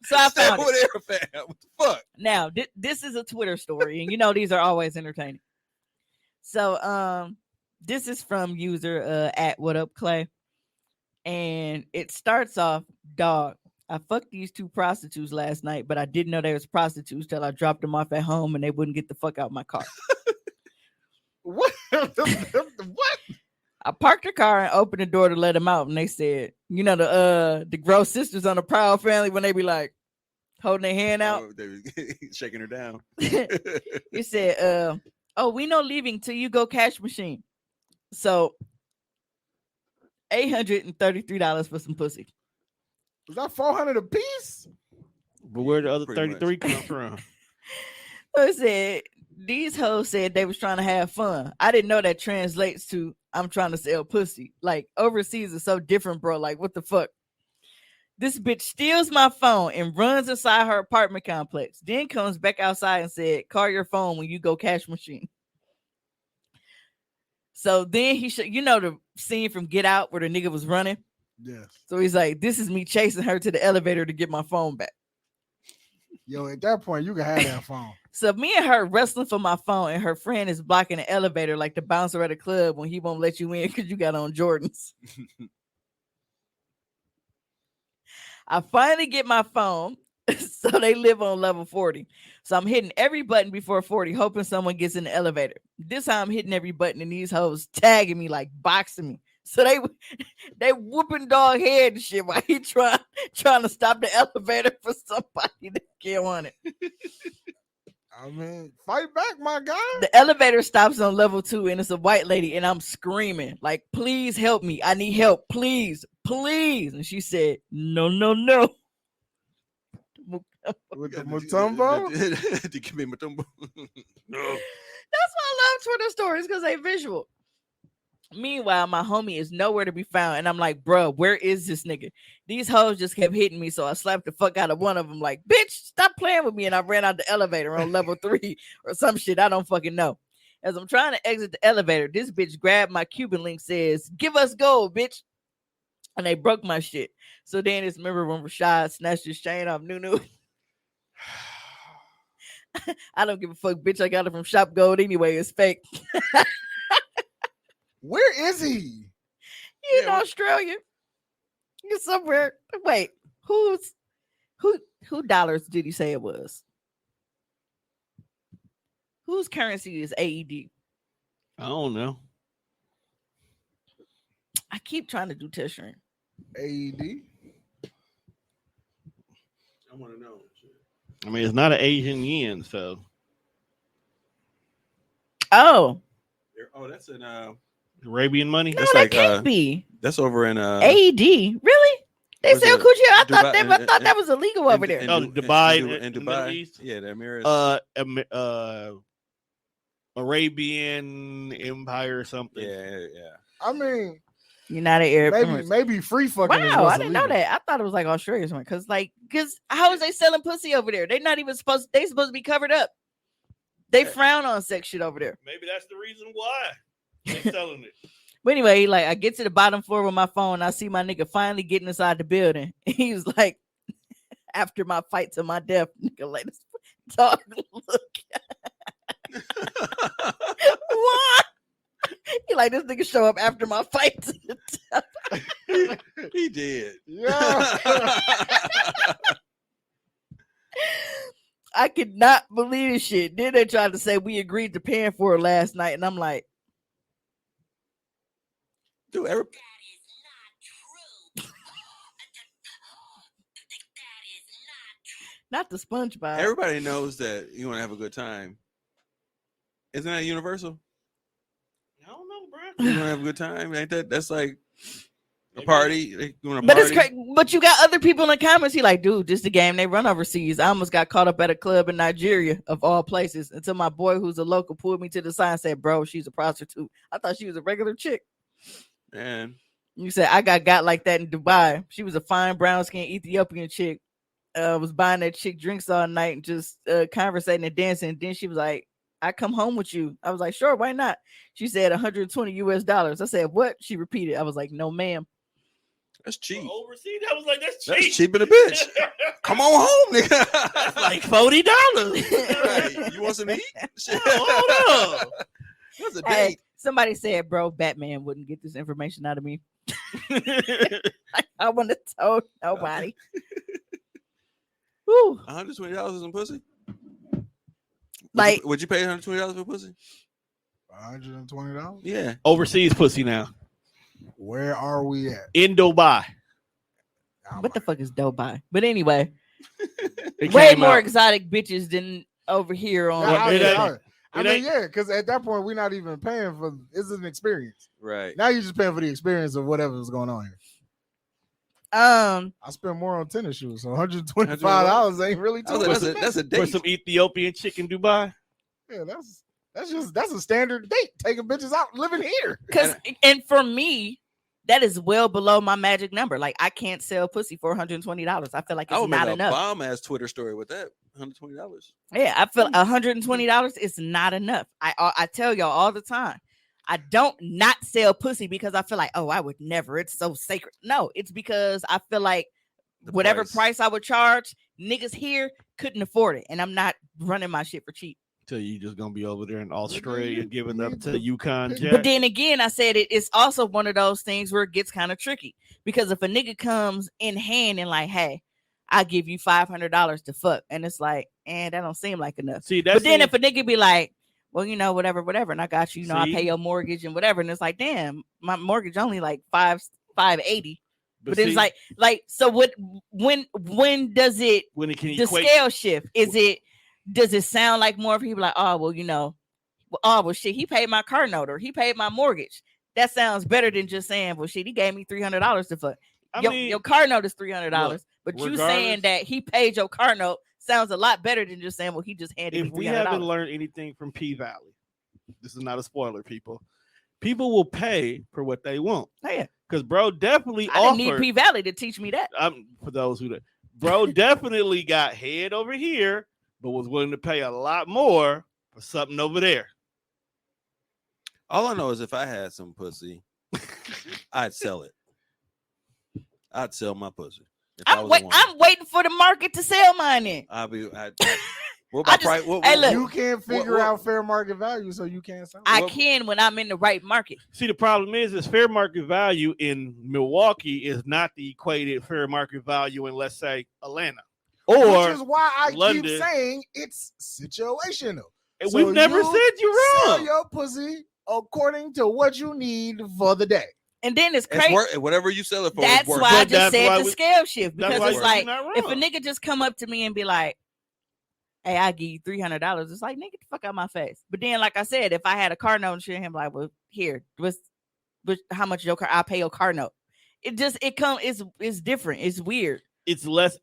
Stay found over it. there, fam. What the fuck? Now, this is a Twitter story, and you know these are always entertaining. So, this is from user at What Up Clay, and it starts off, dog. I fucked these two prostitutes last night, but I didn't know they was prostitutes till I dropped them off at home, and they wouldn't get the fuck out my car. What? What? I parked the car and opened the door to let them out, and they said, you know, the Gross Sisters on the Proud Family when they be like holding their hand out. Oh, they was shaking her down. He said, oh, we no leaving till you go cash machine. So $833 for some pussy. Was that 400 a piece? But where the other Pretty much. 33 come from? So it said these hoes said they was trying to have fun. I didn't know that translates to I'm trying to sell pussy. Like overseas is so different, bro. Like what the fuck? This bitch steals my phone and runs inside her apartment complex. Then comes back outside and said, call your phone when you go cash machine. So then he should, you know, the scene from Get Out where the nigga was running. Yes. So he's like, this is me chasing her to the elevator to get my phone back. Yo, at that point, you can have that phone. So me and her wrestling for my phone, and her friend is blocking the elevator like the bouncer at a club when he won't let you in because you got on Jordans. I finally get my phone. So they live on level 40. So I'm hitting every button before 40, hoping someone gets in the elevator. This time I'm hitting every button, and these hoes tagging me, like boxing me. So they whooping dog head and shit while he trying to stop the elevator for somebody to get on it. I mean, fight back, my guy. The elevator stops on level 2, and it's a white lady, and I'm screaming, like, please help me. I need help. Please, please. And she said, no, no, no. With the Mutombo? Give me Mutombo. No. That's why I love Twitter stories, because they visual. Meanwhile, my homie is nowhere to be found, and I'm like, bro, where is this nigga? These hoes just kept hitting me, so I slapped the fuck out of one of them, like, bitch, stop playing with me, and I ran out the elevator on level 3 or some shit. I don't fucking know. As I'm trying to exit the elevator, this bitch grabbed my Cuban link, says, give us gold, bitch. And they broke my shit. So then it's remember when Rashad snatched his chain off Nunu. I don't give a fuck, bitch. I got it from Shop Gold anyway. It's fake. Where is he? He in Australia. He's somewhere. Wait, who dollars did he say it was? Whose currency is AED? I don't know. I keep trying to do Tishrin. AED. I want to know. I mean, it's not an Asian yen, so Oh, Oh, that's in Arabian money. no, That's that like, can't be that's over in AED. Really? They where's sell it? coochie. I Dubai- thought that was illegal over there. Oh, Dubai, in in the Middle Dubai. East? Yeah, the Emirates. Arabian Empire or something. yeah. I mean, United Arab Maybe Emirates. maybe free fucking. is Wow, what's I didn't know illegal. that. I thought it was like Australia or something. Because how is they selling pussy over there? They're not even supposed. They supposed to be covered up. They frown on sex shit over there. Maybe that's the reason why they selling it. But anyway, like I get to the bottom floor with my phone. I see my nigga finally getting inside the building. He was like, after my fight to my death, nigga, like this dog look. What? He like this nigga show up after my fight to the death. He did. Yeah. I could not believe this shit. Then they tried to say we agreed to paying for it last night, and I'm like, Dude, not the SpongeBob. everybody knows that you want to have a good time. Isn't that universal? I don't know, bro. You want to have a good time? Ain't that's like a Maybe. party? Like, you want a But party? it's crazy. But you got other people in the comments. He like, dude, this the game they run overseas. I almost got caught up at a club in Nigeria, of all places, until my boy, who's a local, pulled me to the side and said, "Bro, she's a prostitute." I thought she was a regular chick. Man, You said I got like that in Dubai. She was a fine brown skinned Ethiopian chick. Was buying that chick drinks all night and just conversating and dancing. And then she was like, "I come home with you." I was like, "Sure, why not?" She said $120. I said, "What?" She repeated. I was like, "No, ma'am." that's cheap. Overseas, I was like, that's cheap. That's cheap in a bitch. Come on home, nigga. That's like $40. Right. You want some to eat? Shit. Hold on. That's a Hey, date. somebody said, "Bro, Batman wouldn't get this information out of me." I wouldn't have told nobody. Woo. $120 for some pussy? Like, would you pay $120 for pussy? $120. Yeah. Overseas pussy now. Where are we at? In Dubai. what the fuck is Dubai? But anyway, It way came more out. exotic bitches than over here on. Nah, it ain't- I it mean, ain't- yeah, because at that point we're not even paying for. It's an experience. Right. Now you're just paying for the experience of whatever's going on here. I spend more on tennis shoes, so $125 ain't really too I was much. like, that's a For date. some Ethiopian chick in Dubai. Yeah, that's a standard date. Taking bitches out, living here. Because and for me, that is well below my magic number. Like I can't sell pussy for $120. I feel like I it's would not make a enough. bomb ass Twitter story with that. $120. Yeah, I feel $120 is not enough. I tell y'all all the time. I don't not sell pussy because I feel like, oh, I would never. It's so sacred. No, it's because I feel like The whatever price I would charge, niggas here couldn't afford it, and I'm not running my shit for cheap. Till you just gonna be over there in Australia you giving up need to to Yukon pick- Jack. But then again, I said it's also one of those things where it gets kind of tricky because if a nigga comes in hand and like, hey, I'll give you $500 to fuck, and it's like, that don't seem like enough. See, that's But then if a nigga be like, well, whatever, and I got you, I See? pay your mortgage and whatever, and it's like, damn, my mortgage only like $580. But it's like, so what? When does it? when it can The equate, scale shift does it sound like more people like, oh well, shit, he paid my car note or he paid my mortgage. That sounds better than just saying, well, shit, he gave me $300 to fuck. I Your, mean, your car note is $300, look, but you saying regardless- that he paid your car note sounds a lot better than just saying, well, he just handed if me we $300. haven't learned anything from P Valley, this is not a spoiler, people. People will pay for what they want. Oh, yeah. Because bro definitely I didn't need offered. P Valley to teach me that. For those who, bro definitely got head over here, but was willing to pay a lot more for something over there. All I know is if I had some pussy, I'd sell it. I'd sell my pussy. If I was a woman. I'm waiting for the market to sell mine in. What I about just- price? What, hey, what- look. You can't figure what- out fair market value, so you can't sell. I Well- can when I'm in the right market. See, the problem is fair market value in Milwaukee is not the equated fair market value in, let's say, Atlanta. Which Or is why I London. keep saying it's situational. and So we've never you said you're Sell wrong. your pussy according to what you need for the day. And then it's It's crazy. whatever you sell it for. That's it's worth. why I But just that's said why the we- scale shift That's because why it's you're like not if a wrong. nigga just come up to me and be like, "Hey, I give you $300," it's like, nigga, get the fuck out my face. But then, like I said, if I had a car note and shit, him like, well, here, how much your car? I'll pay your car note. It's different. It's weird. It's less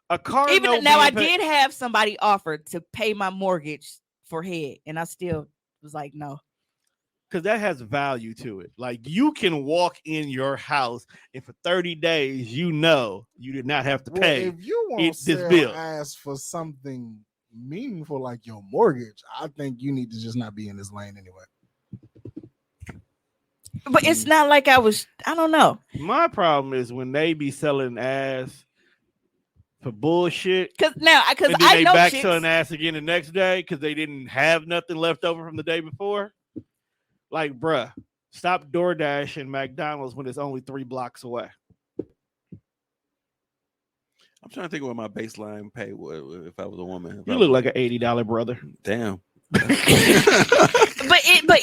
a car. Even note now, I being paid- did have somebody offer to pay my mortgage for head, and I still was like, no. because that has value to it. Like you can walk in your house and for 30 days, you know you did not have to Well, pay. if you want this to sell bill. ass for something meaningful like your mortgage, I think you need to just not be in this lane anyway. But it's not like I don't know. My problem is when they be selling ass for bullshit. Because And then I they know back chicks. selling ass again the next day because they didn't have nothing left over from the day before. Like, bruh, stop DoorDash and McDonald's when it's only 3 blocks away. I'm trying to think what my baseline pay was if I was a woman. You look like an $80 brother. Damn. But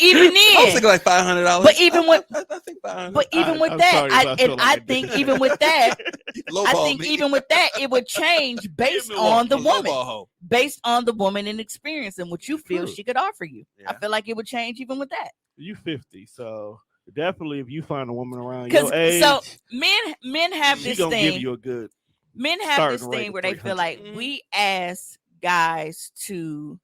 even I was then, thinking like $500. But even with- I think $500. but even with I'm that, sorry if I feel like I I did think that. even with that, I think me. even with that, it would change based me on the Lowball woman, hoe. based on the woman and experience and what you feel True. she could offer you. I Yeah. feel like it would change even with that. You 50, so definitely if you find a woman around Because your age, so men have she this gonna give thing. you a good. Men have starting this rate thing of where they feel 300. like we ask guys to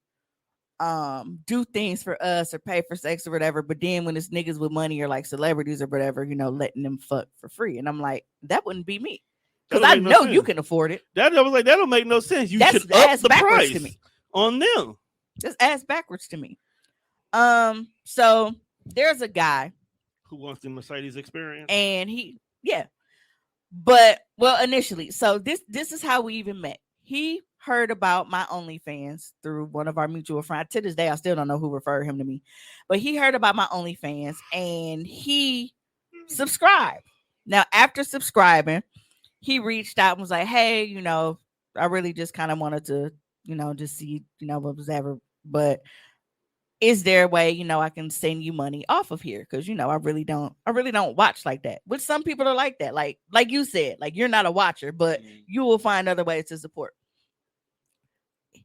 do things for us or pay for sex or whatever, but then when it's niggas with money or like celebrities or whatever, letting them fuck for free. And I'm like, that wouldn't be me. Because That I don't make no know you sense. can afford it. I was like, that don't make no sense. You That's should up ass the backwards price to me. on them. Just ass backwards to me. So there's a guy Who wants the Mercedes experience? and but initially, so this is how we even met. He heard about my OnlyFans through one of our mutual friends. To this day, I still don't know who referred him to me, but he heard about my OnlyFans and he subscribed. Now, after subscribing, he reached out and was like, "Hey, I really just kind of wanted to, just see, what was ever, but is there a way, I can send you money off of here? Because I really don't watch like that. But some people are like that. Like you said, like you're not a watcher, but you will find other ways to support.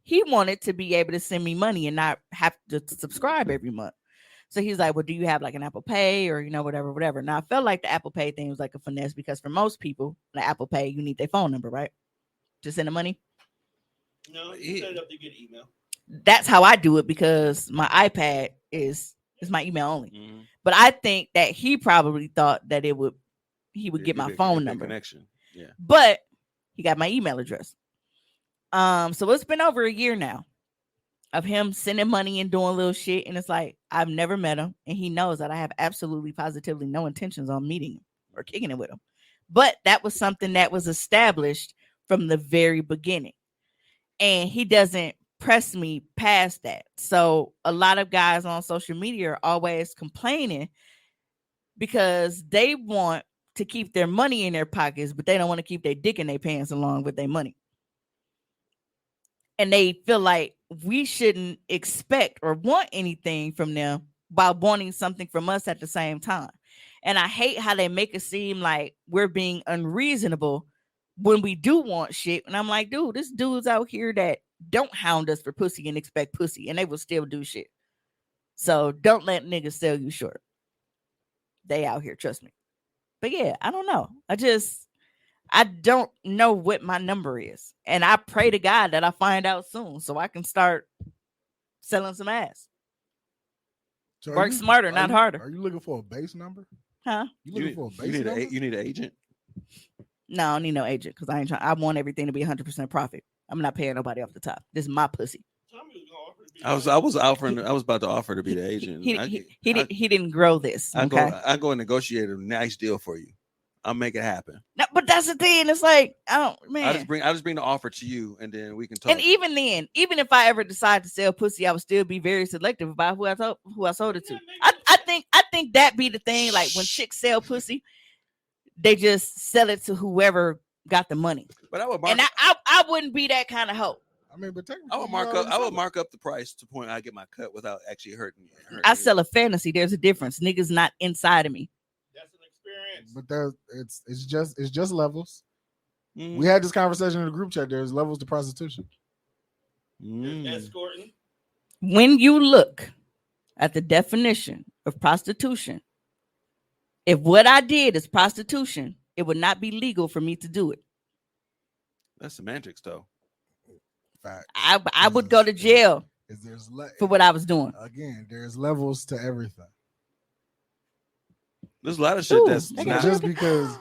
He wanted to be able to send me money and not have to subscribe every month. So he's like, well, do you have like an Apple Pay or, whatever. Now I felt like the Apple Pay thing was like a finesse because for most people, the Apple Pay, you need their phone number, right? To send the money. No, you set it up to get email. That's how I do it because my iPad is my email only. Mhm. But I think that he probably thought that he would get my phone number. Connection. Yeah. But he got my email address. So it's been over a year now of him sending money and doing little shit. And it's like, I've never met him. And he knows that I have absolutely positively no intentions on meeting him or kicking it with him. But that was something that was established from the very beginning. And he doesn't press me past that. So a lot of guys on social media are always complaining because they want to keep their money in their pockets, but they don't want to keep their dick in their pants along with their money. And they feel like we shouldn't expect or want anything from them while wanting something from us at the same time. And I hate how they make it seem like we're being unreasonable when we do want shit. And I'm like, dude, this dude's out here that don't hound us for pussy and expect pussy, and they will still do shit. So don't let niggas sell you short. They out here, trust me. But yeah, I don't know. I don't know what my number is. And I pray to God that I find out soon so I can start selling some ass. So Work smarter, not harder. Are you looking for a base number? Huh? You looking for a base number? You need an agent. No, I don't need no agent because I want everything to be 100% profit. I'm not paying nobody off the top. This is my pussy. I was about to offer to be the agent. He didn't grow this. Okay. I go and negotiate a nice deal for you. I'll make it happen. No, but that's the thing. It's like, I just bring the offer to you, and then we can talk. And even then, even if I ever decide to sell pussy, I would still be very selective about who I sold it to. I think that be the thing. Like when chicks sell pussy, they just sell it to whoever got the money. But I would I wouldn't be that kind of hoe. I mean, but I would mark up the price to the point I get my cut without actually hurting you. I sell a fantasy. There's a difference. Niggas not inside of me. That's an experience. But it's just levels. Mm. We had this conversation in the group chat. There's levels to prostitution. Escorting. When you look at the definition of prostitution, if what I did is prostitution, it would not be legal for me to do it. That's semantics, though. Fact. I would go to jail for what I was doing. Again, there's levels to everything. There's a lot of shit Ooh, that's they not. got Just everything. because-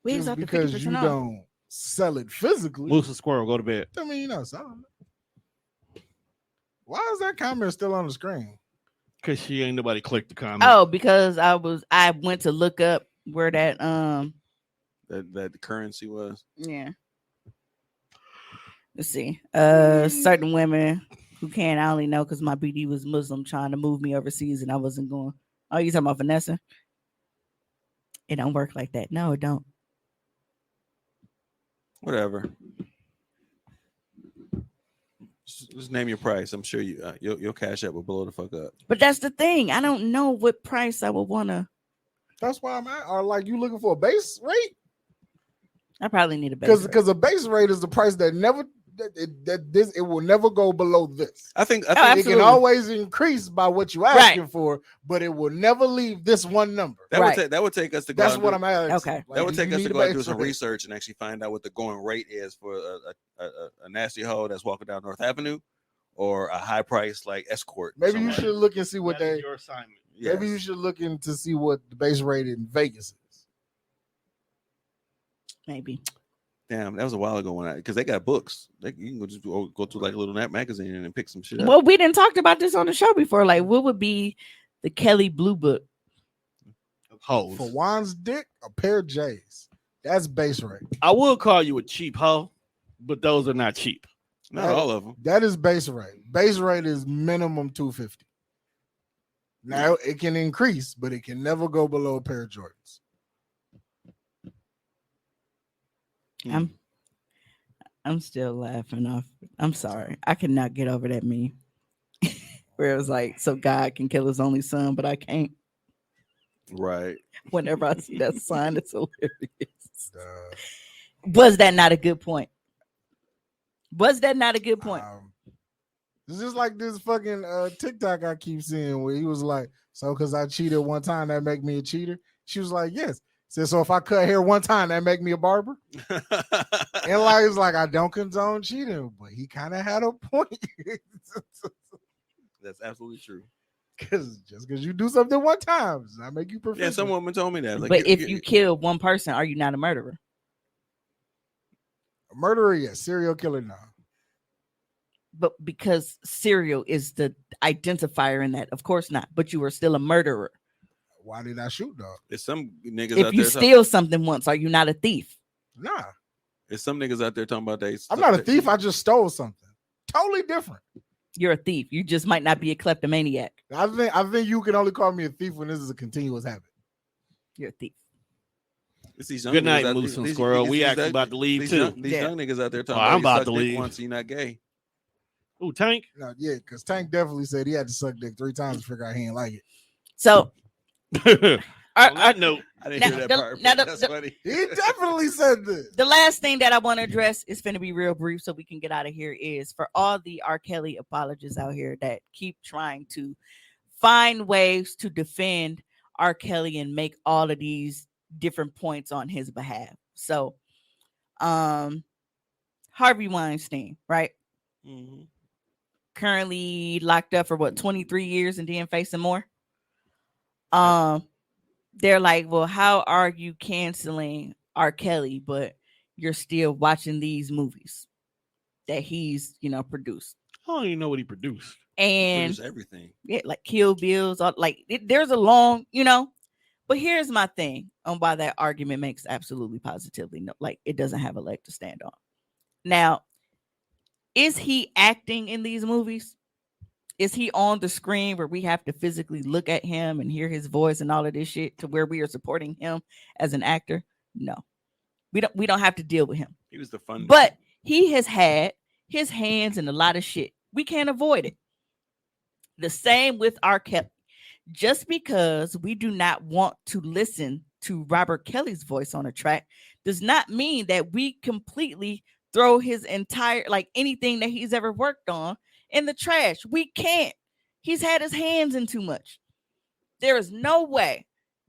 Wigs Just up to because 50% you off. don't sell it physically, Moose and Squirrel, go to bed. I mean, you know, selling it. Why is that comment still on the screen? Because she ain't nobody clicked the comment. Oh, because I went to look up where that that the currency was. yeah. Let's see. Certain women who can, I only know because my BD was Muslim trying to move me overseas and I wasn't going. Oh, you talking about Vanessa? It don't work like that. No, it don't. Whatever. Just name your price. I'm sure your cash app will blow the fuck up. But that's the thing. I don't know what price I would want to. That's why I'm at. Or like you looking for a base rate? I probably need a base rate. Because a base rate is the price that never it will never go below this. I think It absolutely. can always increase by what you asking for, but it will never leave this one number. that would take us to go. That's out what and I'm asking. Okay. Like, that would do take you us to need a go out and do base some rate? research and actually find out what the going rate is for a nasty hoe that's walking down North Avenue, or a high price like escort. Maybe you somewhere. should look and see what That is they. your assignment. Maybe you Yes. should look in to see what the base rate in Vegas is. Maybe. Damn, that was a while ago because they got books. You can just go to like a little magazine and pick some shit up. Well, we didn't talk about this on the show before. Like, what would be the Kelly Blue Book? Hoes. For Juan's dick, a pair of J's. That's base rate. I will call you a cheap hoe, but those are not cheap. Not all of them. That is base rate. Base rate is minimum $250. Now it can increase, but it can never go below a pair of Jordans. I'm still laughing off. I'm sorry. I cannot get over that meme. Where it was like, so God can kill his only son, but I can't. Right. Whenever I see that sign, it's hilarious. Uh, Was that not a good point? Was that not a good point? It's just like this fucking TikTok I keep seeing where he was like, so because I cheated one time, that make me a cheater? She was like, yes. Said, so if I cut hair one time, that make me a barber? And like, it's like, I don't condone cheating, but he kind of had a point. That's absolutely true. Because just because you do something one time does not make you perfect. Yeah, some woman told me that. Like, But if you kill one person, are you not a murderer? A murderer, yes. Serial killer, no. But because serial is the identifier in that, of course not. But you are still a murderer. Why did I shoot, dog? there's some niggas If out you there. steal something once, are you not a thief? Nah, There's some niggas out there talking about they. I'm not a thief. I just stole something. Totally different. You're a thief. You just might not be a kleptomaniac. I think you can only call me a thief when this is a continuous habit. You're a thief. It's these young Good niggas night, out- Moose and these- Squirrel. these- We these- actually these- about to leave These, too. young, these Yeah. young niggas out there talking Oh, I'm about about to you suck dick leave. once, you're not gay. Ooh, Tank. No, yeah, because Tank definitely said he had to suck dick 3 times to figure out he ain't like it. So On that note, I didn't Now, hear that the- part. now but the- that's the- funny. He definitely said this. the last thing that I want to address is going to be real brief so we can get out of here is for all the R. Kelly apologists out here that keep trying to find ways to defend R. Kelly and make all of these different points on his behalf. So, Harvey Weinstein, right? Mhm. Currently locked up for what, 23 years and then facing more. They're like, well, how are you canceling R. Kelly, but you're still watching these movies that he's, produced? I don't even know what he produced. And Produce everything. yeah, like Kill Bills, there's a long, But here's my thing on why that argument makes absolutely positively no, like it doesn't have a leg to stand on. Now, is he acting in these movies? Is he on the screen where we have to physically look at him and hear his voice and all of this shit to where we are supporting him as an actor? No. We don't have to deal with him. He was the fun. But he has had his hands in a lot of shit. We can't avoid it. The same with R. Kelly. Just because we do not want to listen to Robert Kelly's voice on a track does not mean that we completely throw his entire, anything that he's ever worked on in the trash. We can't. He's had his hands in too much. There is no way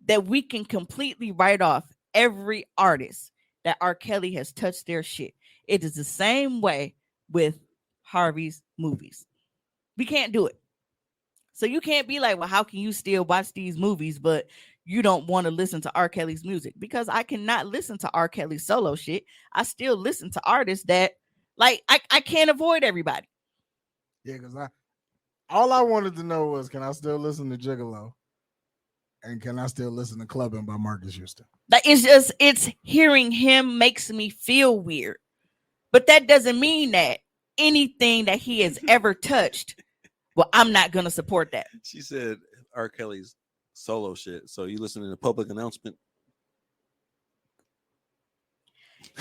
that we can completely write off every artist that R. Kelly has touched their shit. It is the same way with Harvey's movies. We can't do it. So you can't be like, well, how can you still watch these movies, but you don't want to listen to R. Kelly's music, because I cannot listen to R. Kelly's solo shit. I still listen to artists that like I can't avoid everybody. Yeah, because all I wanted to know was, can I still listen to Gigolo? And can I still listen to Clubbing by Marcus Houston? Like it's hearing him makes me feel weird. But that doesn't mean that anything that he has ever touched, well, I'm not gonna support that. She said R. Kelly's solo shit. So you listening to Public Announcement?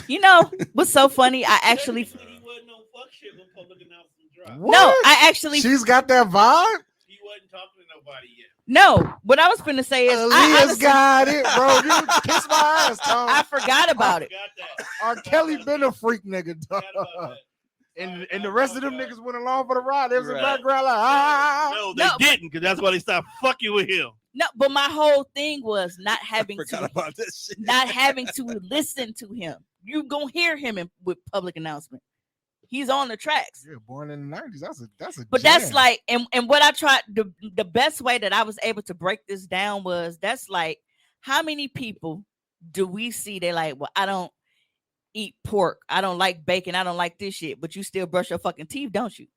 You know what's so funny? I actually He wasn't no fuck shit when Public Announcement dropped. What? no, I actually She's got that vibe. He wasn't talking to nobody yet. no. What I was gonna say is I Aaliyah's honestly, got it, bro. You kiss my ass, Tom. I forgot about it. Got that. R. Kelly been a freak nigga, dog. Forgot about that. And the rest of them niggas went along for the ride. There's a Right. background like, ah. No, they No. didn't, because that's why they stopped fucking with him. No, but my whole thing was not having Forgot to about this shit. not having to listen to him. You gonna hear him with Public Announcement. He's on the tracks. Yeah, born in the 90s. That's a But jam. that's like, and what I tried, the best way that I was able to break this down was, that's like, how many people do we see? They're like, well, I don't eat pork, I don't like bacon, I don't like this shit, but you still brush your fucking teeth, don't you?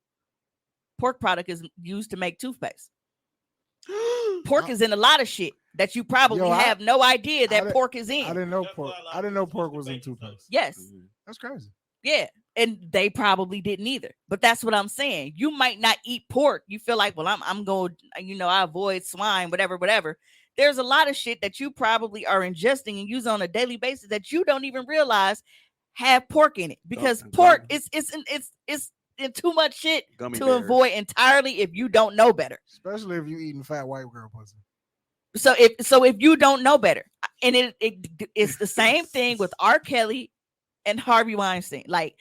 Pork product is used to make toothpaste. Pork is in a lot of shit that you probably Yo, I- have no idea I that didn't- pork is I in. didn't know That's pork. why a lot I of didn't know people pork smoke was in bacon toothpaste. toast. Yes. That's crazy. Yeah. And they probably didn't either. But that's what I'm saying. You might not eat pork. You feel like, well, I'm going, I avoid swine, whatever. There's a lot of shit that you probably are ingesting and use on a daily basis that you don't even realize have pork in it, because pork is in too much shit Gummy to bears. avoid entirely if you don't know better. Especially if you eating fat white girl pussy. So if you don't know better, and it's the same thing with R. Kelly and Harvey Weinstein. Like,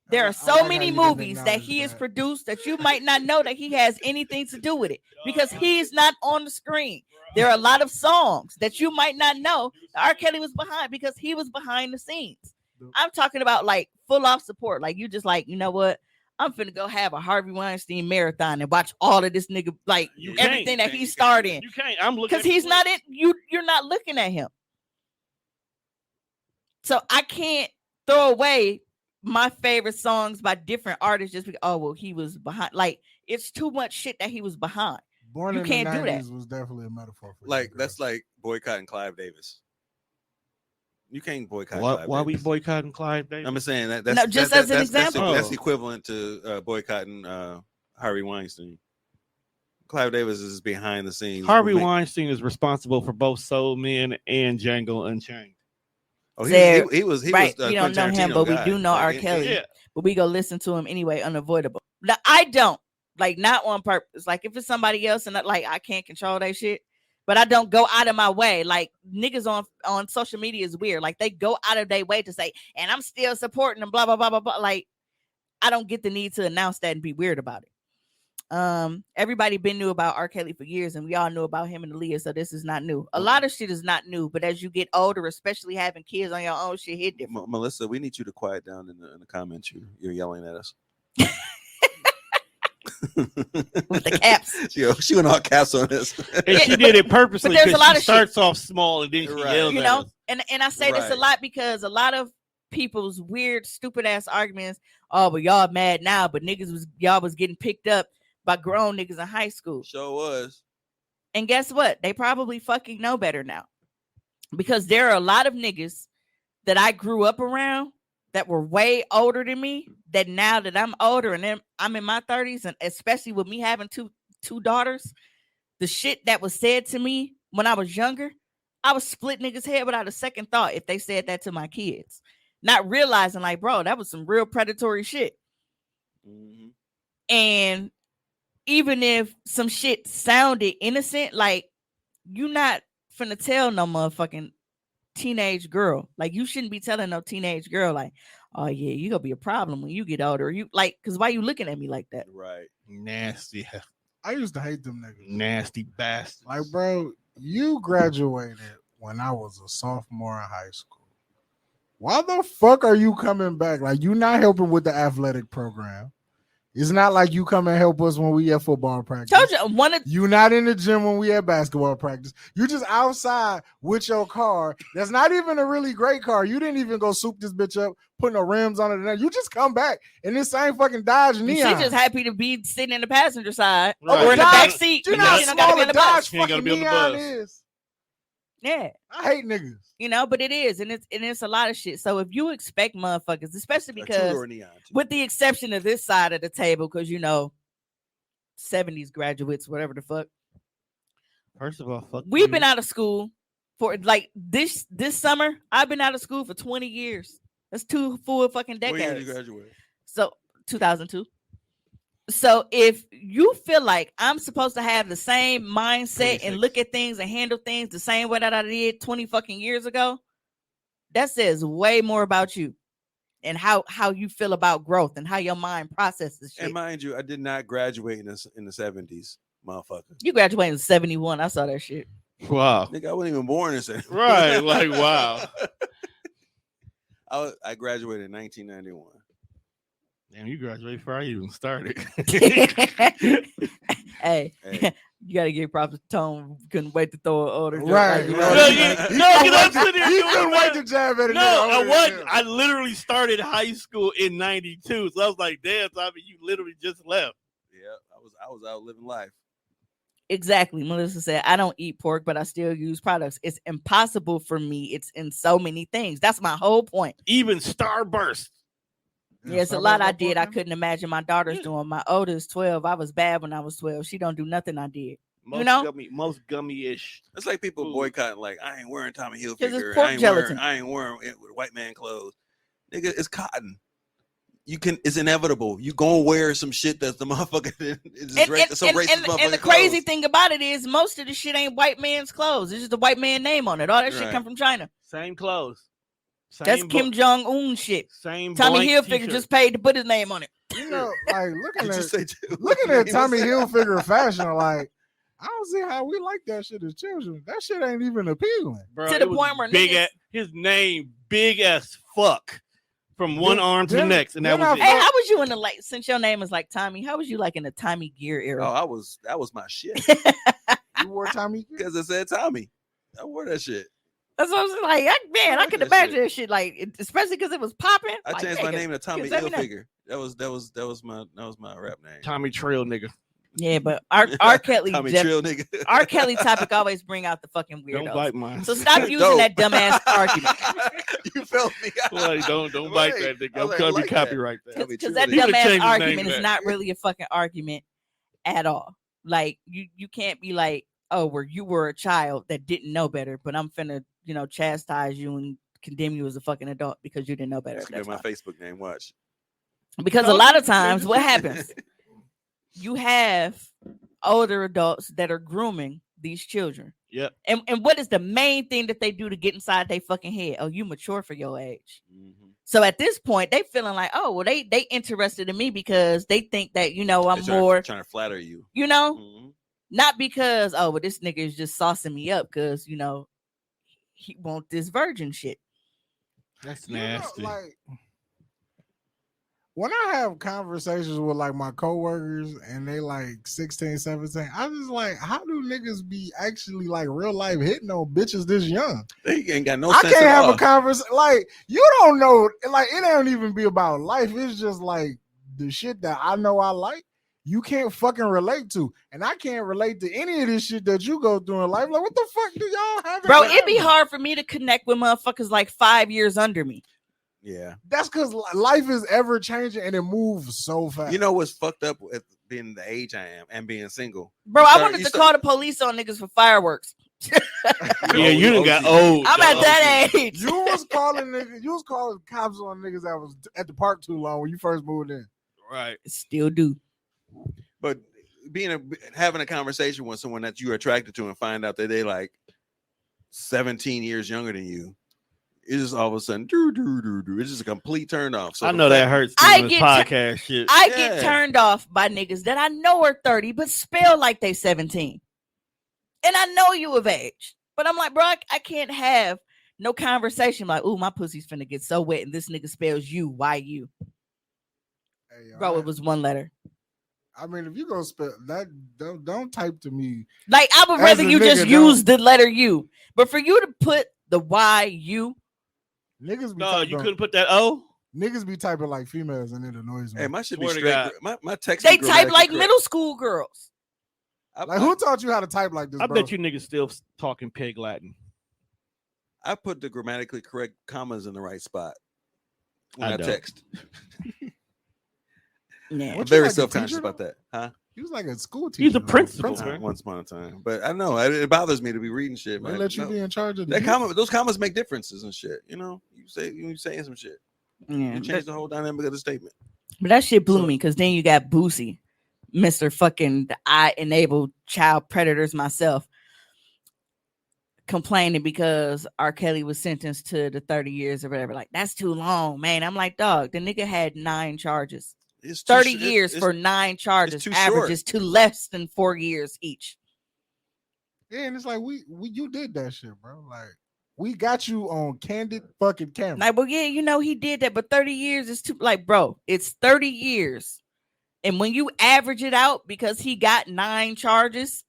there I are like so how many you didn't movies that acknowledge he has that. produced that you might not know that he has anything to do with it, because he's not on the screen. There are a lot of songs that you might not know that R. Kelly was behind, because he was behind the scenes. I'm talking about like full off support. Like, you just like, you know what? I'm finna go have a Harvey Weinstein marathon and watch all of this nigga, like You everything can't. that he starred in. You can't. I'm looking Because he's not in you're not looking at him. So I can't throw away my favorite songs by different artists just because, oh well, he was behind. Like, it's too much shit that he was behind. Born You in can't the do that. 90s was definitely a metaphor for Like you, that's girl. like boycotting Clive Davis. You can't boycott. Why, Clive why we Davis. boycotting Clive Davis? I'm just saying that's No, just as an example. That's Oh. equivalent to boycotting Harvey Weinstein. Clive Davis is behind the scenes. Harvey Make- Weinstein is responsible for both Soul Men and Django Unchained. Oh, There- he was right. was, We don't know Quentin him, Tarantino but we guy. do know R. Like, Kelly. Yeah. But we go listen to him anyway, unavoidable. Now, I don't, like, not on purpose. Like, if it's somebody else and like I can't control that shit, but I don't go out of my way. Like, niggas on social media is weird. Like, they go out of their way to say, and I'm still supporting them, blah blah blah blah blah. Like, I don't get the need to announce that and be weird about it. Everybody been knew about R. Kelly for years, and we all knew about him and Aaliyah, so this is not new. A lot of shit is not new, but as you get older, especially having kids on your own, shit hit different. Melissa, we need you to quiet down in the comments. You're yelling at us. With the caps. She went all caps on this. And she did it purposely. But there's a 'cause lot she of shit. starts off small and then she Right. yells You at know, us. and I say this a Right. lot because a lot of people's weird, stupid ass arguments. Oh, but y'all mad now, but y'all was getting picked up by grown niggas in high school. Sure was. And guess what? They probably fucking know better now. Because there are a lot of niggas that I grew up around that were way older than me, that now that I'm older and then I'm in my 30s, and especially with me having two daughters, the shit that was said to me when I was younger, I was split niggas' head without a second thought if they said that to my kids. Not realizing, like, bro, that was some real predatory shit. Mhm. And even if some shit sounded innocent, like, you not finna tell no motherfucking teenage girl. Like, you shouldn't be telling no teenage girl, like, oh yeah, you gonna be a problem when you get older. You like, cause why you looking at me like that? Right. Nasty, I used to hate them niggas. nasty bastard. Like, bro, you graduated when I was a sophomore in high school. Why the fuck are you coming back? Like, you not helping with the athletic program. It's not like you come and help us when we at football practice. Told you one of You not in the gym when we at basketball practice. You just outside with your car. That's not even a really great car. You didn't even go soup this bitch up, put no rims on it. You just come back in this same fucking Dodge she Neon. just happy to be sitting in the passenger side Right. or in the Dodge- back seat. Do you because know she how don't gotta small be a in the bus. Dodge She ain't gotta fucking be on the Neon bus. is? Yeah. I hate niggas. You know, but it is, and it's a lot of shit. So if you expect motherfuckers, especially A because two-door Neon, too. with the exception of this side of the table, because 70s graduates, whatever the fuck. First of all, fuck We've you. been out of school for like this summer. I've been out of school for 20 years. That's 2 full fucking What year did decades. you graduate? So 2002. So if you feel like I'm supposed to have the same mindset 26. and look at things and handle things the same way that I did 20 fucking years ago, that says way more about you and how you feel about growth and how your mind processes shit. And mind you, I did not graduate in the 70s, motherfucker. You graduated in 71. I saw that shit. Wow. Nigga, I wasn't even born in 70s. Right, like, wow. I graduated in 1991. Damn, you graduated before I even started. Hey, Hey. you gotta give props to Tone. Couldn't wait to throw an order. joke Right, like right. that. No, you- no, 'cause I'm sitting here He doing couldn't that. wait to jab at it. No, I wasn't. I literally started high school in '92, so I was like, "Damn, Tommy, you literally just left." Yeah, I was out living life. Exactly. Melissa said, I don't eat pork, but I still use products. It's impossible for me. It's in so many things. That's my whole point. Even Starburst. Yeah, it's a lot I did. I could. couldn't imagine my daughters Yeah. doing. My oldest 12. I was bad when I was 12. She don't do nothing I did. Most gummy-ish. It's like people Ooh. boycotting, like, I ain't wearing Tommy 'Cause Hilfiger. it's pork I ain't gelatin. wearing it with white man clothes. Nigga, it's cotton. It's inevitable. You gonna wear some shit that's the motherfucker. And the crazy thing about it is most of the shit ain't white man's clothes. It's just a white man name on it. All that shit Right. come from China. Same clothes. That's Same Kim Jong Un shit. Same. Tommy blank Hilfiger t-shirt. just paid to put his name on it. You know, like Did you say too? looking at Tommy Hilfiger fashion, like I don't see how we like that shit as children. That shit ain't even appealing. Bro, To it the was point where big niggas- at his name big as fuck from one Then- arm to the then- next, and that then was I it. Hey, how was you in the like? Since your name is like Tommy, how was you like in the Tommy Gear Oh, era? that was my shit You wore Tommy. because it said Tommy. I wore that shit. That's what I was like. Man, I like could that imagine shit. that shit. Like, especially because it was popping. I like, changed my nigga, name to Tommy let me know. Hilfiger. That was my rap name. Tommy Trail nigga. Yeah, but R. Kelly, Tommy Jeff, Trill nigga. R. Kelly topic always bring out the fucking Don't weirdos. bite mine. So stop using Dope. that dumbass argument. You felt me. Like, don't bite Right. that nigga. I was I'm like, gonna I be like that. copyright that. Tommy Because Trill that nigga. You could've changed dumbass his name argument is back. not really a fucking argument at all. Like you can't be like, oh, where you were a child that didn't know better, but I'm finna, chastise you and condemn you as a fucking adult because you didn't know better. That's That's my fine. Facebook name. Watch. Because a lot of times what happens, you have older adults that are grooming these children. Yep. And what is the main thing that they do to get inside their fucking head? Oh, you mature for your age. Mhm. So at this point, they feeling like, oh, well, they interested in me because they think that, I'm They're more, trying to flatter you. Mm-hmm. Mhm. not because, oh, well, this nigga is just saucing me up because, he want this virgin shit. That's You know, nasty. like when I have conversations with like my coworkers and they like 16, 17, I just like, how do niggas be actually like real life hitting on bitches this young? They ain't got no I sense can't at have all. a conversation. Like, you don't know, like, it don't even be about life. It's just like the shit that I know I like, you can't fucking relate to. And I can't relate to any of this shit that you go through in life. Like, what the fuck do y'all have? in Bro, common? it'd be hard for me to connect with motherfuckers like 5 years under me. Yeah. That's because life is ever changing and it moves so fast. You know what's fucked up with being the age I am and being single? Bro, You I start- wanted you to start- call the police on niggas for fireworks. Yeah, you done got OG. old. I'm at dog. that age. you was calling niggas, you was calling cops on niggas that was at the park too long when you first moved in. Right. Still do. But having a conversation with someone that you're attracted to and find out that they like 17 years younger than you, it's just all of a sudden, it's just a complete turn off. So I the know that fact- hurts. I Doing this get podcast shit. I Yeah. get turned off by niggas that I know are 30 but spell like they 17. And I know you of age. But I'm like, bro, I can't have no conversation like, ooh, my pussy's finna get so wet and this nigga spells you. Why you? Hey, Bro, it was one letter. I mean, if you gonna spell that, don't type to me. Like I would As rather a you just nigga, use the letter U, but for you to put the YU, Niggas be No, typing, you couldn't put that O. niggas be typing like females, and it annoys me. Hey, my shit be Swear to straight. God. My text. they be type like grammatically middle school girls. correct. Like, who taught you how to type like this? I bro? bet you niggas still talking pig Latin. I put the grammatically correct commas in the right spot when I I don't. text. Yeah. I'm What, you very like a self-conscious teacher, about though? that, huh? He was like a school teacher. He's a though. principal, man. Once upon a time, but I know it bothers me to be reading shit, They man. let you No, be in charge of the that youth? comma, those commas make differences and shit. You know, you saying some shit, Yeah, you change the whole dynamic of the statement. but that shit blew So- me because then you got Boosie, Mr. Fucking I enabled child predators myself, complaining because R. Kelly was sentenced to the 30 years or whatever. Like, that's too long, man. I'm like, dog, the nigga had 9 charges. It's too 30 short- years it's- for 9 charges too averages to less than 4 years each. Yeah, and it's like we you did that shit, bro. Like, we got you on candid fucking camera. Like, well, yeah, you know, he did that, but 30 years is too, like, bro, it's 30 years. And when you average it out, because he got 9 charges,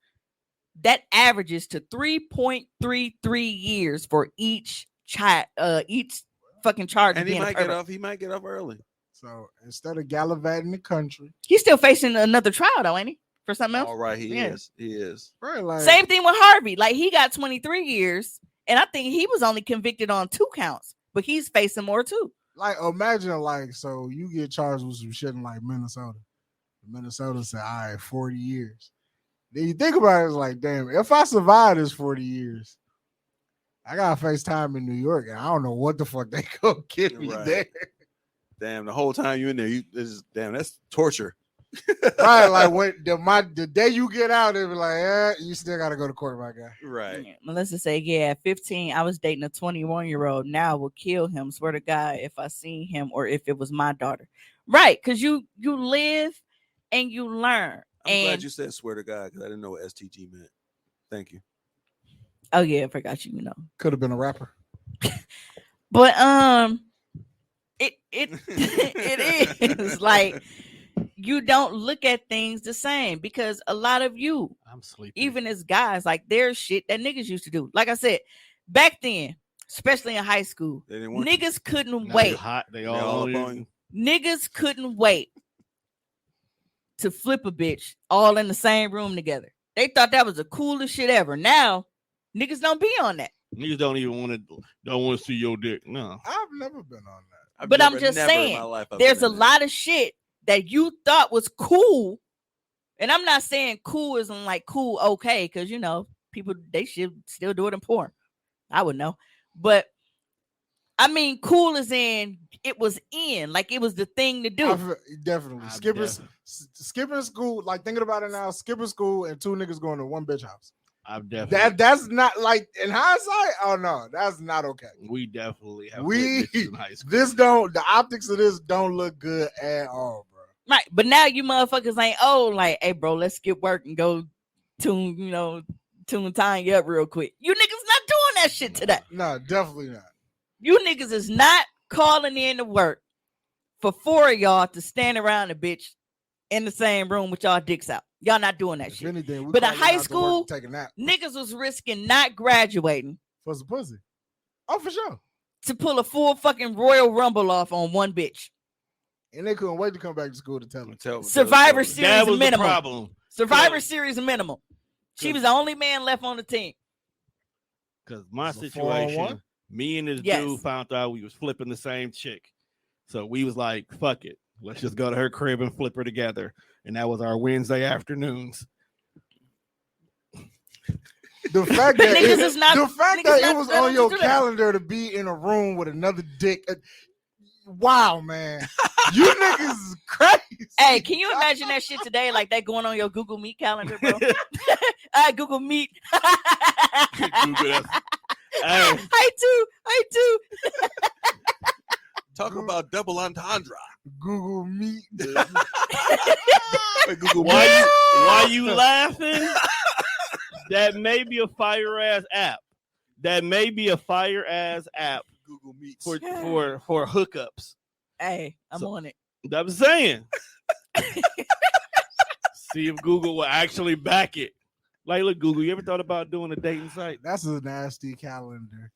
that averages to 3.33 years for each fucking charge. and Being he a might get pervert. off. He might get off early. So instead of gallivanting the country, He's still facing another trial, though, ain't he? For something else. All right, he Yeah. is. He is. bro, like Same thing with Harvey. Like, he got 23 years, and I think he was only convicted on 2 counts, but he's facing more too. like imagine like so you get charged with some shit in like Minnesota. Minnesota said, all right, 40 years. Then you think about it, it's like, damn, if I survive this 40 years, I gotta face time in New York, and I don't know what the fuck they gonna get me Right. there. Damn, the whole time you in there, that's torture. Right, like when the day you get out, they be like, you still gotta go to court, my guy. Right. Yeah. Melissa said, yeah, at 15, I was dating a 21-year-old. Now I will kill him. Swear to God, if I seen him or if it was my daughter. Right, because you live and you learn. I'm and glad you said swear to God because I didn't know what STG meant. Thank you. oh yeah, I forgot you know. Could have been a rapper. But it it is like you don't look at things the same because a lot of you, I'm sleeping. even as guys, like there's shit that niggas used to do. Like I said, back then, especially in high school, They didn't want you. niggas couldn't Now wait. they hot. They all all up on on you. Niggas couldn't wait to flip a bitch all in the same room together. They thought that was the coolest shit ever. Now, niggas don't be on that. Niggas don't want to see your dick. No. I've never been on that. I've But I'm never- just never in saying, my life I've There's been a in that. lot of shit that you thought was cool. And I'm not saying cool isn't like cool okay, because you know, people they should still do it in porn. I would know. But I mean, cool is in it was in, like it was the thing to do. Definitely skipping school. Like thinking about it now, skipping school and 2 niggas going to one bitch house. I've definitely. That's not like in hindsight. Oh no, that's not okay. We definitely have. We witnessed in high school. the optics of this don't look good at all, bro. Right. But now you motherfuckers ain't like, hey bro, let's skip work and go tune Tanya up real quick. You niggas not doing that shit today. No, definitely not. You niggas is not calling in to work for 4 of y'all to stand around a bitch in the same room with y'all dicks out. Y'all not doing that If shit. anything, we But in calling high out to work school, to take a nap Niggas was risking not graduating for some pussy. Oh, for sure. to pull a full fucking Royal Rumble off on one bitch. And they couldn't wait to come back to school to tell them. Survivor Series. Series That was the minimum. problem. Survivor Good. Series minimum. She Good. was the only man left on the team. Because my It's a situation, 4-on-1? me and this Yes. dude found out we was flipping the same chick. So we was like, fuck it. Let's just go to her crib and flip her together. And that was our Wednesday afternoons. The fact that Niggas is not- the fact niggas that not it was settled on to your do that. calendar to be in a room with another dick. Wow, man. You niggas is crazy. Hey, can you imagine that shit today? Like that going on your Google Meet calendar, bro? Google Meet. Google that. Hey, I too. Talk about double entendre. Google Meet. Google why you laughing? That may be a fire ass app. That may be a fire ass app Google Meets. for hookups. Hey, I'm So- on it. I'm saying. See if Google will actually back it. Like, look, Google, you ever thought about doing a dating site? That's a nasty calendar.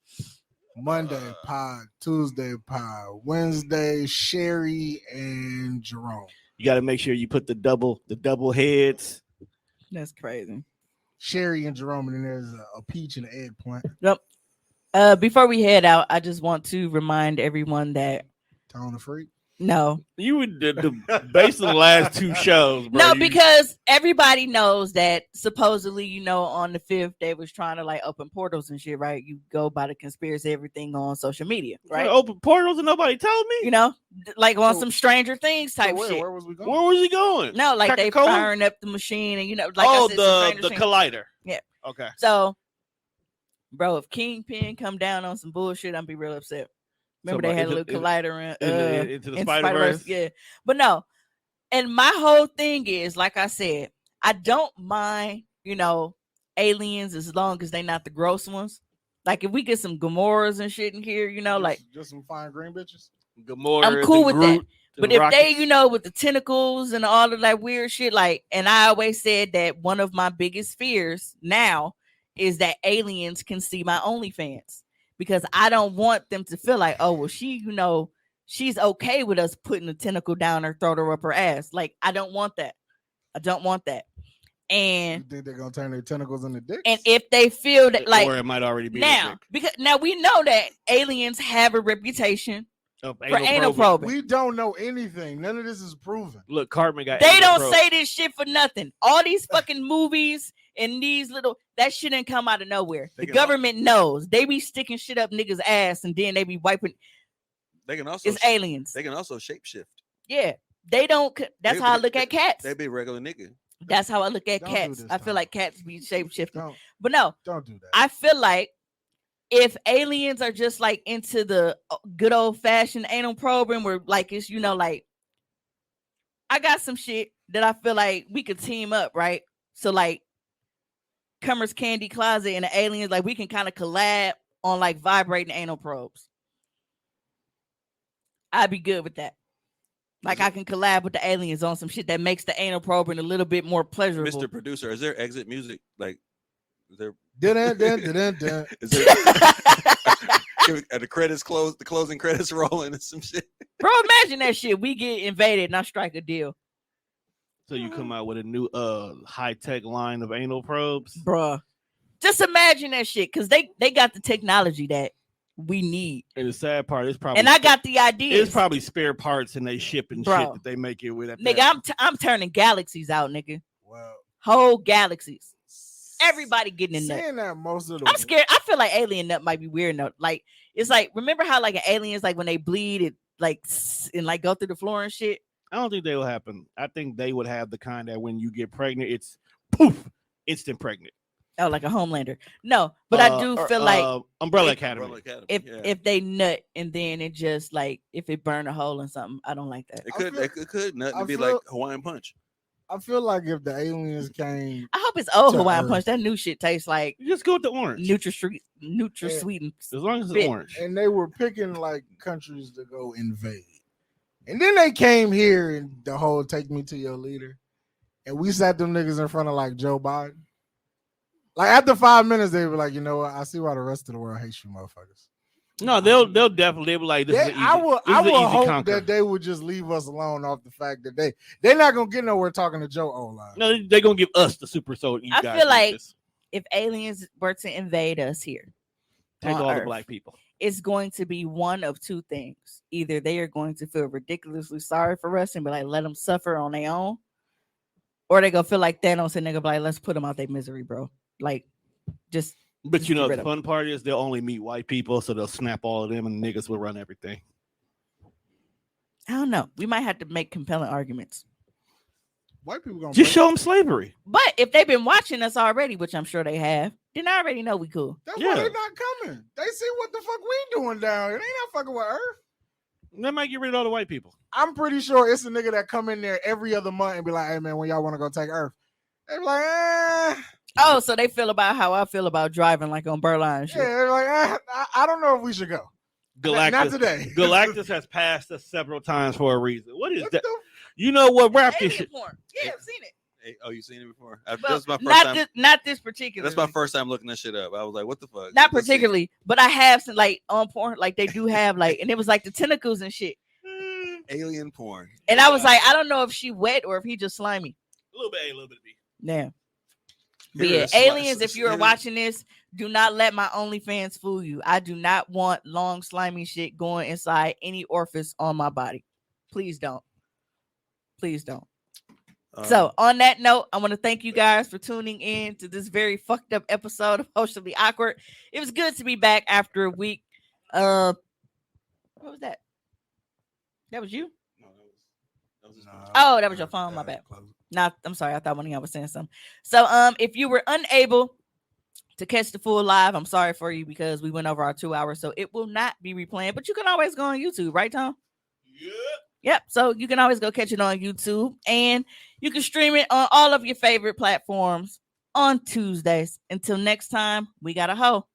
Monday pod, Tuesday pod, Wednesday Sherry and Jerome. You got to make sure you put the double heads. That's crazy. Sherry and Jerome, and then there's a peach and an eggplant. Yep. Before we head out, I just want to remind everyone that Tone the freak. no, You would based on the last two shows, bro. no, because everybody knows that supposedly, on the 5th they was trying to like open portals and shit, right? You go by the conspiracy, everything on social media, right? Open portals and nobody told me. Like on So- some Stranger Things type So shit. where was we going? Where was he going? No, like they Coca-Cola? firing up the machine, and like I oh, said, some Stranger the Things. collider. Yeah. Okay. So, bro, if Kingpin come down on some bullshit, I'm be real upset. Remember they had a little collider into the in Spider-Verse. yeah. But no, and my whole thing is, like I said, I don't mind, aliens as long as they not the gross ones. Like if we get some Gamoras and shit in here, like just some fine green bitches. Gamora, I'm cool with Groot, that. But the if they, Rockets. with the tentacles and all of that weird shit, like, and I always said that one of my biggest fears now is that aliens can see my OnlyFans, because I don't want them to feel like, oh, well, she, she's okay with us putting a tentacle down her throat or up her ass. Like, I don't want that. I don't want that. You And think they're gonna turn their tentacles into dicks? if they feel that, like, or it might already be now, because now we know that aliens have a reputation of for anal probing. probing. we don't know anything. None of this is proven. Look, Cartman got. They anal don't probe. say this shit for nothing. All these fucking movies and these little, that shit didn't come out of nowhere. They The can government knows. They be sticking shit up niggas' ass and then they be wiping. They can also It's aliens. They can also shapeshift. Yeah. They don't. That's They- how I they- look at cats. They be regular nigga. That's how I look at Don't do cats. this, I feel Tom. like cats be shape shifting. Don't But no, don't do that. I feel like if aliens are just like into the good old fashioned anal probing, where like it's, like, I got some shit that I feel like we could team up, right? So like Cummer's Candy Closet and the aliens, like we can kind of collab on like vibrating anal probes. I'd be good with that. Like I can collab with the aliens on some shit that makes the anal probing a little bit more pleasurable. Mr. Producer, is there exit music? Like, is there? Dun, dun, dun, dun, dun. Is there? Are the credits closed? The closing credits rolling and some shit. Bro, imagine that shit. We get invaded and I strike a deal. So you come out with a new high tech line of anal probes. Bruh. Just imagine that shit, because they got the technology that we need. And the sad part is probably, And I got the ideas. it's probably spare parts and they ship and Bro. shit that they make it with. At Nigga, that. I'm turning galaxies out, nigga. Well, Whole galaxies. Everybody getting in there. saying that most of the I'm scared. I feel like alien nut might be weird enough. Like, it's like, remember how like an alien's like when they bleed, it like and like go through the floor and shit? I don't think they will happen. I think they would have the kind that when you get pregnant, it's poof, instant pregnant. Oh, like a Homelander. No, but I do feel like Umbrella if- Academy. Umbrella Academy, if yeah. if they nut and then it just like if it burn a hole in something, I don't like that. It I could, feel- it could nothing I be feel- like Hawaiian Punch. I feel like if the aliens came, I hope it's old To Hawaiian Earth. Punch. That new shit tastes like You just go with the orange. NutraSweet. As long as it's Bit. orange. and they were picking like countries to go invade, and then they came here and the whole "take me to your leader," and we sat them niggas in front of like Joe Biden. Like after 5 minutes, they were like, you know what? I see why the rest of the world hates you, motherfuckers. No, they'll definitely be like this. is They- an easy, I will this is an easy hope conquer. that they would just leave us alone off the fact that they're not gonna get nowhere talking to Joe Oline. No, they're gonna give us the super soul. You I guys feel need like this. if aliens were to invade us here, Take on all the Earth, black people. it's going to be one of two things. Either they are going to feel ridiculously sorry for us and be like, let them suffer on their own, or they gonna feel like Thanos and they gonna be like, let's put them out their misery, bro. Like, just But you get know, rid the of fun part is they'll only meet white people, so they'll snap all of them, and niggas will run everything. I don't know. We might have to make compelling arguments. White people gonna Just break- show them slavery. But if they've been watching us already, which I'm sure they have, then I already know we cool. That's Yeah. why they're not coming. They see what the fuck we doing down here. They not fucking with Earth. They might get rid of all the white people. I'm pretty sure it's a nigga that come in there every other month and be like, hey man, when y'all want to go take Earth? They be like, Oh, so they feel about how I feel about driving like on Berline and yeah, shit. they're like, I don't know if we should go. Galactus, Not today. Galactus has passed us several times for a reason. What is What that? the You know what? Wrap this Alien shit. porn. Yeah, I've seen it. Oh, you seen it before? Well, That's my first time. not this particular. That's my first time looking that shit up. I was like, what the fuck? Not Let's see. particularly, but I have some like on porn, like they do have like, and it was like the tentacles and shit. Alien porn. And I was like, I don't know if she wet or if he just slimy. A little bit A, a little bit B. Yeah. But Here yeah, is aliens, if you are here is- watching this, do not let my OnlyFans fool you. I do not want long slimy shit going inside any orifice on my body. Please don't. Please don't. So on that note, I want to thank you guys for tuning in to this very fucked up episode of Socially Awkward. It was good to be back after a week. What was that? That was you? No, that was his phone. Oh, that was your phone. My bad. Not, I'm sorry. I thought one of y'all was saying something. So, if you were unable to catch the full live, I'm sorry for you because we went over our 2 hours, so it will not be replaying. But you can always go on YouTube, right, Tom? Yeah. Yep. So you can always go catch it on YouTube, and you can stream it on all of your favorite platforms on Tuesdays. Until next time, we got a hoe.